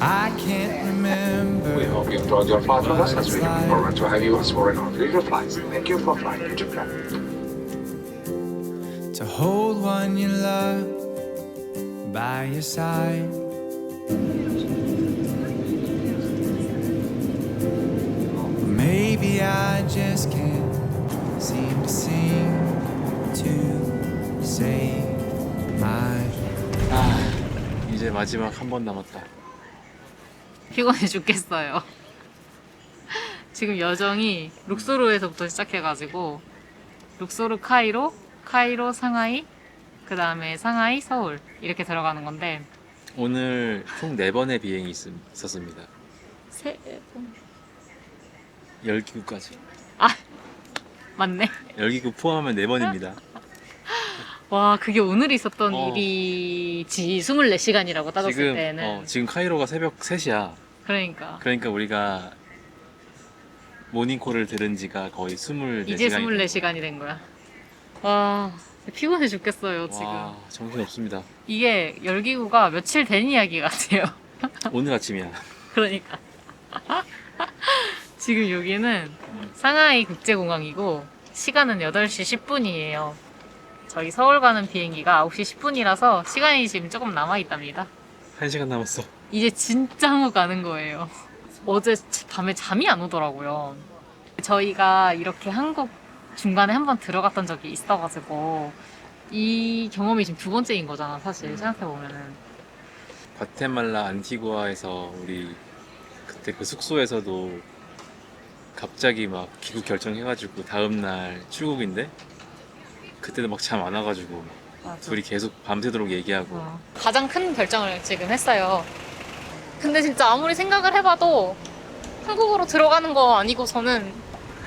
I can't remember. We hope you enjoyed your flight with us as we look forward to have you as for our future flights. Thank you for flying Egypt Air. To hold one you love by your side. Maybe I just can't seem to sing to save my. 이제 마지막 한 번 남았다. 피곤해 죽겠어요. 지금 여정이 룩소르에서부터 시작해가지고 룩소르 카이로, 카이로 상하이, 그 다음에 상하이 서울 이렇게 들어가는 건데 오늘 총 4번의 비행이 있었습니다. 3번. 열기구까지. 아 맞네. 열기구 포함하면 4번입니다. 와 그게 오늘 있었던 일이지. 24시간이라고 따졌을 지금, 때는. 지금 카이로가 새벽 3시야. 그러니까 우리가 모닝콜을 들은 지가 거의 24시간이 이제 24시간이 된 거야. 와 피곤해 죽겠어요 지금. 와, 정신없습니다. 이게 열기구가 며칠 된 이야기 같아요. 오늘 아침이야. 그러니까 지금 여기는 상하이 국제공항이고 시간은 8시 10분이에요. 저희 서울 가는 비행기가 9시 10분이라서 시간이 지금 조금 남아있답니다. 1시간 남았어. 이제 진짜 한국 가는 거예요. 어제 밤에 잠이 안 오더라고요. 저희가 이렇게 한국 중간에 한번 들어갔던 적이 있어가지고 이 경험이 지금 2번째인 거잖아 사실 생각해보면은. 과테말라 안티구아에서 우리 그때 그 숙소에서도 갑자기 막 귀국 결정해가지고 다음날 출국인데 그때도 막 잠 안 와가지고 맞아. 둘이 계속 밤새도록 얘기하고. 가장 큰 결정을 지금 했어요. 근데 진짜 아무리 생각을 해봐도 한국으로 들어가는 거 아니고서는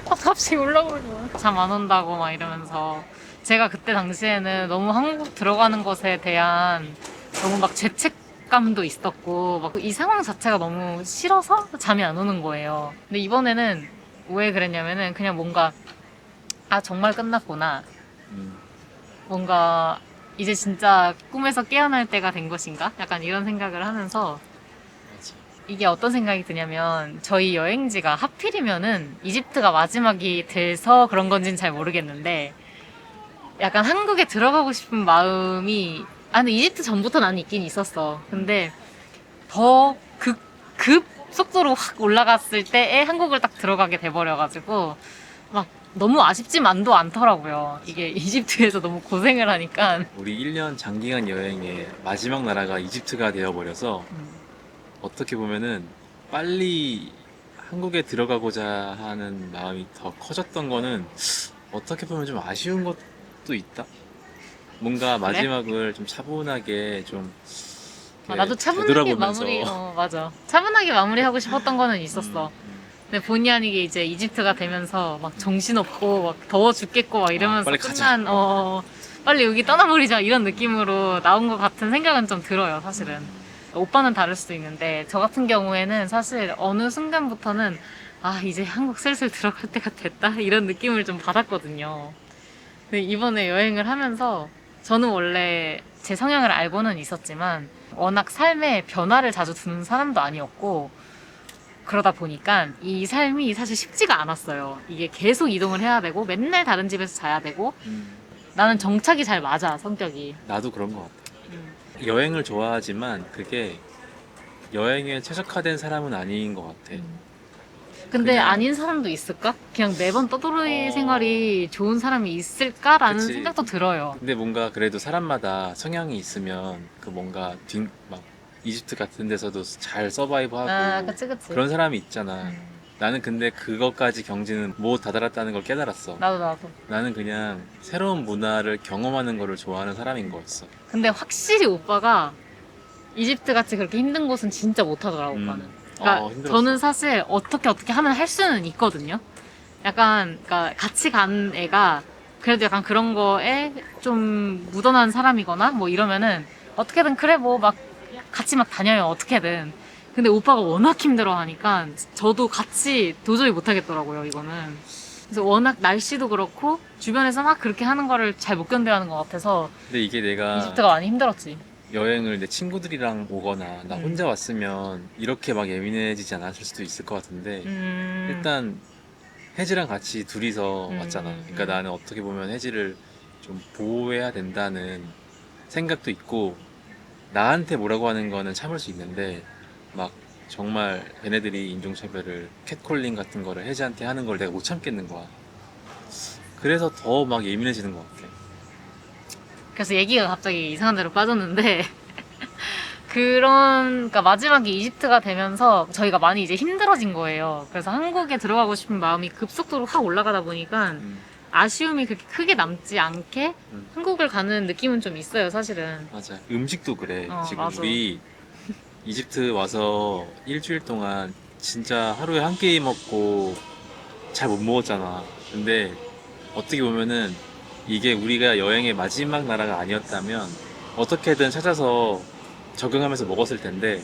갑자기 올라오고 잠 안 온다고 막 이러면서 제가 그때 당시에는 너무 한국 들어가는 것에 대한 너무 막 죄책감도 있었고 막 이 상황 자체가 너무 싫어서 잠이 안 오는 거예요. 근데 이번에는 왜 그랬냐면은 그냥 뭔가 아 정말 끝났구나. 뭔가 이제 진짜 꿈에서 깨어날 때가 된 것인가? 약간 이런 생각을 하면서 이게 어떤 생각이 드냐면 저희 여행지가 하필이면은 이집트가 마지막이 돼서 그런 건지는 잘 모르겠는데 약간 한국에 들어가고 싶은 마음이 근데 이집트 전부터 나는 있긴 있었어. 근데 더 급 속도로 확 올라갔을 때에 한국을 딱 들어가게 돼버려가지고 막 너무 아쉽지만도 않더라고요. 이게 이집트에서 너무 고생을 하니까. 우리 1년 장기간 여행의 마지막 나라가 이집트가 되어버려서 어떻게 보면은 빨리 한국에 들어가고자 하는 마음이 더 커졌던 거는 어떻게 보면 좀 아쉬운 것도 있다. 뭔가 그래? 마지막을 좀 차분하게 좀 나도 차분하게 되돌아보면서. 마무리 맞아. 차분하게 마무리하고 싶었던 거는 있었어. 근데 본의 아니게 이제 이집트가 되면서 막 정신없고 막 더워 죽겠고 막 이러면서 빨리 가자. 끝난 빨리 여기 떠나버리자 이런 느낌으로 나온 것 같은 생각은 좀 들어요 사실은. 오빠는 다를 수도 있는데 저 같은 경우에는 사실 어느 순간부터는 이제 한국 슬슬 들어갈 때가 됐다 이런 느낌을 좀 받았거든요. 근데 이번에 여행을 하면서 저는 원래 제 성향을 알고는 있었지만 워낙 삶에 변화를 자주 두는 사람도 아니었고 그러다 보니까 이 삶이 사실 쉽지가 않았어요. 이게 계속 이동을 해야 되고 맨날 다른 집에서 자야 되고 나는 정착이 잘 맞아 성격이. 나도 그런 것 같아. 여행을 좋아하지만 그게 여행에 최적화된 사람은 아닌 것 같아. 근데 그냥- 아닌 사람도 있을까? 그냥 매번 떠돌이 생활이 좋은 사람이 있을까라는 그치. 생각도 들어요. 근데 뭔가 그래도 사람마다 성향이 있으면 그 뭔가 막 이집트 같은 데서도 잘 서바이브하고 아, 그치. 그런 사람이 있잖아. 나는 근데 그것까지 경지는 못 다다랐다는 걸 깨달았어. 나도. 나는 그냥 새로운 문화를 경험하는 거를 좋아하는 사람인 거였어. 근데 확실히 오빠가 이집트 같이 그렇게 힘든 곳은 진짜 못하더라고, 오빠는. 그러니까 힘들었어. 저는 사실 어떻게 하면 할 수는 있거든요. 약간 그러니까 같이 간 애가 그래도 약간 그런 거에 좀 묻어난 사람이거나 뭐 이러면은 어떻게든 그래 뭐 막 같이 막 다녀요 어떻게든. 근데 오빠가 워낙 힘들어 하니까 저도 같이 도저히 못 하겠더라고요, 이거는. 그래서 워낙 날씨도 그렇고 주변에서 막 그렇게 하는 거를 잘 못 견뎌하는 것 같아서 근데 이게 내가 이집트가 많이 힘들었지. 여행을 내 친구들이랑 오거나 나 혼자 왔으면 이렇게 막 예민해지지 않았을 수도 있을 것 같은데 일단 혜지랑 같이 둘이서 왔잖아. 그러니까 나는 어떻게 보면 혜지를 좀 보호해야 된다는 생각도 있고 나한테 뭐라고 하는 거는 참을 수 있는데 막 정말 얘네들이 인종차별을 캣콜링 같은 거를 혜지한테 하는 걸 내가 못 참겠는 거야. 그래서 더 막 예민해지는 것 같아. 그래서 얘기가 갑자기 이상한 데로 빠졌는데 그러니까 마지막에 이집트가 되면서 저희가 많이 이제 힘들어진 거예요. 그래서 한국에 들어가고 싶은 마음이 급속도로 확 올라가다 보니까 아쉬움이 그렇게 크게 남지 않게 한국을 가는 느낌은 좀 있어요, 사실은. 맞아. 음식도 그래. 지금 맞아. 우리 이집트 와서 일주일 동안 진짜 하루에 한 끼 먹고 잘 못 먹었잖아. 근데 어떻게 보면은 이게 우리가 여행의 마지막 나라가 아니었다면 어떻게든 찾아서 적응하면서 먹었을 텐데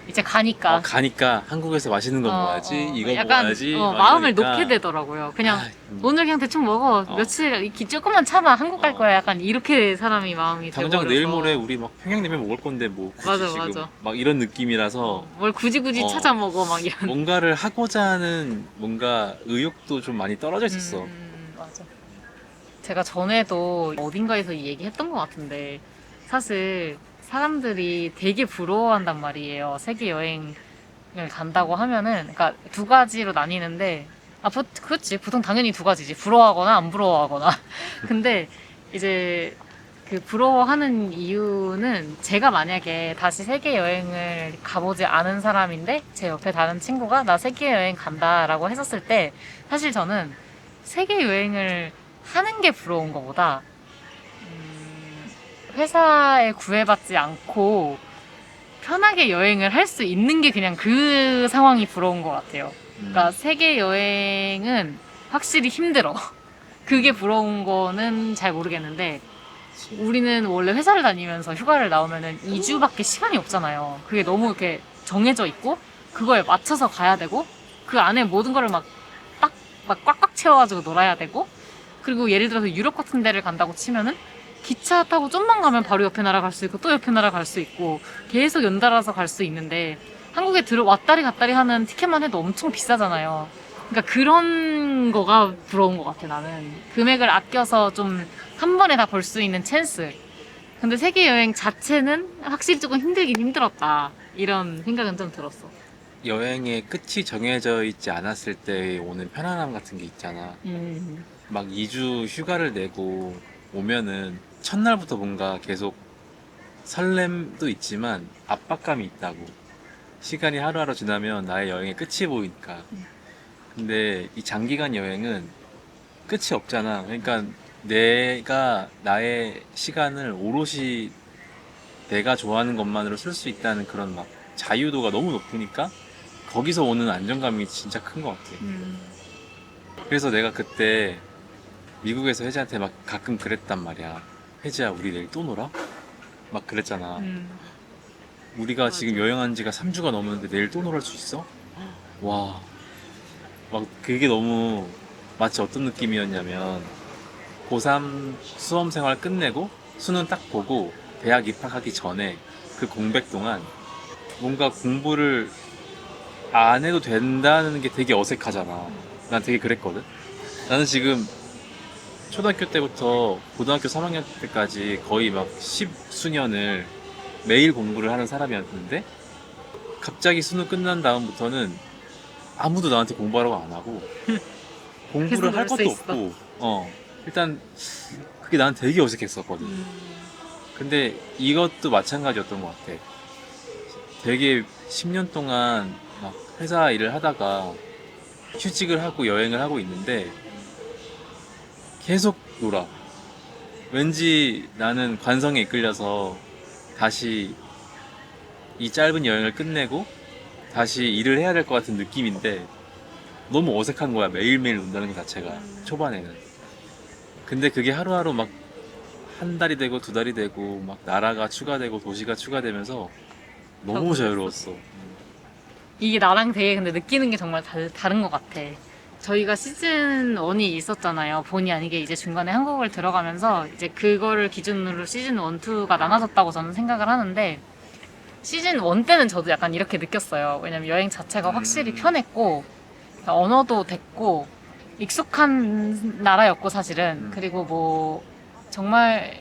이제 가니까. 가니까 한국에서 맛있는 거 먹어야지 이거 약간, 먹어야지 막 마음을 이러니까 놓게 되더라고요. 그냥 아, 오늘 그냥 대충 먹어. 며칠 이렇게 조금만 참아. 한국 갈 거야. 약간 이렇게 사람이 마음이 당장 돼버려서. 내일 모레 우리 막 평양냉면 먹을 건데 뭐 굳이 맞아, 지금 맞아. 막 이런 느낌이라서 뭘 굳이 찾아 먹어 막 이런. 뭔가를 하고자 하는 뭔가 의욕도 좀 많이 떨어져 있었어. 맞아. 제가 전에도 어딘가에서 이 얘기 했던 것 같은데 사실 사람들이 되게 부러워한단 말이에요. 세계 여행을 간다고 하면은 그러니까 두 가지로 나뉘는데 그렇지 보통 당연히 두 가지지. 부러워하거나 안 부러워하거나. 근데 이제 그 부러워하는 이유는 제가 만약에 다시 세계 여행을 가보지 않은 사람인데 제 옆에 다른 친구가 나 세계 여행 간다라고 했었을 때 사실 저는 세계 여행을 하는 게 부러운 것보다 회사에 구애받지 않고 편하게 여행을 할 수 있는 게 그냥 그 상황이 부러운 것 같아요. 그러니까 세계 여행은 확실히 힘들어. 그게 부러운 거는 잘 모르겠는데 우리는 원래 회사를 다니면서 휴가를 나오면은 2주밖에 시간이 없잖아요. 그게 너무 이렇게 정해져 있고 그거에 맞춰서 가야 되고 그 안에 모든 거를 막 꽉꽉 채워가지고 놀아야 되고 그리고 예를 들어서 유럽 같은 데를 간다고 치면은 기차 타고 좀만 가면 바로 옆에 나라 갈 수 있고 또 옆에 나라 갈 수 있고 계속 연달아서 갈 수 있는데 한국에 왔다리 갔다리 하는 티켓만 해도 엄청 비싸잖아요. 그러니까 그런 거가 부러운 것 같아 나는. 금액을 아껴서 좀 한 번에 다 볼 수 있는 찬스. 근데 세계 여행 자체는 확실히 조금 힘들긴 힘들었다. 이런 생각은 좀 들었어. 여행의 끝이 정해져 있지 않았을 때 오는 편안함 같은 게 있잖아. 막 2주 휴가를 내고 오면은 첫날부터 뭔가 계속 설렘도 있지만 압박감이 있다고. 시간이 하루하루 지나면 나의 여행의 끝이 보이니까. 근데 이 장기간 여행은 끝이 없잖아. 그러니까 내가 나의 시간을 오롯이 내가 좋아하는 것만으로 쓸 수 있다는 그런 막 자유도가 너무 높으니까 거기서 오는 안정감이 진짜 큰 것 같아. 그래서 내가 그때 미국에서 혜지한테 막 가끔 그랬단 말이야. 혜지야, 우리 내일 또 놀아? 막 그랬잖아. 우리가 지금 여행한 지가 3주가 넘었는데 내일 또 놀을 수 있어? 와, 막 그게 너무 마치 어떤 느낌이었냐면 고3 수험 생활 끝내고 수능 딱 보고 대학 입학하기 전에 그 공백 동안 뭔가 공부를 안 해도 된다는 게 되게 어색하잖아. 난 되게 그랬거든. 나는 지금 초등학교 때부터 고등학교 3학년 때까지 거의 막 10수년을 매일 공부를 하는 사람이었는데 갑자기 수능 끝난 다음부터는 아무도 나한테 공부하라고 안 하고 공부를 할 계속 것도 놀 수 없고 일단 그게 난 되게 어색했었거든. 근데 이것도 마찬가지였던 것 같아. 되게 10년 동안 막 회사 일을 하다가 휴직을 하고 여행을 하고 있는데 계속 놀아. 왠지 나는 관성에 이끌려서 다시 이 짧은 여행을 끝내고 다시 일을 해야 될 것 같은 느낌인데 너무 어색한 거야. 매일매일 논다는 것 자체가 초반에는. 근데 그게 하루하루 막 한 달이 되고 두 달이 되고 막 나라가 추가되고 도시가 추가되면서 너무 자유로웠어. 이게 나랑 되게 근데 느끼는 게 정말 다른 것 같아. 저희가 시즌 1이 있었잖아요. 본의 아니게 이제 중간에 한국을 들어가면서 이제 그거를 기준으로 시즌 1, 2가 나눠졌다고 저는 생각을 하는데 시즌 1 때는 저도 약간 이렇게 느꼈어요. 왜냐면 여행 자체가 확실히 편했고 언어도 됐고 익숙한 나라였고 사실은 그리고 뭐 정말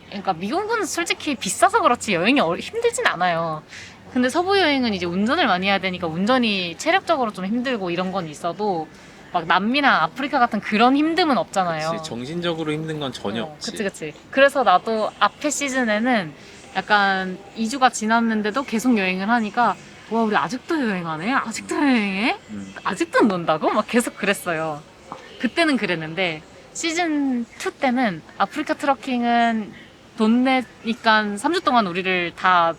그러니까 미국은 솔직히 비싸서 그렇지 여행이 힘들진 않아요. 근데 서부 여행은 이제 운전을 많이 해야 되니까 운전이 체력적으로 좀 힘들고 이런 건 있어도 막 남미나 아프리카 같은 그런 힘듦은 없잖아요. 그치, 정신적으로 힘든 건 전혀 없지. 그치. 그래서 나도 앞에 시즌에는 약간 2주가 지났는데도 계속 여행을 하니까 와 우리 아직도 여행하네? 아직도 여행해? 아직도 논다고? 막 계속 그랬어요. 그때는 그랬는데 시즌 2 때는 아프리카 트러킹은 돈 내니까 3주 동안 우리를 다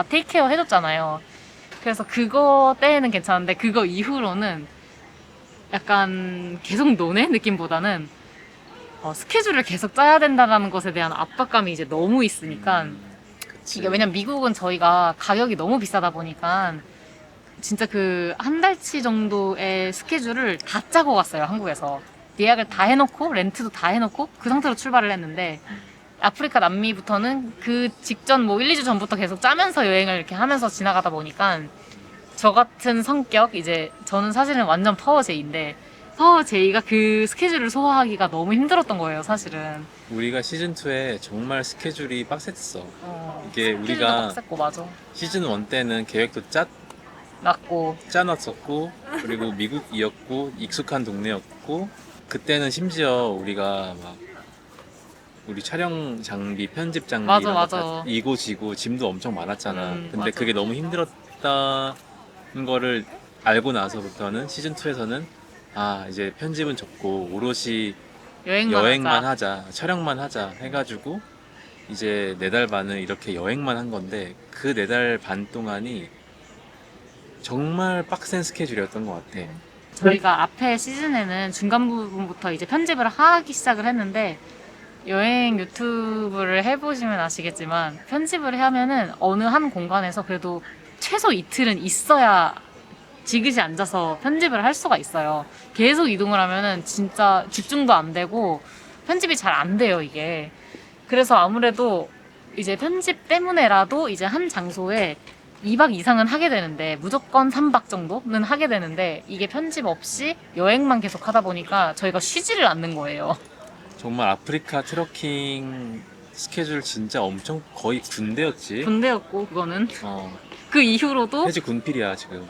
테이크케어 해줬잖아요. 그래서 그거 때에는 괜찮은데 그거 이후로는 약간 계속 노네 느낌보다는 스케줄을 계속 짜야 된다는 것에 대한 압박감이 이제 너무 있으니까 이게 왜냐면 미국은 저희가 가격이 너무 비싸다 보니까 진짜 그 한 달치 정도의 스케줄을 다 짜고 갔어요. 한국에서 예약을 다 해놓고 렌트도 다 해놓고 그 상태로 출발을 했는데 아프리카 남미부터는 그 직전 뭐 1, 2주 전부터 계속 짜면서 여행을 이렇게 하면서 지나가다 보니까 저 같은 성격 이제 저는 사실은 완전 파워제이인데 파워제이가 그 스케줄을 소화하기가 너무 힘들었던 거예요 사실은. 우리가 시즌2에 정말 스케줄이 빡셌어. 이게 스케줄도 우리가 빡셌고 맞아. 시즌1 때는 계획도 맞고 짜놨었고 그리고 미국이었고 익숙한 동네였고 그때는 심지어 우리가 막 우리 촬영 장비, 편집 장비 맞아, 이런 거 맞아. 다 이고 지고 짐도 엄청 많았잖아. 근데 맞아. 그게 너무 힘들었다는 거를 알고 나서부터는 시즌2에서는 이제 편집은 접고 오롯이 여행만 하자, 촬영만 하자 해가지고 이제 4달 반을 이렇게 여행만 한 건데 그 4달 반 동안이 정말 빡센 스케줄이었던 것 같아. 저희가 앞에 시즌에는 중간 부분부터 이제 편집을 하기 시작을 했는데 여행 유튜브를 해보시면 아시겠지만 편집을 하면은 어느 한 공간에서 그래도 최소 이틀은 있어야 지그시 앉아서 편집을 할 수가 있어요. 계속 이동을 하면은 진짜 집중도 안 되고 편집이 잘 안 돼요, 이게. 그래서 아무래도 이제 편집 때문에라도 이제 한 장소에 2박 이상은 하게 되는데 무조건 3박 정도는 하게 되는데 이게 편집 없이 여행만 계속 하다 보니까 저희가 쉬지를 않는 거예요. 정말 아프리카 트러킹 스케줄 진짜 엄청 거의 군대였지. 군대였고 그거는 그 이후로도 해지 군필이야 지금.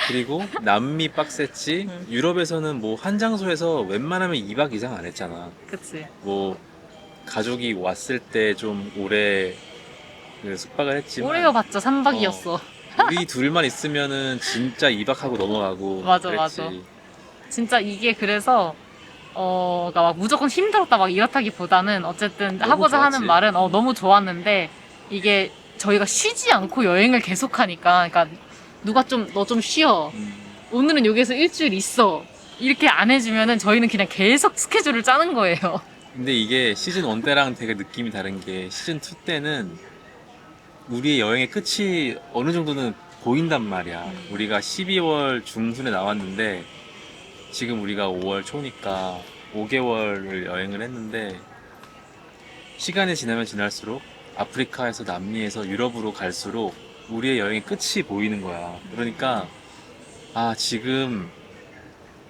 그리고 남미 빡셌지. 유럽에서는 뭐 한 장소에서 웬만하면 2박 이상 안 했잖아. 그치. 뭐 가족이 왔을 때 좀 오래 숙박을 했지만 오래요 봤죠. 3박이었어. 우리 둘만 있으면은 진짜 2박하고 넘어가고 맞아, 그랬지. 맞아. 진짜 이게 그래서 그러니까 막 무조건 힘들었다 막 이렇다기보다는 어쨌든 하고자 좋았지. 하는 말은 너무 좋았는데 이게 저희가 쉬지 않고 여행을 계속하니까 그러니까 누가 좀 너 좀 쉬어. 오늘은 여기서 일주일 있어. 이렇게 안 해주면은 저희는 그냥 계속 스케줄을 짜는 거예요. 근데 이게 시즌 1 때랑 되게 느낌이 다른 게 시즌 2 때는 우리의 여행의 끝이 어느 정도는 보인단 말이야. 우리가 12월 중순에 나왔는데 지금 우리가 5월 초니까 5개월을 여행을 했는데 시간이 지나면 지날수록 아프리카에서 남미에서 유럽으로 갈수록 우리의 여행의 끝이 보이는 거야. 그러니까 아 지금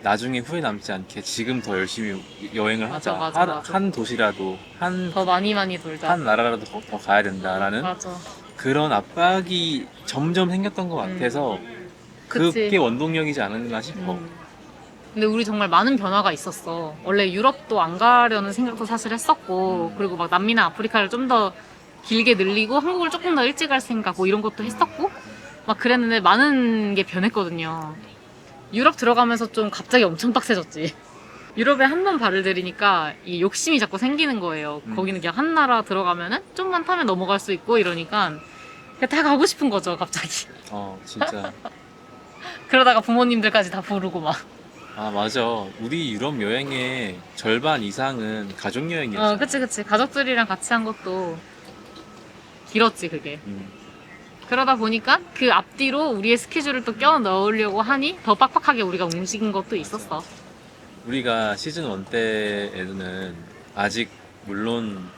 나중에 후회 남지 않게 지금 더 열심히 여행을 하자. 맞아, 맞아. 한 도시라도 한 더 많이 돌자. 한 나라라도 더 가야 된다라는 맞아. 그런 압박이 점점 생겼던 것 같아서 그치. 그게 원동력이지 않았나 싶어. 근데 우리 정말 많은 변화가 있었어. 원래 유럽도 안 가려는 생각도 사실 했었고, 그리고 막 남미나 아프리카를 좀 더 길게 늘리고 한국을 조금 더 일찍 갈 생각 뭐 이런 것도 했었고, 막 그랬는데 많은 게 변했거든요. 유럽 들어가면서 좀 갑자기 엄청 빡세졌지. 유럽에 한 번 발을 들이니까 이 욕심이 자꾸 생기는 거예요. 거기는 그냥 한 나라 들어가면은 좀만 타면 넘어갈 수 있고 이러니까 그냥 다 가고 싶은 거죠, 갑자기. 진짜. 그러다가 부모님들까지 다 부르고 막. 아 맞아. 우리 유럽 여행의 절반 이상은 가족 여행이었잖아. 그치. 가족들이랑 같이 한 것도 길었지, 그게. 그러다 보니까 그 앞뒤로 우리의 스케줄을 또 껴 넣으려고 하니 더 빡빡하게 우리가 움직인 것도 있었어. 우리가 시즌 1 때에는 아직 물론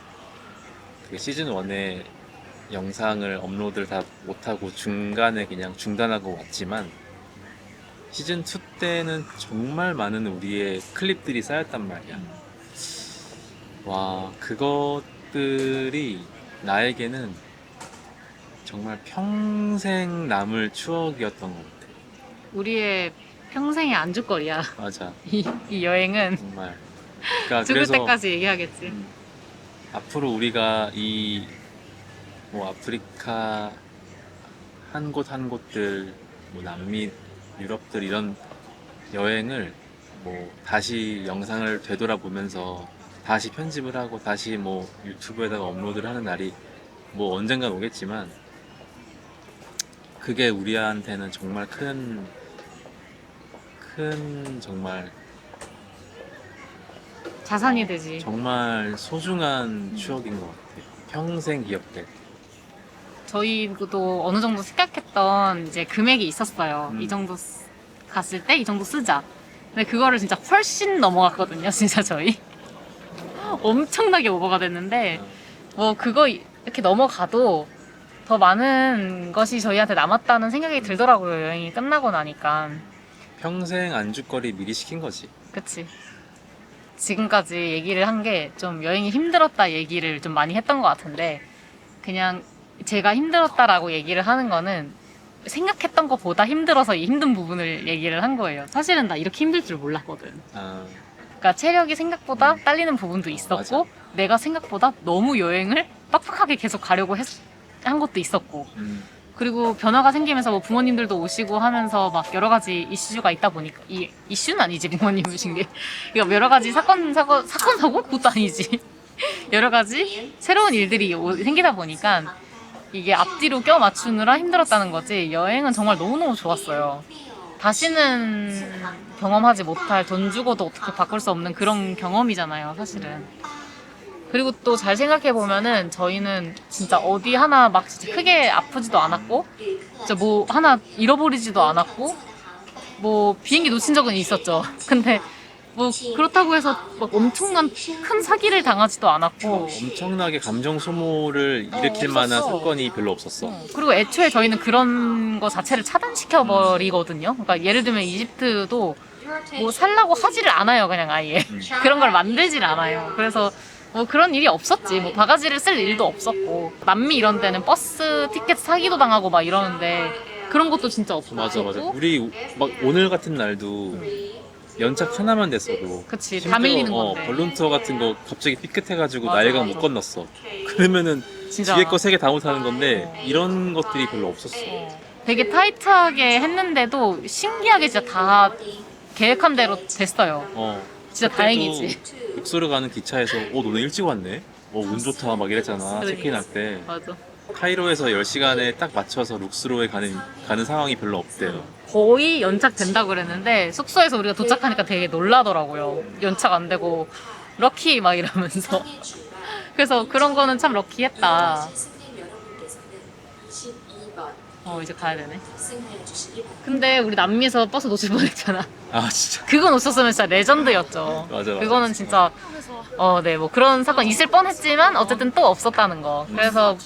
그 시즌 1의 영상을 업로드를 다 못하고 중간에 그냥 중단하고 왔지만 시즌 2 때는 정말 많은 우리의 클립들이 쌓였단 말이야. 와, 그것들이 나에게는 정말 평생 남을 추억이었던 것 같아. 우리의 평생의 안주거리야. 맞아. 이 여행은 정말. 그러니까 죽을 때까지 얘기하겠지. 앞으로 우리가 이 뭐 아프리카 한 곳 한 곳들, 뭐 남미, 유럽들 이런 여행을 뭐 다시 영상을 되돌아보면서 다시 편집을 하고 다시 뭐 유튜브에다가 업로드를 하는 날이 뭐 언젠간 오겠지만 그게 우리한테는 정말 큰 정말 자산이 되지. 정말 소중한 추억인 것 같아요. 평생 기억될. 저희도 어느 정도 생각했던 이제 금액이 있었어요. 이 정도 갔을 때 이 정도 쓰자. 근데 그거를 진짜 훨씬 넘어갔거든요, 진짜 저희. 엄청나게 오버가 됐는데 뭐 그거 이렇게 넘어가도 더 많은 것이 저희한테 남았다는 생각이 들더라고요, 여행이 끝나고 나니까. 평생 안주거리 미리 시킨 거지. 그치. 지금까지 얘기를 한 게 좀 여행이 힘들었다 얘기를 좀 많이 했던 것 같은데 그냥 제가 힘들었다라고 얘기를 하는 거는 생각했던 것보다 힘들어서 이 힘든 부분을 얘기를 한 거예요. 사실은 나 이렇게 힘들 줄 몰랐거든. 그러니까 체력이 생각보다 딸리는 부분도 있었고 맞아. 내가 생각보다 너무 여행을 빡빡하게 계속 가려고 한 것도 있었고 그리고 변화가 생기면서 뭐 부모님들도 오시고 하면서 막 여러 가지 이슈가 있다 보니까 이 이슈는 아니지 부모님 오신 게 그러니까 여러 가지 사건 사고 그것도 아니지 여러 가지 새로운 일들이 생기다 보니까 이게 앞뒤로 껴 맞추느라 힘들었다는 거지. 여행은 정말 너무너무 좋았어요. 다시는 경험하지 못할 돈 주고도 어떻게 바꿀 수 없는 그런 경험이잖아요, 사실은. 그리고 또 잘 생각해 보면은 저희는 진짜 어디 하나 막 진짜 크게 아프지도 않았고, 진짜 뭐 하나 잃어버리지도 않았고, 뭐 비행기 놓친 적은 있었죠. 근데 뭐 그렇다고 해서 막 엄청난 큰 사기를 당하지도 않았고, 엄청나게 감정 소모를 일으킬 만한 없었어. 사건이 별로 없었어. 그리고 애초에 저희는 그런 거 자체를 차단시켜 버리거든요. 그러니까 예를 들면 이집트도 뭐 살라고 하지를 않아요, 그냥 아예. 그런 걸 만들질 않아요. 그래서 뭐 그런 일이 없었지. 뭐 바가지를 쓸 일도 없었고, 남미 이런 데는 버스 티켓 사기도 당하고 막 이러는데 그런 것도 진짜 없었고. 맞아. 우리 막 오늘 같은 날도 연착 하나만 됐어도 그치, 심지어, 다 밀리는 건데. 벌룬 투어 같은 거 갑자기 삐끗해가지고 맞아, 나일강 맞아. 못 건넜어. 그러면은 진짜. 뒤에 거 3개 다 못하는 건데 이런 것들이 별로 없었어. 되게 타이트하게 했는데도 신기하게 진짜 다 계획한 대로 됐어요. 진짜 그때도 다행이지. 룩소르 가는 기차에서 너네 일찍 왔네? 운 좋다 막 이랬잖아. 그러니까. 체크인할 때. 맞아. 카이로에서 10시간에 딱 맞춰서 룩스로에 가는 상황이 별로 없대요. 거의 연착된다고 그랬는데 숙소에서 우리가 도착하니까 되게 놀라더라고요. 연착 안 되고 럭키 막 이러면서. 그래서 그런 거는 참 럭키했다. 이제 가야 되네. 근데 우리 남미에서 버스 놓칠 뻔했잖아. 아 진짜. 그거 놓쳤으면 진짜 레전드였죠. 맞아. 그거는 진짜 네, 뭐 그런 사건 있을 뻔했지만 어쨌든 또 없었다는 거. 그래서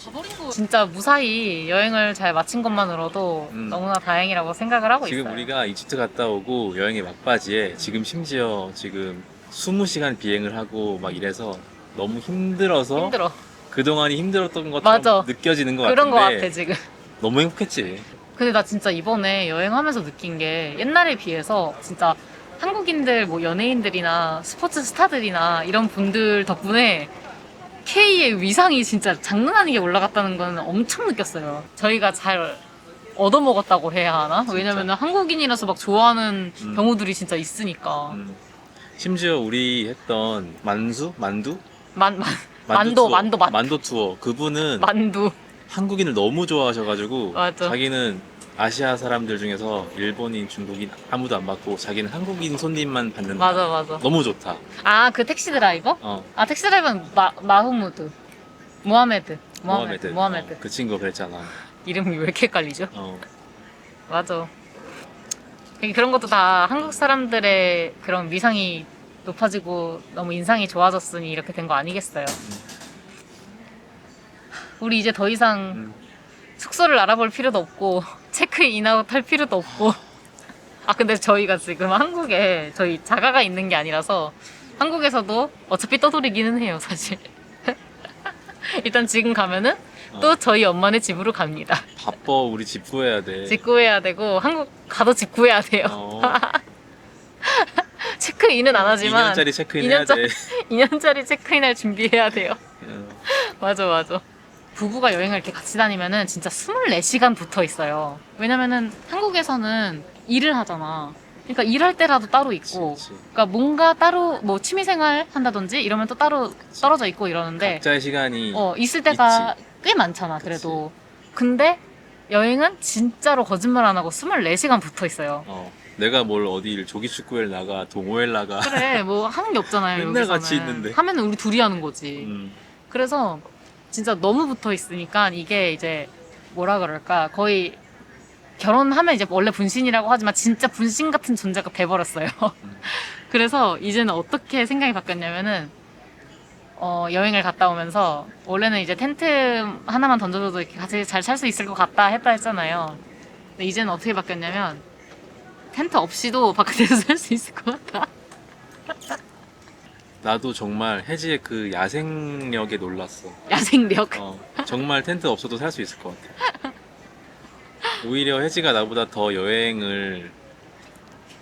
진짜 무사히 여행을 잘 마친 것만으로도 너무나 다행이라고 생각을 하고 지금 있어요. 우리가 이집트 갔다 오고 여행의 막바지에 지금 심지어 지금 20시간 비행을 하고 막 이래서 너무 힘들어서 힘들어. 그동안이 힘들었던 것처럼 맞아. 느껴지는 것 그런 거 같은데 같아 지금. 너무 행복했지. 근데 나 진짜 이번에 여행하면서 느낀 게 옛날에 비해서 진짜 한국인들 뭐 연예인들이나 스포츠 스타들이나 이런 분들 덕분에 K의 위상이 진짜 장난 아니게 올라갔다는 건 엄청 느꼈어요. 저희가 잘 얻어먹었다고 해야 하나? 왜냐면 한국인이라서 막 좋아하는 경우들이 진짜 있으니까. 심지어 우리 했던 만두 만도 투어 그분은 만두. 한국인을 너무 좋아하셔가지고 맞아. 자기는 아시아 사람들 중에서 일본인, 중국인 아무도 안 받고 자기는 한국인 손님만 받는다. 맞아. 너무 좋다. 아, 그 택시 드라이버? 아, 택시 드라이버는 마흐무드. 모하메드. 그 친구 그랬잖아. 이름이 왜 이렇게 헷갈리죠? 어. 맞아. 그런 것도 다 한국 사람들의 그런 위상이 높아지고 너무 인상이 좋아졌으니 이렇게 된 거 아니겠어요? 우리 이제 더 이상 숙소를 알아볼 필요도 없고 체크인아웃 할 필요도 없고. 아 근데 저희가 지금 한국에 저희 자가가 있는 게 아니라서 한국에서도 어차피 떠돌이기는 해요 사실. 일단 지금 가면은 또 저희 엄마네 집으로 갑니다. 바빠. 우리 집 구해야 돼. 집 구해야 되고 한국 가도 집 구해야 돼요. 체크인은 안 하지만 2년짜리 체크인 해야 돼. 2년짜리 체크인할 준비해야 돼요. 맞아. 부부가 여행을 이렇게 같이 다니면은 진짜 24시간 붙어 있어요. 왜냐면은 한국에서는 일을 하잖아. 그러니까 일할 때라도 따로 있고, 그러니까 뭔가 따로 뭐 취미생활 한다든지 이러면 또 따로 떨어져 있고 이러는데 각자의 시간이 있을 때가 꽤 많잖아. 그래도. 근데 여행은 진짜로 거짓말 안 하고 24시간 붙어 있어요. 내가 뭘 어디를 조기축구회를 나가, 동호회를 나가. 그래, 뭐 하는 게 없잖아요. 맨날 여기서는. 같이 있는데. 하면은 우리 둘이 하는 거지. 그래서 진짜 너무 붙어 있으니까 이게 이제 뭐라 그럴까 거의 결혼하면 이제 원래 분신이라고 하지만 진짜 분신 같은 존재가 돼버렸어요. 그래서 이제는 어떻게 생각이 바뀌었냐면은 여행을 갔다 오면서 원래는 이제 텐트 하나만 던져줘도 이렇게 같이 잘 살 수 있을 것 같다 했다 했잖아요. 근데 이제는 어떻게 바뀌었냐면 텐트 없이도 바깥에서 살 수 있을 것 같다. 나도 정말 혜지의 그 야생력에 놀랐어. 야생력? 정말 텐트 없어도 살 수 있을 것 같아. 오히려 혜지가 나보다 더 여행을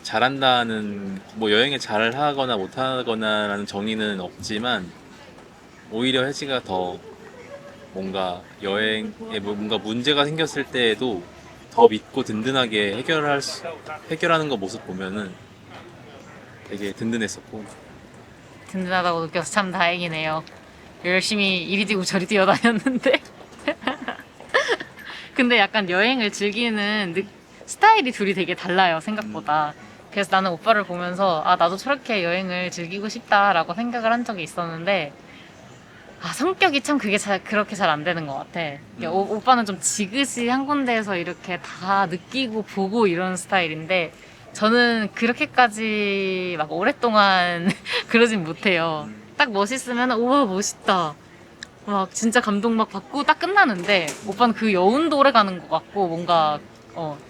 잘한다는, 뭐 여행을 잘하거나 못하거나라는 정의는 없지만 오히려 혜지가 더 뭔가 여행에 뭔가 문제가 생겼을 때에도 더 믿고 든든하게 해결하는 거 모습 보면은 되게 든든했었고. 든든하다고 느껴서 참 다행이네요. 열심히 이리 뛰고 저리 뛰어다녔는데 근데 약간 여행을 즐기는 스타일이 둘이 되게 달라요 생각보다. 그래서 나는 오빠를 보면서 나도 저렇게 여행을 즐기고 싶다라고 생각을 한 적이 있었는데 성격이 참 그렇게 잘 안 되는 것 같아. 오빠는 좀 지그시 한 군데에서 이렇게 다 느끼고 보고 이런 스타일인데 저는 그렇게까지 막 오랫동안 그러진 못해요. 딱 멋있으면 우와 멋있다. 막 진짜 감동 막 받고 딱 끝나는데 오빠는 그 여운도 오래 가는 것 같고 뭔가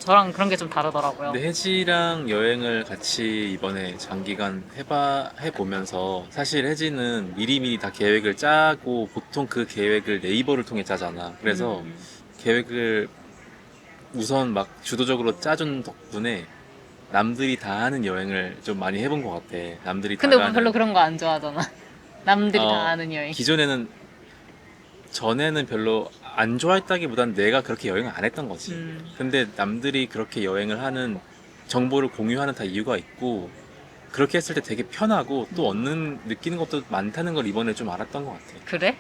저랑 그런 게 좀 다르더라고요. 근데 혜지랑 여행을 같이 이번에 장기간 해보면서 사실 혜지는 미리미리 다 계획을 짜고 보통 그 계획을 네이버를 통해 짜잖아. 그래서 계획을 우선 막 주도적으로 짜준 덕분에 남들이 다 하는 여행을 좀 많이 해본 것 같아. 남들이 근데 다 오빠 별로 그런 거 안 좋아하잖아. 남들이 다 하는 여행. 전에는 별로 안 좋아했다기보단 내가 그렇게 여행을 안 했던 거지. 근데 남들이 그렇게 여행을 하는 정보를 공유하는 다 이유가 있고 그렇게 했을 때 되게 편하고 또 느끼는 것도 많다는 걸 이번에 좀 알았던 것 같아. 그래?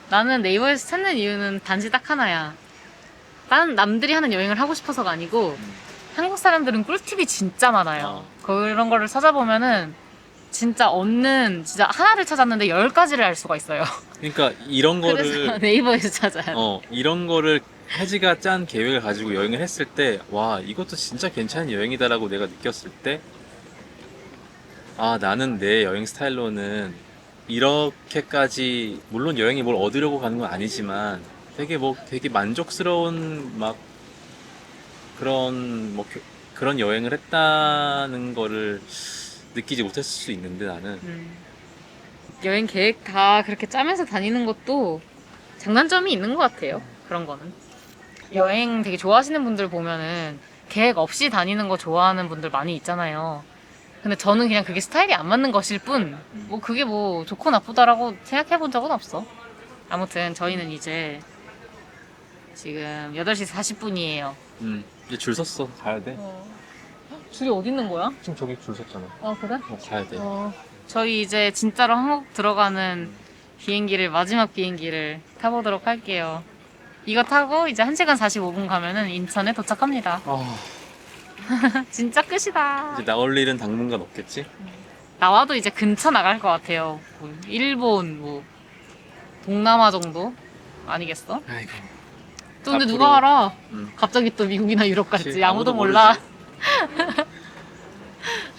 나는 네이버에서 찾는 이유는 단지 딱 하나야. 난 남들이 하는 여행을 하고 싶어서가 아니고 한국 사람들은 꿀팁이 진짜 많아요. 그런 거를 찾아보면은 진짜 하나를 찾았는데 10가지를 알 수가 있어요. 그러니까 이런 거를 그래서 네이버에서 찾아야 돼. 이런 거를 혜지가 짠 계획을 가지고 여행을 했을 때, 와, 이것도 진짜 괜찮은 여행이다라고 내가 느꼈을 때, 아, 나는 내 여행 스타일로는 이렇게까지, 물론 여행이 뭘 얻으려고 가는 건 아니지만, 되게 만족스러운, 막, 그런 여행을 했다는 거를 느끼지 못했을 수 있는데, 나는. 여행 계획 다 그렇게 짜면서 다니는 것도 장단점이 있는 것 같아요. 그런 거는. 여행 되게 좋아하시는 분들 보면은 계획 없이 다니는 거 좋아하는 분들 많이 있잖아요. 근데 저는 그냥 그게 스타일이 안 맞는 것일 뿐, 뭐 그게 뭐 좋고 나쁘다라고 생각해 본 적은 없어. 아무튼 저희는 이제 지금 8시 40분이에요. 이제 줄 섰어. 가야 돼. 줄이 어디 있는 거야? 지금 저기 줄 섰잖아. 아, 그래? 가야 돼. 저희 이제 진짜로 한국 들어가는 마지막 비행기를 타보도록 할게요. 이거 타고 이제 1시간 45분 가면은 인천에 도착합니다. 진짜 끝이다. 이제 나올 일은 당분간 없겠지? 나와도 이제 근처 나갈 것 같아요. 뭐 일본, 뭐 동남아 정도 아니겠어? 아이고. 또 근데 앞으로- 누가 알아? 갑자기 또 미국이나 유럽 갈지 그치, 아무도 아무도 몰라.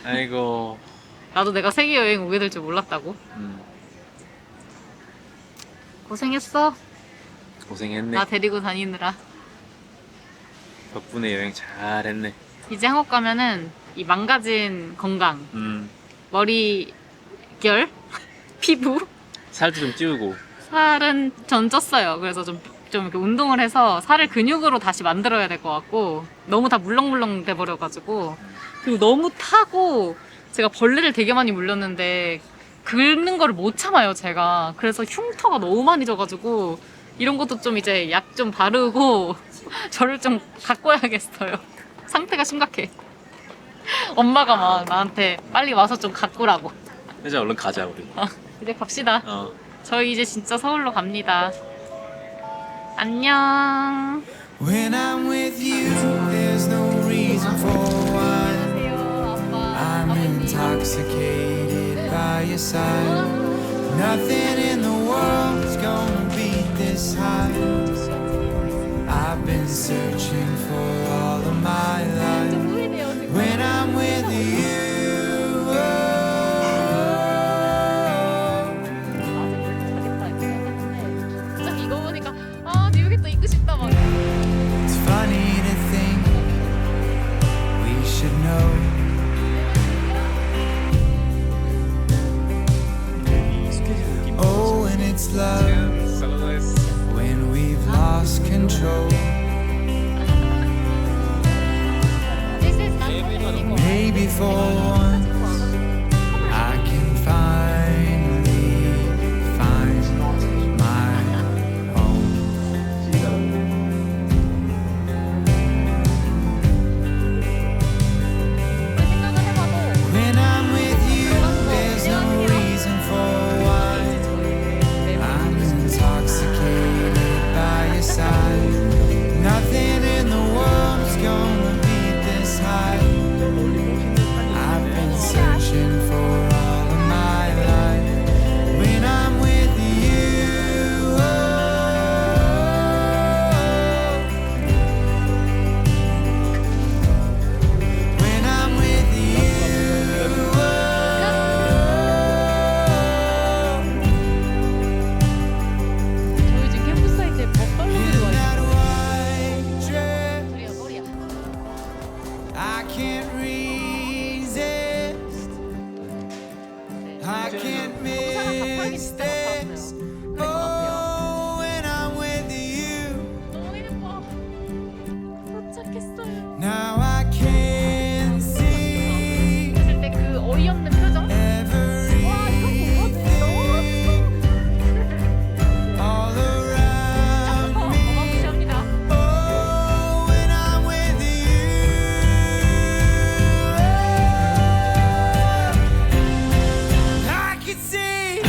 아이고. 나도 내가 세계 여행 오게 될 줄 몰랐다고. 고생했어. 고생했네. 나 데리고 다니느라. 덕분에 여행 잘했네. 이제 한국 가면은 이 망가진 건강, 음. 머리결, 피부, 살도 좀 찌우고. 살은 전 쪘어요. 그래서 좀 이렇게 운동을 해서 살을 근육으로 다시 만들어야 될 것 같고, 너무 다 물렁물렁 돼버려가지고, 그리고 너무 타고 제가 벌레를 되게 많이 물렸는데 긁는 거를 못 참아요, 제가. 그래서 흉터가 너무 많이 져가지고 이런 것도 좀 이제 약 좀 바르고 저를 좀 가꿔야겠어요. 상태가 심각해. 엄마가 막 나한테 빨리 와서 좀 가꾸라고. 이제 얼른 가자 우리. 이제 갑시다. 어. 저희 이제 진짜 서울로 갑니다. 안녕. When I'm with you, there's no reason for why. I'm intoxicated by your side. Nothing in the world's gonna beat this high. I've been searching for all of my life. When I'm with you, 갑자기 이거 보니까 뉴욕에 또 있고 싶다 막. it's funny to think we should know. Oh, and it's love when we've lost control. Maybe for once I can finally find my home. When I'm with you, there's no reason for why. I'm intoxicated by your side. Nothing in the world's gonna beat this high. I've been searching for all of my life. When I'm with you, when I'm with you, 저희 지금 캠프사이트에 버팔로들이 in 와 that 있어요. white dress, 머리야. I can't resist. I can't miss this. Oh, when I'm with you, 너무 예뻐. 도착했어요. now I can see 있을 때 그 어이없는 표정? everything all around me. 어마무시합니다. Oh, when I'm with you, I can see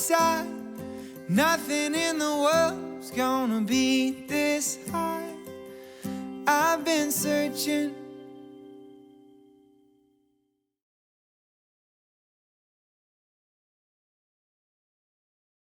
side. Nothing in the world's gonna beat this high. I've been searching